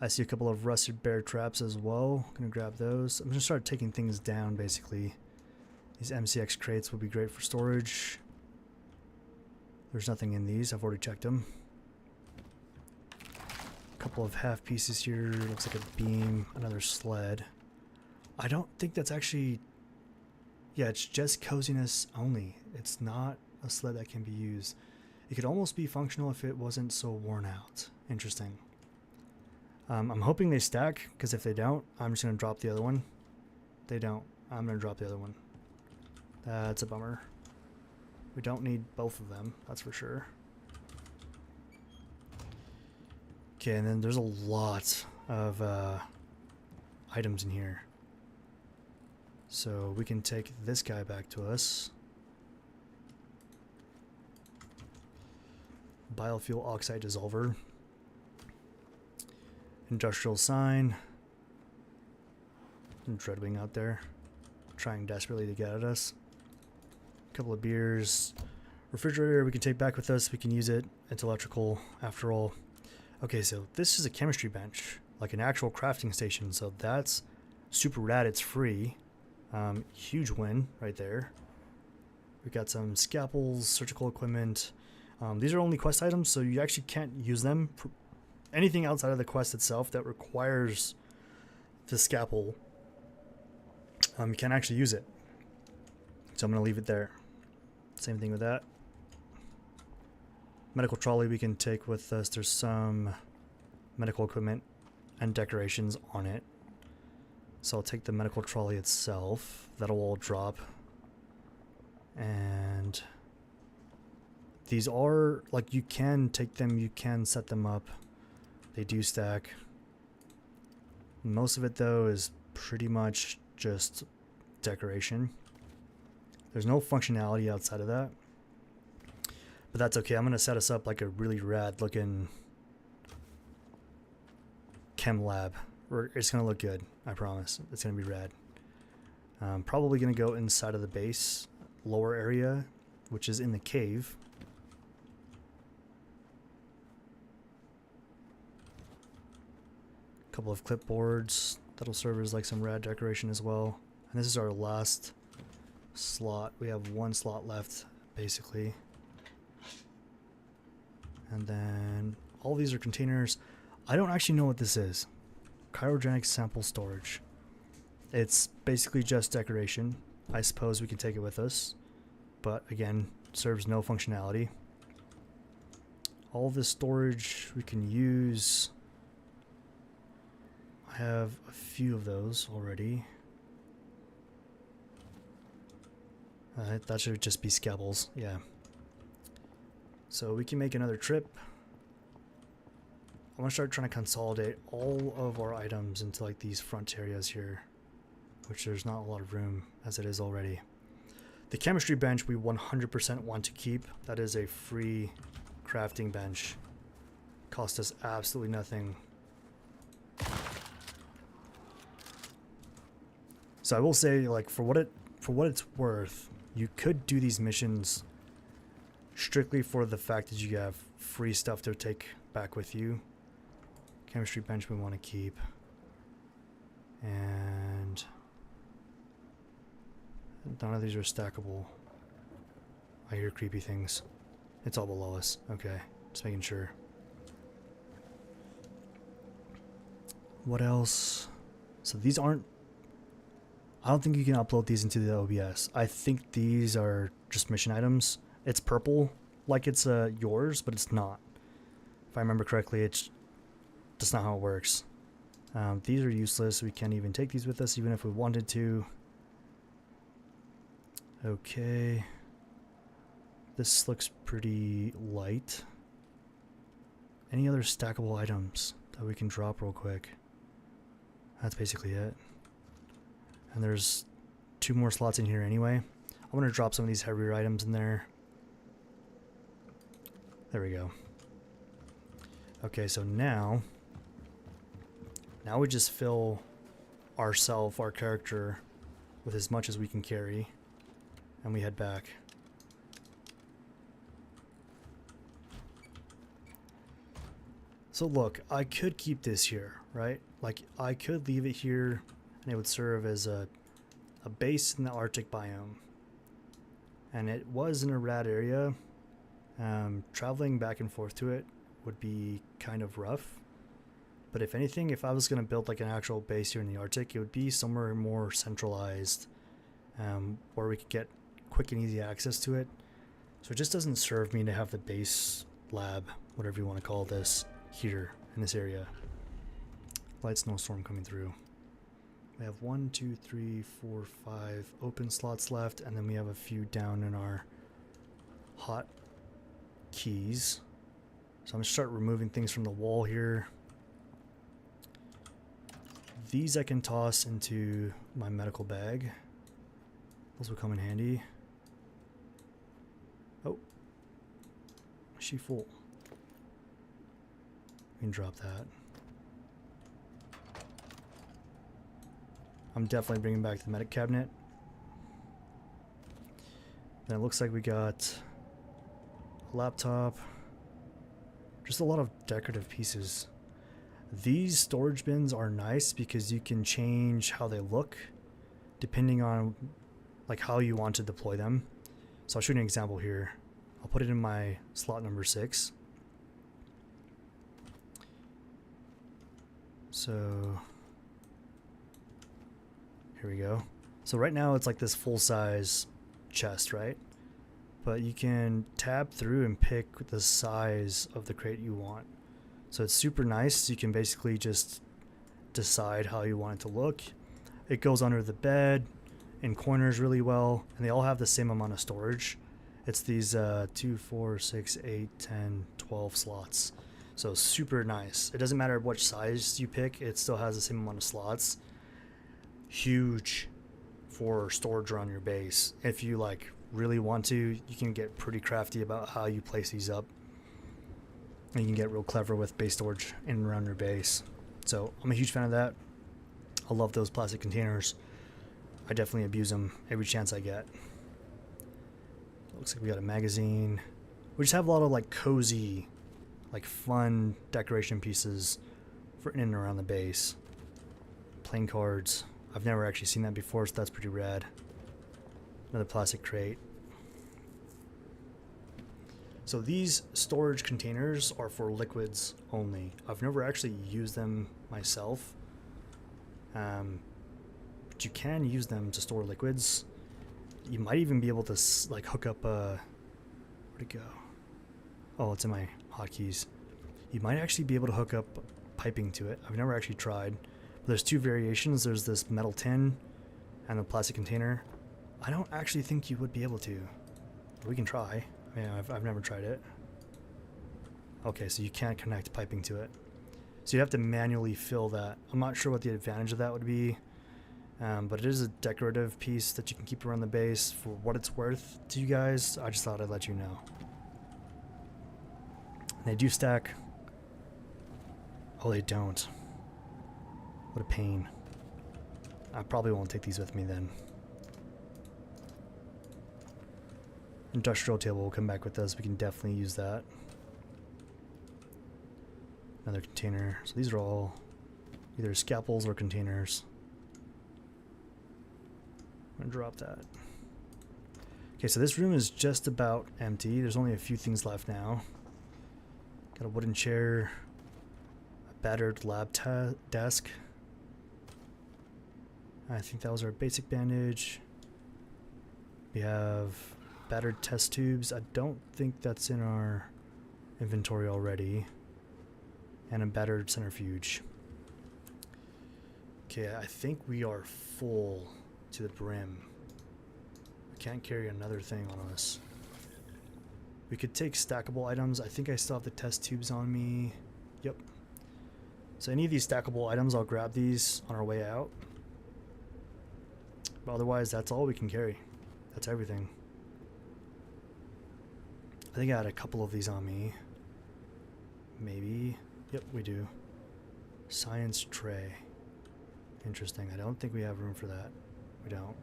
I see a couple of rusted bear traps as well. I'm gonna grab those. I'm gonna start taking things down basically. These MCX crates would be great for storage. There's nothing in these. I've already checked them. A couple of half pieces here. Looks like a beam. Another sled. I don't think that's actually... Yeah, it's just coziness only. It's not a sled that can be used. It could almost be functional if it wasn't so worn out. Interesting. I'm hoping they stack, because if they don't, I'm just going to drop the other one. They don't. I'm going to drop the other one. That's a bummer. We don't need both of them, that's for sure. Okay, and then there's a lot of items in here. So we can take this guy back to us. Biofuel oxide dissolver. Industrial sign. And Dreadwing out there, trying desperately to get at us. A couple of beers. Refrigerator we can take back with us. We can use it. It's electrical after all. Okay, so this is a chemistry bench, like an actual crafting station. So that's super rad. It's free. Huge win right there. We got some scalpels, surgical equipment. These are only quest items, so you actually can't use them. Anything outside of the quest itself that requires the scalpel, you can't actually use it. So I'm going to leave it there. Same thing with that. Medical trolley we can take with us. There's some medical equipment and decorations on it. So I'll take the medical trolley itself. That'll all drop. And these are, like, you can take them, you can set them up. They do stack. Most of it, though, is pretty much just decoration. There's no functionality outside of that. But that's okay. I'm going to set us up like a really rad looking chem lab. It's going to look good. I promise. It's going to be rad. Probably going to go inside of the base lower area, which is in the cave. Couple of clipboards. That'll serve as like some rad decoration as well. And this is our last slot. We have one slot left, basically. And then all these are containers. I don't actually know what this is. Cryogenic sample storage. It's basically just decoration. I suppose we can take it with us, but again, serves no functionality. All this storage we can use. I have a few of those already. That should just be scalpels, yeah. So we can make another trip. I want to start trying to consolidate all of our items into like these front areas here, which there's not a lot of room as it is already. The chemistry bench we 100% want to keep. That is a free crafting bench. Cost us absolutely nothing. So I will say, like, for what it's worth, you could do these missions strictly for the fact that you have free stuff to take back with you. Chemistry bench we want to keep. And none of these are stackable. I hear creepy things. It's all below us. Okay, just making sure. What else? So these aren't... I don't think you can upload these into the OBS. I think these are just mission items. It's purple, like it's yours, but it's not. If I remember correctly, it's just not how it works. These are useless. We can't even take these with us, even if we wanted to. Okay. This looks pretty light. any other stackable items that we can drop real quick. That's basically it. And there's 2 more slots in here anyway. I'm going to drop some of these heavier items in there. There we go. Okay, so now we just fill our character, with as much as we can carry, and we head back. So look, I could keep this here, right? Like, I could leave it here and it would serve as a base in the Arctic biome. And it was in a rad area. Traveling back and forth to it would be kind of rough. But if anything, if I was going to build like an actual base here in the Arctic, it would be somewhere more centralized, where we could get quick and easy access to it. So it just doesn't serve me to have the base lab, whatever you want to call this, here in this area. Light snowstorm coming through. We have 1, 2, 3, 4, 5 open slots left, and then we have a few down in our hot keys. So I'm going to start removing things from the wall here. These I can toss into my medical bag. Those will come in handy. Oh, is she full? We can drop that. I'm definitely bringing back the medic cabinet. Then it looks like we got a laptop. Just a lot of decorative pieces. These storage bins are nice because you can change how they look depending on like how you want to deploy them. So I'll show you an example here. I'll put it in my slot number 6. So here we go. So right now it's like this full-size chest, right? But you can tab through and pick the size of the crate you want. So it's super nice. You can basically just decide how you want it to look. It goes under the bed in corners really well, and they all have the same amount of storage. It's these 2, 4, 6, 8, 10, 12 slots. So super nice. It doesn't matter what size you pick, it still has the same amount of slots. Huge for storage around your base. If you like really want to, you can get pretty crafty about how you place these up. And you can get real clever with base storage in and around your base. So I'm a huge fan of that. I love those plastic containers. I definitely abuse them every chance I get. Looks like we got a magazine. We just have a lot of like cozy, like fun decoration pieces for in and around the base. Playing cards. I've never actually seen that before, so that's pretty rad. Another plastic crate. So these storage containers are for liquids only. I've never actually used them myself. But you can use them to store liquids. You might even be able to like hook up where'd it go? Oh, it's in my hotkeys. You might actually be able to hook up piping to it. I've never actually tried. But there's 2 variations. There's this metal tin and a plastic container. I don't actually think you would be able to. We can try. I mean, I've never tried it. Okay, so you can't connect piping to it. So you have to manually fill that. I'm not sure what the advantage of that would be, but it is a decorative piece that you can keep around the base. For what it's worth to you guys, I just thought I'd let you know. They do stack. Oh, they don't. What a pain. I probably won't take these with me then. Industrial table will come back with us. We can definitely use that. Another container. So these are all either scalpels or containers. I'm gonna drop that. Okay, so this room is just about empty. There's only a few things left now. Got a wooden chair, a battered lab desk. I think that was our basic bandage. We have battered test tubes. I don't think that's in our inventory already. And a battered centrifuge. Okay, I think we are full to the brim. We can't carry another thing on us. We could take stackable items. I think I still have the test tubes on me. Yep. So any of these stackable items, I'll grab these on our way out. But otherwise, that's all we can carry. That's everything. I think I had a couple of these on me. Maybe. Yep, we do. Science tray. Interesting. I don't think we have room for that. We don't.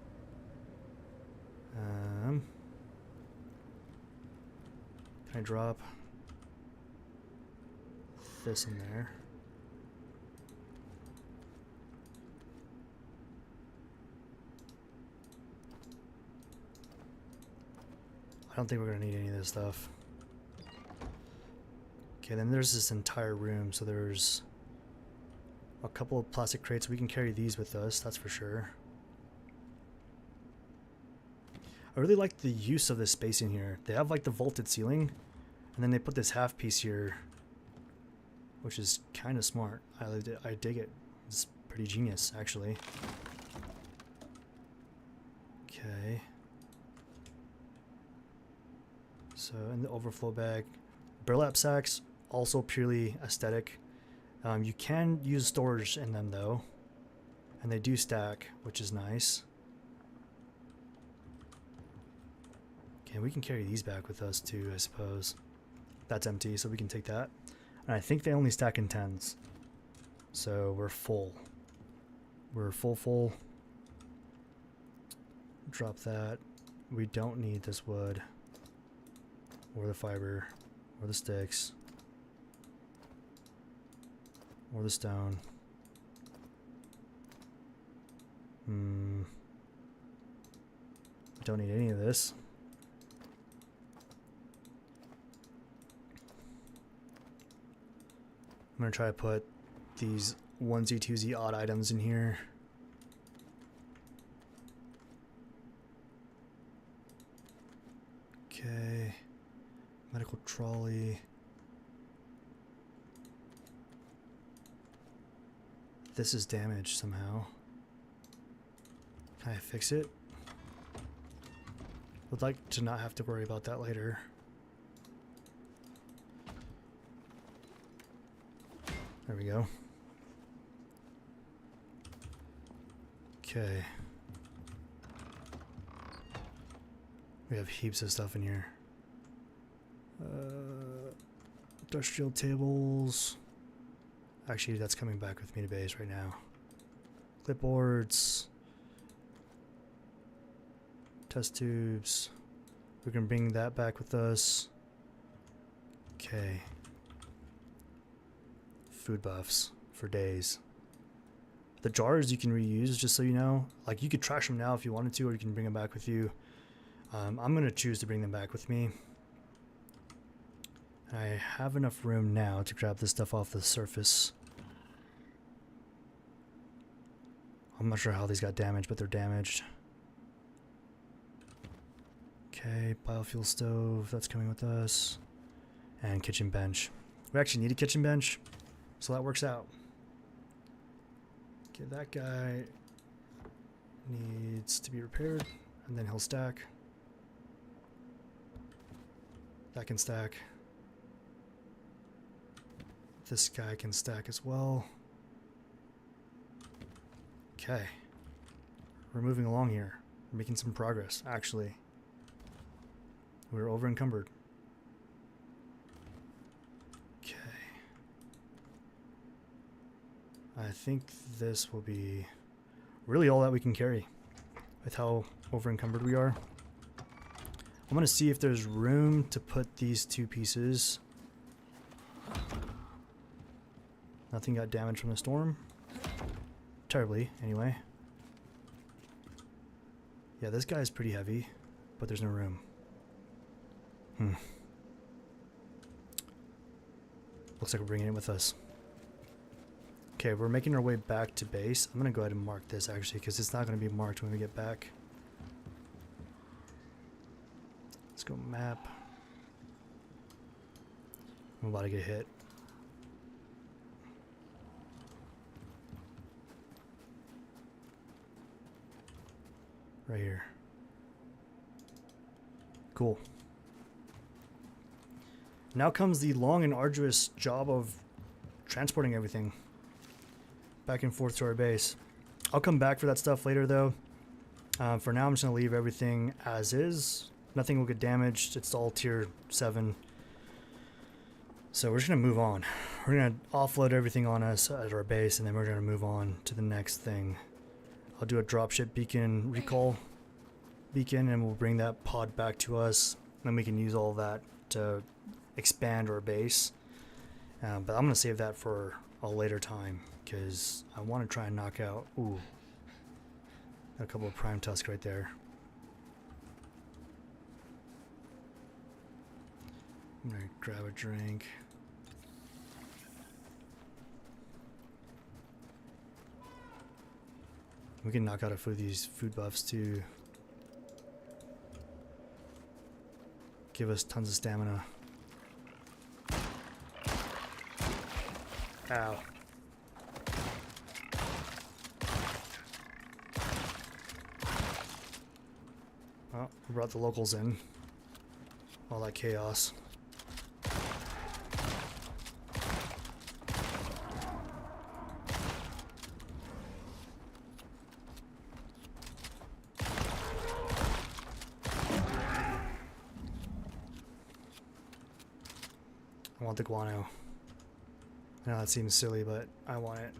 Can I drop this in there? I don't think we're gonna need any of this stuff. Okay, then there's this entire room, so there's a couple of plastic crates. We can carry these with us, that's for sure. I really like the use of this space in here. They have like the vaulted ceiling, and then they put this half piece here, which is kind of smart. I dig it. It's pretty genius, actually. Okay. So in the overflow bag, burlap sacks, also purely aesthetic. You can use storage in them though, and they do stack, which is nice. Okay, we can carry these back with us too, I suppose. That's empty, so we can take that. And I think they only stack in 10s. So we're full. We're full. Drop that. We don't need this wood, or the fiber, or the sticks, or the stone. Don't need any of this. I'm gonna try to put these onesie twosie odd items in here. Okay, medical trolley. This is damaged somehow. Can I fix it? Would like to not have to worry about that later. There we go. Okay. We have heaps of stuff in here. Industrial tables. Actually, that's coming back with me to base right now. Clipboards. Test tubes. We can bring that back with us. Okay. Food buffs for days. The jars you can reuse, just so you know. Like, you could trash them now if you wanted to, or you can bring them back with you. I'm going to choose to bring them back with me. I have enough room now to grab this stuff off the surface. I'm not sure how these got damaged, but they're damaged. Okay, biofuel stove, that's coming with us. And kitchen bench. We actually need a kitchen bench, so that works out. Okay, that guy needs to be repaired, and then he'll stack. That can stack. This guy can stack as well. Okay. We're moving along here. We're making some progress, actually. We're over encumbered. Okay. I think this will be really all that we can carry with how over encumbered we are. I'm going to see if there's room to put these two pieces. Nothing got damaged from the storm. Terribly, anyway. Yeah, this guy is pretty heavy, but there's no room. Looks like we're bringing it with us. Okay, we're making our way back to base. I'm going to go ahead and mark this, actually, because it's not going to be marked when we get back. Let's go map. I'm about to get hit. Right here. Cool. now comes the long and arduous job of transporting everything back and forth to our base. I'll come back for that stuff later though. For now I'm just going to leave everything as is. Nothing will get damaged. It's all tier 7. So we're just going to move on. We're going to offload everything on us at our base, and then we're going to move on to the next thing. I'll do a dropship beacon recall beacon, and we'll bring that pod back to us. Then we can use all that to expand our base. But I'm going to save that for a later time, because I want to try and knock out... Ooh. A couple of Rimetusk right there. I'm going to grab a drink. We can knock out a few of these food buffs to give us tons of stamina. Ow. Oh, we brought the locals in. All that chaos. I want the guano. I know that seems silly, but I want it.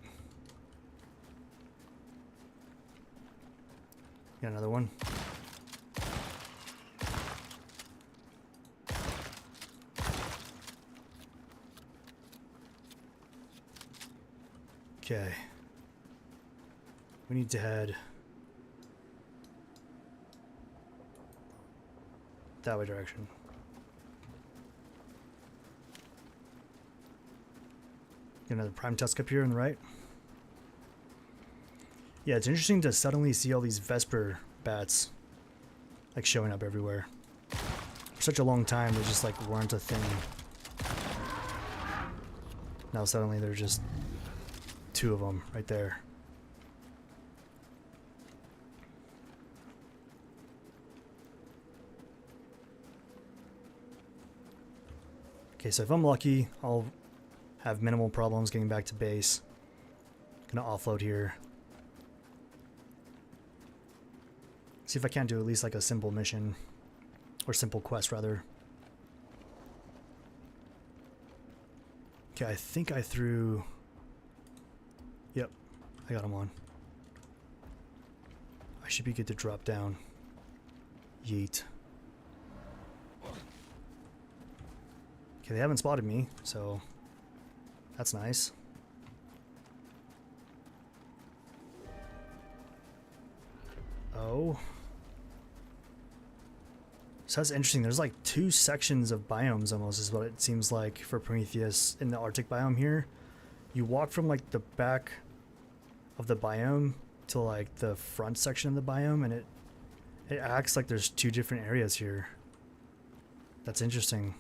Got another one. Okay. We need to head that way direction. Get another Rimetusk up here on the right. Yeah, it's interesting to suddenly see all these Vesper bats like showing up everywhere. For such a long time, they just like weren't a thing. Now suddenly there's just 2 of them right there. Okay, so if I'm lucky, I'll have minimal problems getting back to base. Gonna offload here. See if I can't do at least like a simple mission. Or simple quest rather. Okay, I think I threw... Yep, I got him on. I should be good to drop down. Yeet. Okay, they haven't spotted me, so that's nice. Oh. So that's interesting. There's like 2 sections of biomes almost is what it seems like for Prometheus in the Arctic biome here. You walk from like the back of the biome to like the front section of the biome, and it acts like there's 2 different areas here. That's interesting.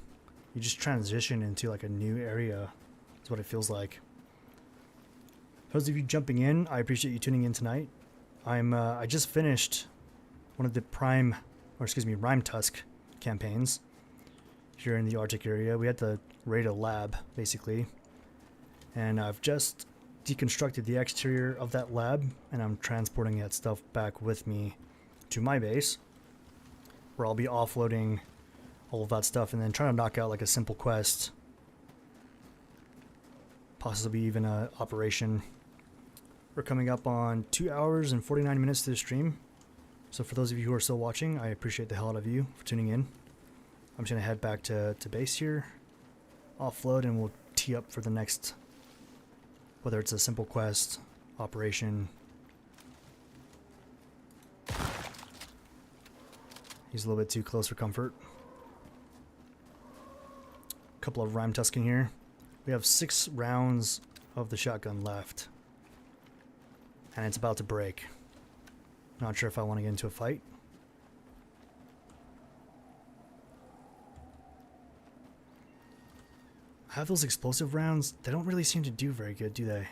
You just transition into like a new area. That's what it feels like. For those of you jumping in, I appreciate you tuning in tonight. I just finished one of the Rimetusk campaigns here in the Arctic area. We had to raid a lab basically, and I've just deconstructed the exterior of that lab, and I'm transporting that stuff back with me to my base, where I'll be offloading all of that stuff and then trying to knock out like a simple quest, possibly even a operation. We're coming up on 2 hours and 49 minutes to the stream, so for those of you who are still watching, I appreciate the hell out of you for tuning in. I'm just gonna head back to base here, offload, and we'll tee up for the next, whether it's a simple quest, operation. He's a little bit too close for comfort. Couple of Rimetusk in here. We have 6 rounds of the shotgun left, and it's about to break. Not sure if I want to get into a fight. I have those explosive rounds. They don't really seem to do very good, do they?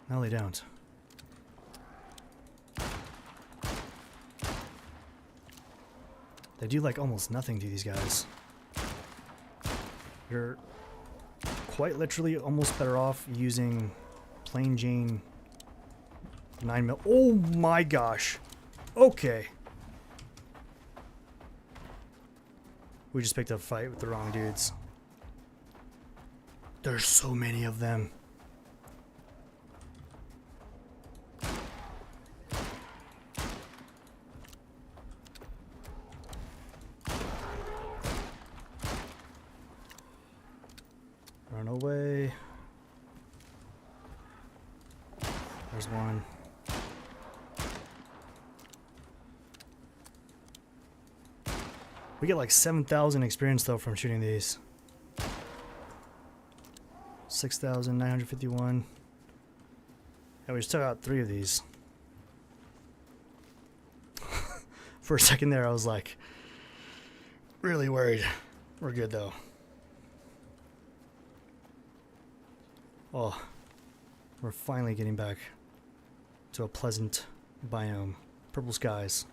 No, they don't. They do like almost nothing to these guys. You're quite literally almost better off using plain Jane 9mm. Oh my gosh. Okay. We just picked up a fight with the wrong dudes. There's so many of them. Run away. There's one. We get like 7,000 experience though from shooting these. 6,951. Yeah, we just took out 3 of these. For a second there, I was like, really worried. We're good though. Oh, we're finally getting back to a pleasant biome. Purple skies.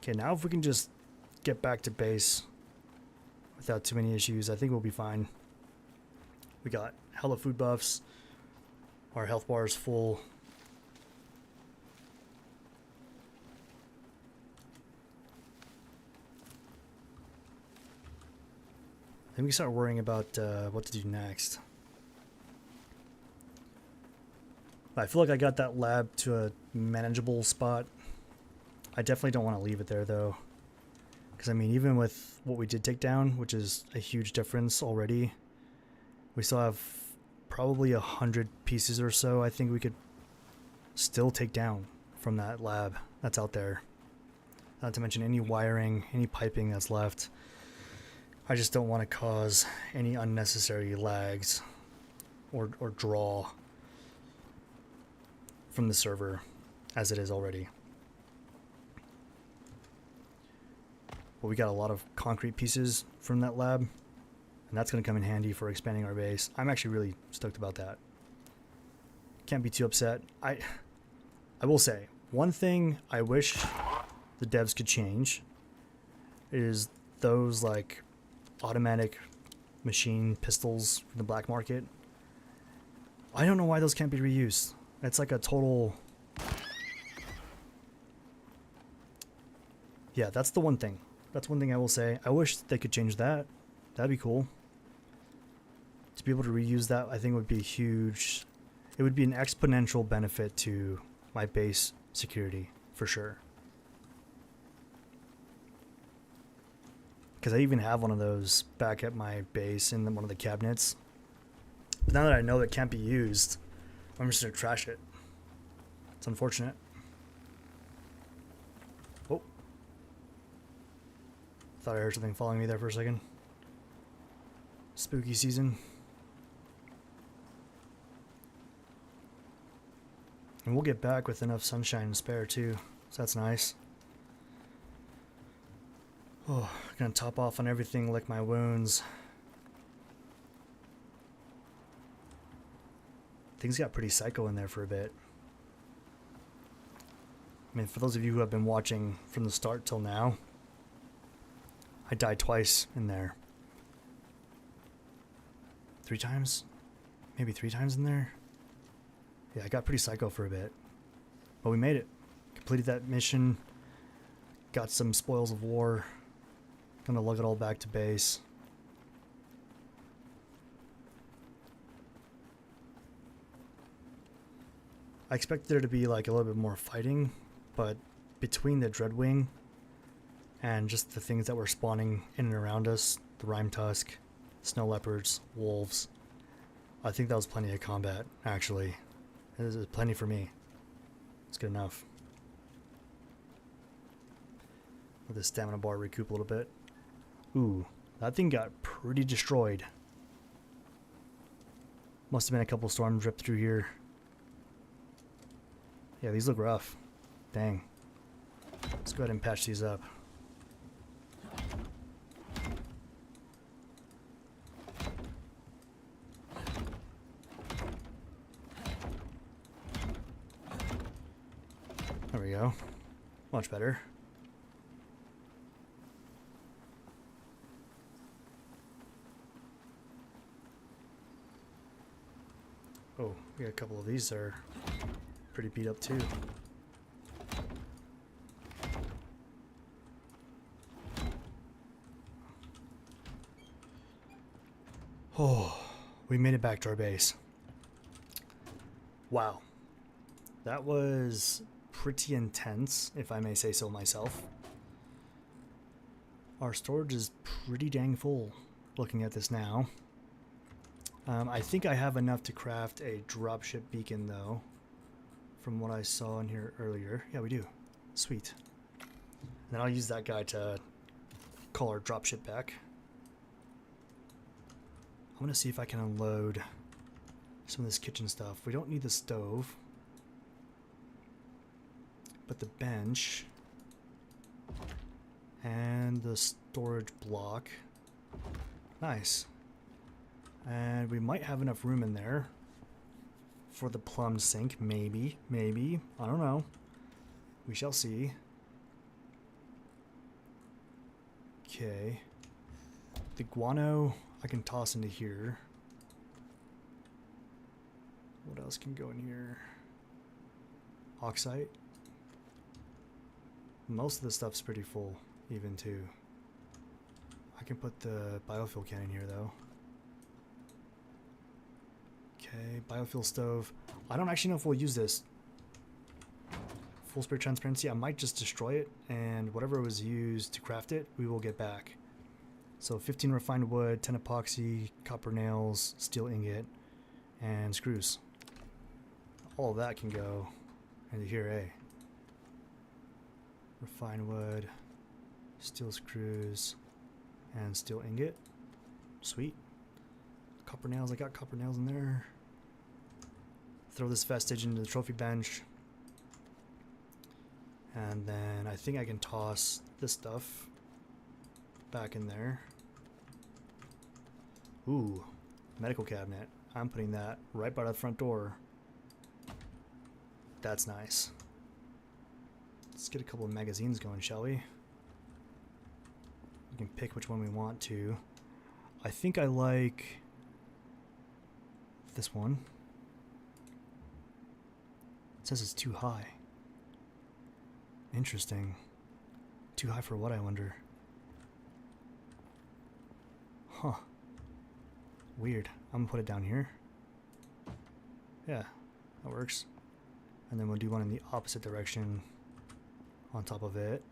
Okay, now if we can just get back to base without too many issues, I think we'll be fine. We got hella food buffs. Our health bar is full. Then we can start worrying about what to do next. I feel like I got that lab to a manageable spot. I definitely don't want to leave it there though. Because I mean, even with what we did take down, which is a huge difference already, we still have probably 100 pieces or so I think we could still take down from that lab that's out there. Not to mention any wiring, any piping that's left. I just don't want to cause any unnecessary lags or draw from the server as it is already. But we got a lot of concrete pieces from that lab, and that's going to come in handy for expanding our base. I'm actually really stoked about that. Can't be too upset. I will say, one thing I wish the devs could change is those like automatic machine pistols from the black market. I don't know why those can't be reused. It's like a total... Yeah, that's the one thing. That's one thing I will say. I wish they could change that. That'd be cool. To be able to reuse that, I think would be huge. It would be an exponential benefit to my base security, for sure. Because I even have one of those back at my base in one of the cabinets. But now that I know it can't be used, I'm just going to trash it. It's unfortunate. Oh. Thought I heard something following me there for a second. Spooky season. And we'll get back with enough sunshine to spare too. So that's nice. Oh, gonna top off on everything, lick my wounds. Things got pretty psycho in there for a bit. I mean, for those of you who have been watching from the start till now, I died twice in there. 3 times? Maybe 3 times in there? Yeah, I got pretty psycho for a bit. But we made it. Completed that mission. Got some spoils of war. Gonna lug it all back to base. I expected there to be like a little bit more fighting, but between the Dreadwing and just the things that were spawning in and around us, the Rimetusk, snow leopards, wolves, I think that was plenty of combat, actually. It was plenty for me. It's good enough. Let the stamina bar recoup a little bit. Ooh, that thing got pretty destroyed. Must have been a couple storms ripped through here. Yeah, these look rough. Dang. Let's go ahead and patch these up. Much better. Oh, we got a couple of these that are pretty beat up too. Oh, we made it back to our base. Wow. That was pretty intense, if I may say so myself. Our storage is pretty dang full, looking at this now. I think I have enough to craft a dropship beacon, though, from what I saw in here earlier. Yeah, we do. Sweet. And then I'll use that guy to call our dropship back. I'm going to see if I can unload some of this kitchen stuff. We don't need the stove, but the bench and the storage block. Nice. And we might have enough room in there for the plumbed sink. Maybe. I don't know. We shall see. Okay. The guano I can toss into here. What else can go in here? Oxide. Most of the stuff's pretty full, even too. I can put the biofuel can in here, though. Okay, biofuel stove. I don't actually know if we'll use this. Full spirit transparency. I might just destroy it, and whatever was used to craft it, we will get back. So 15 refined wood, 10 epoxy, copper nails, steel ingot, and screws. All of that can go into here, eh? Refined wood, steel screws, and steel ingot. Sweet. Copper nails, I got copper nails in there. Throw this vestige into the trophy bench. And then I think I can toss this stuff back in there. Ooh, medical cabinet. I'm putting that right by the front door. That's nice. Let's get a couple of magazines going, shall we? We can pick which one we want to. I think I like this one. It says it's too high. Interesting. Too high for what, I wonder? Huh. Weird. I'm gonna put it down here. Yeah, that works. And then we'll do one in the opposite direction on top of it.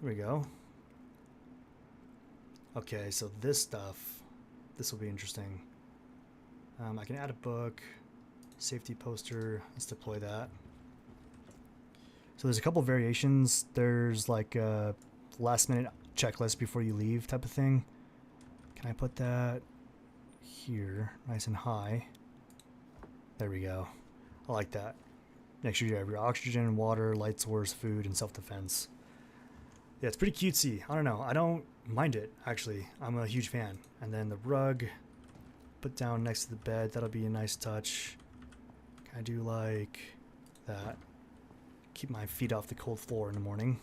There we go. Okay, so this stuff, this will be interesting. I can add a book, safety poster. Let's deploy that. So there's a couple variations. There's like a last minute checklist before you leave type of thing. Can I put that here, nice and high? There we go. I like that. Make sure you have your oxygen, water, light source, food, and self-defense. Yeah, it's pretty cutesy. I don't know. I don't mind it, actually. I'm a huge fan. And then the rug, put down next to the bed. That'll be a nice touch. Can I do like that? Keep my feet off the cold floor in the morning.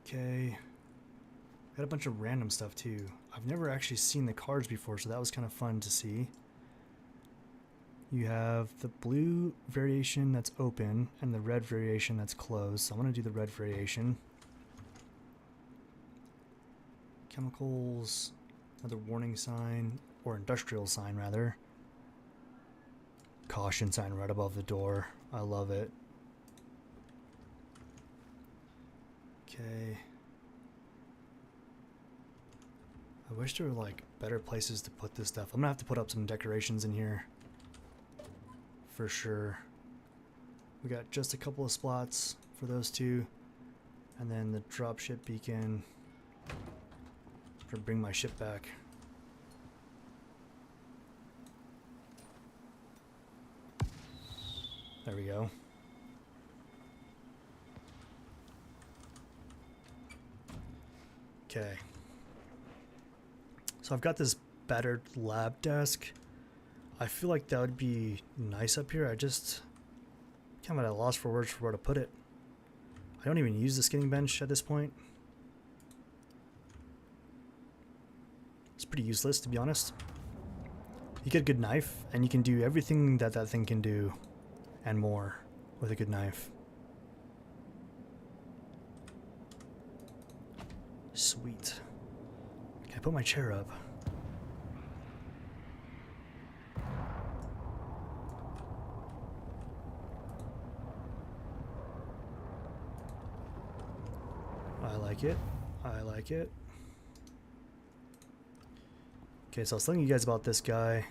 Okay. Got a bunch of random stuff too. I've never actually seen the cards before, so that was kind of fun to see. You have the blue variation that's open and the red variation that's closed. So I'm going to do the red variation. Chemicals, another warning sign, or industrial sign rather. Caution sign right above the door. I love it. Okay. I wish there were like better places to put this stuff. I'm gonna have to put up some decorations in here. For sure. We got just a couple of spots for those two. And then the dropship beacon. To bring my ship back. There we go. Okay. So I've got this battered lab desk. I feel like that would be nice up here. I just I'm at a loss for words for where to put it. I don't even use the skinning bench at this point. It's pretty useless, to be honest. You get a good knife, and you can do everything that that thing can do, and more, with a good knife. Sweet. Can I put my chair up? I like it. I like it. Okay, so I was telling you guys about this guy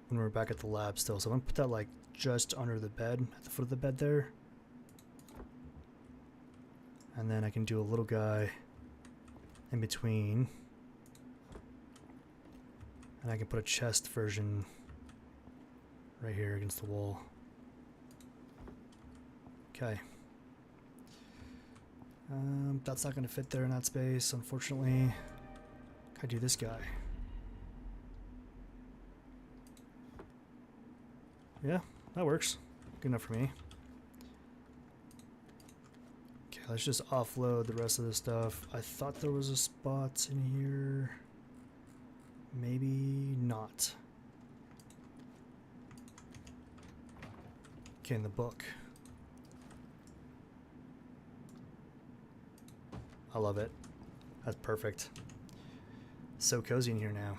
when we were back at the lab still. So I'm gonna put that like just under the bed, at the foot of the bed there. And then I can do a little guy in between. And I can put a chest version right here against the wall. Okay. That's not going to fit there in that space, unfortunately. Can I do this guy? Yeah, that works. Good enough for me. Okay, let's just offload the rest of the stuff. I thought there was a spot in here. Maybe not. Okay, in the book. I love it. That's perfect. So cozy in here now.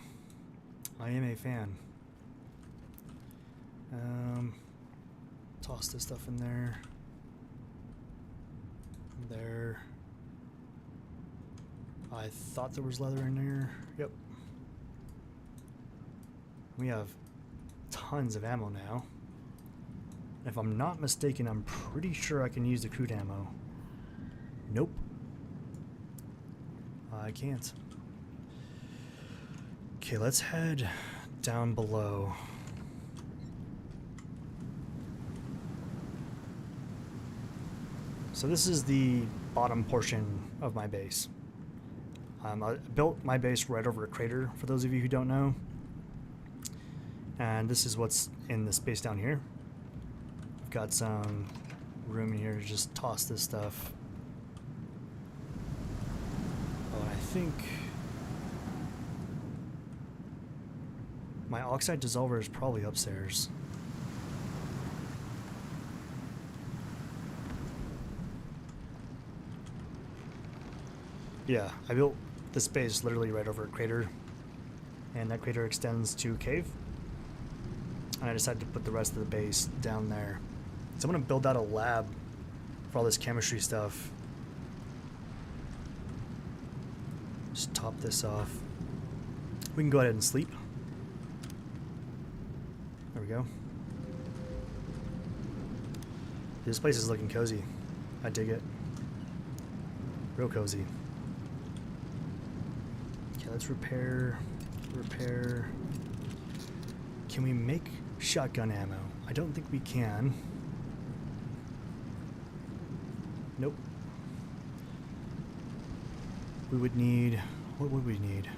I am a fan. Toss this stuff in there. There. I thought there was leather in there. Yep. We have tons of ammo now. If I'm not mistaken, I'm pretty sure I can use the crude ammo. Nope. I can't. Okay, let's head down below. So this is the bottom portion of my base. I built my base right over a crater, for those of you who don't know. And this is what's in the space down here. I've got some room in here to just toss this stuff. Oh, I think my oxide dissolver is probably upstairs. Yeah, I built this base literally right over a crater, and that crater extends to a cave. And I decided to put the rest of the base down there. So I'm going to build out a lab for all this chemistry stuff. Just top this off. We can go ahead and sleep. There we go. This place is looking cozy. I dig it. Real cozy. Okay, let's repair. Can we make shotgun ammo? I don't think we can. Nope. We would need, what would we need?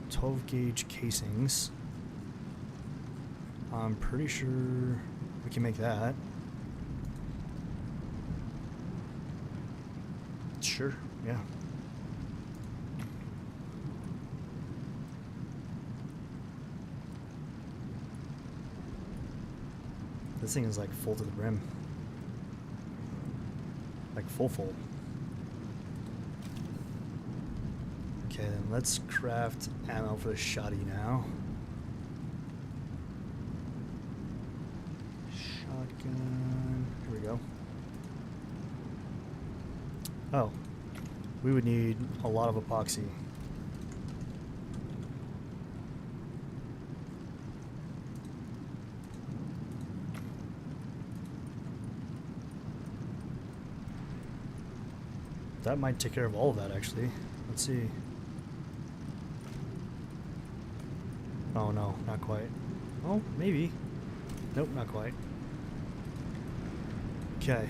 12 gauge casings. I'm pretty sure we can make that. Sure, yeah. This thing is like full to the brim. Like full. Okay, then let's craft ammo for the shotty now. Shotgun. Here we go. Oh. We would need a lot of epoxy. That might take care of all of that, actually. Let's see. Oh, no, not quite. Oh, maybe. Nope, not quite. Okay.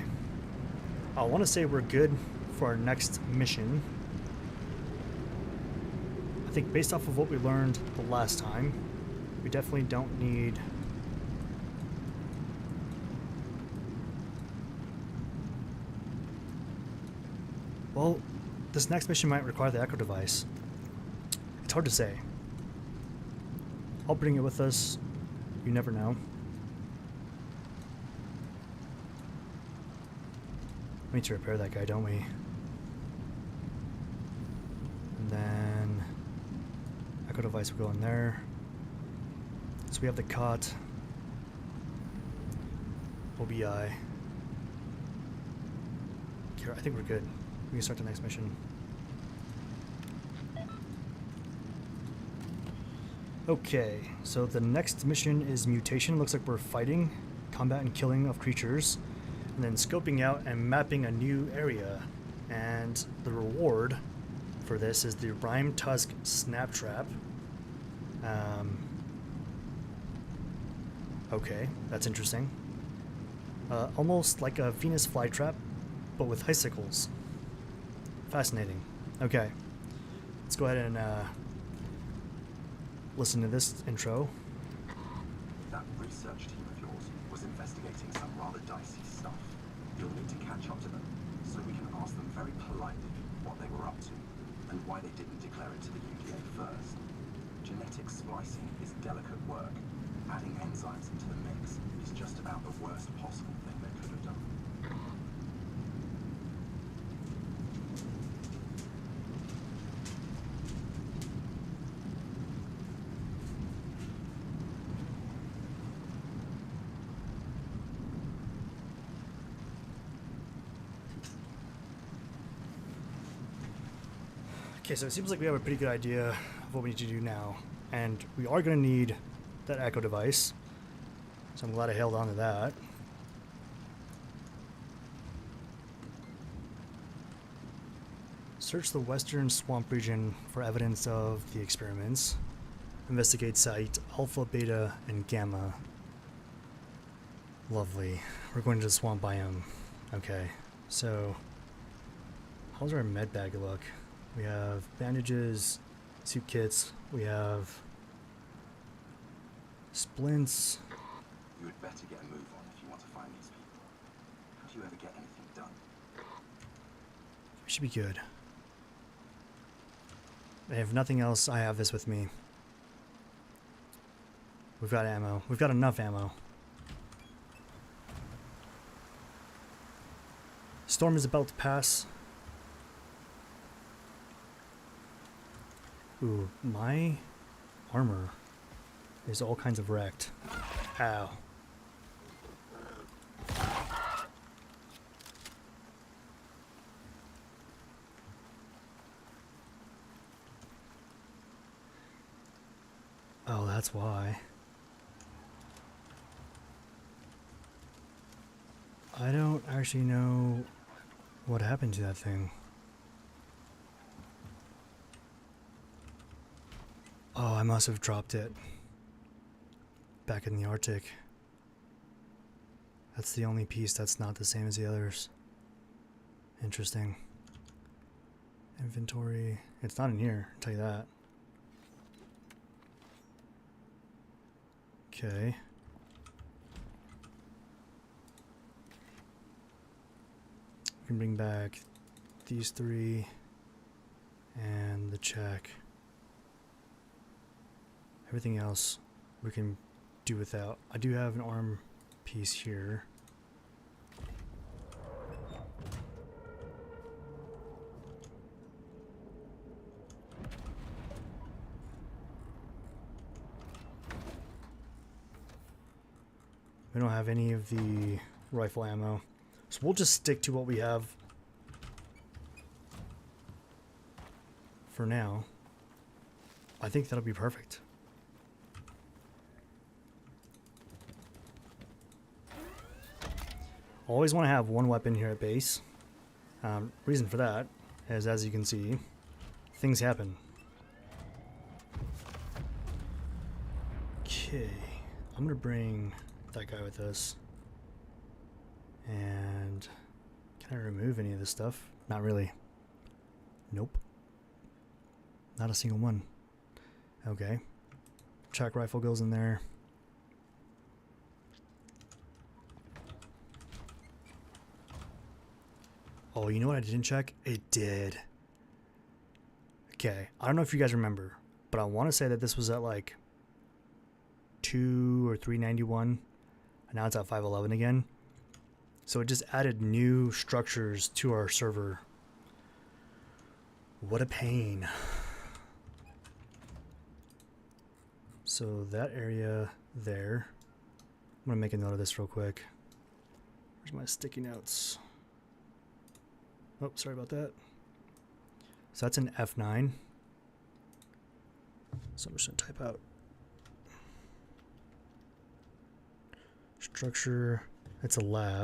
I want to say we're good for our next mission. I think based off of what we learned the last time, we definitely don't need Well, this next mission might require the echo device. It's hard to say. I'll bring it with us. You never know. We need to repair that guy, don't we? And then echo device will go in there. So we have the cot. OBI. Okay, I think we're good. We can start the next mission. Okay, so the next mission is mutation. Looks like we're fighting, combat and killing of creatures, and then scoping out and mapping a new area. And the reward for this is the Rimetusk snap trap. Okay, that's interesting. Almost like a Venus flytrap, but with icicles. Fascinating. Okay, let's go ahead and listen to this intro. That research team of yours was investigating some rather dicey stuff. You'll need to catch up to them, so we can ask them very politely what they were up to, and why they didn't declare it to the UDA first. Genetic splicing is delicate work. Adding enzymes into the mix is just about the worst possible thing they could have done. Okay, so it seems like we have a pretty good idea of what we need to do now. And we are going to need that echo device. So I'm glad I held on to that. Search the western swamp region for evidence of the experiments. Investigate site Alpha, Beta, and Gamma. Lovely. We're going to the swamp biome. Okay, so how's our med bag look? We have bandages, suit kits, we have splints. You had better get a move on if you want to find these people. How do you ever get anything done? We should be good. And if nothing else, I have this with me. We've got ammo. We've got enough ammo. Storm is about to pass. Ooh, my armor is all kinds of wrecked. Ow. Oh, that's why. I don't actually know what happened to that thing. Oh, I must have dropped it back in the Arctic. That's the only piece that's not the same as the others. Interesting. Inventory. It's not in here, I'll tell you that. Okay. We can bring back these three and the check. Everything else we can do without. I do have an arm piece here. We don't have any of the rifle ammo, so we'll just stick to what we have for now. I think that'll be perfect. Always want to have one weapon here at base. Reason for that is, as you can see, things happen. Okay, I'm gonna bring that guy with us. And can I remove any of this stuff? Not really. Nope. Not a single one. Okay. Track rifle goes in there. Oh, you know what I didn't check? It did. Okay, I don't know if you guys remember, but I want to say that this was at like 2 or 391, and now it's at 511 again. So it just added new structures to our server. What a pain. So that area there, I'm gonna make a note of this real quick. Where's my sticky notes? Oh, sorry about that. So that's an F9. So I'm just gonna type out structure. It's a lab.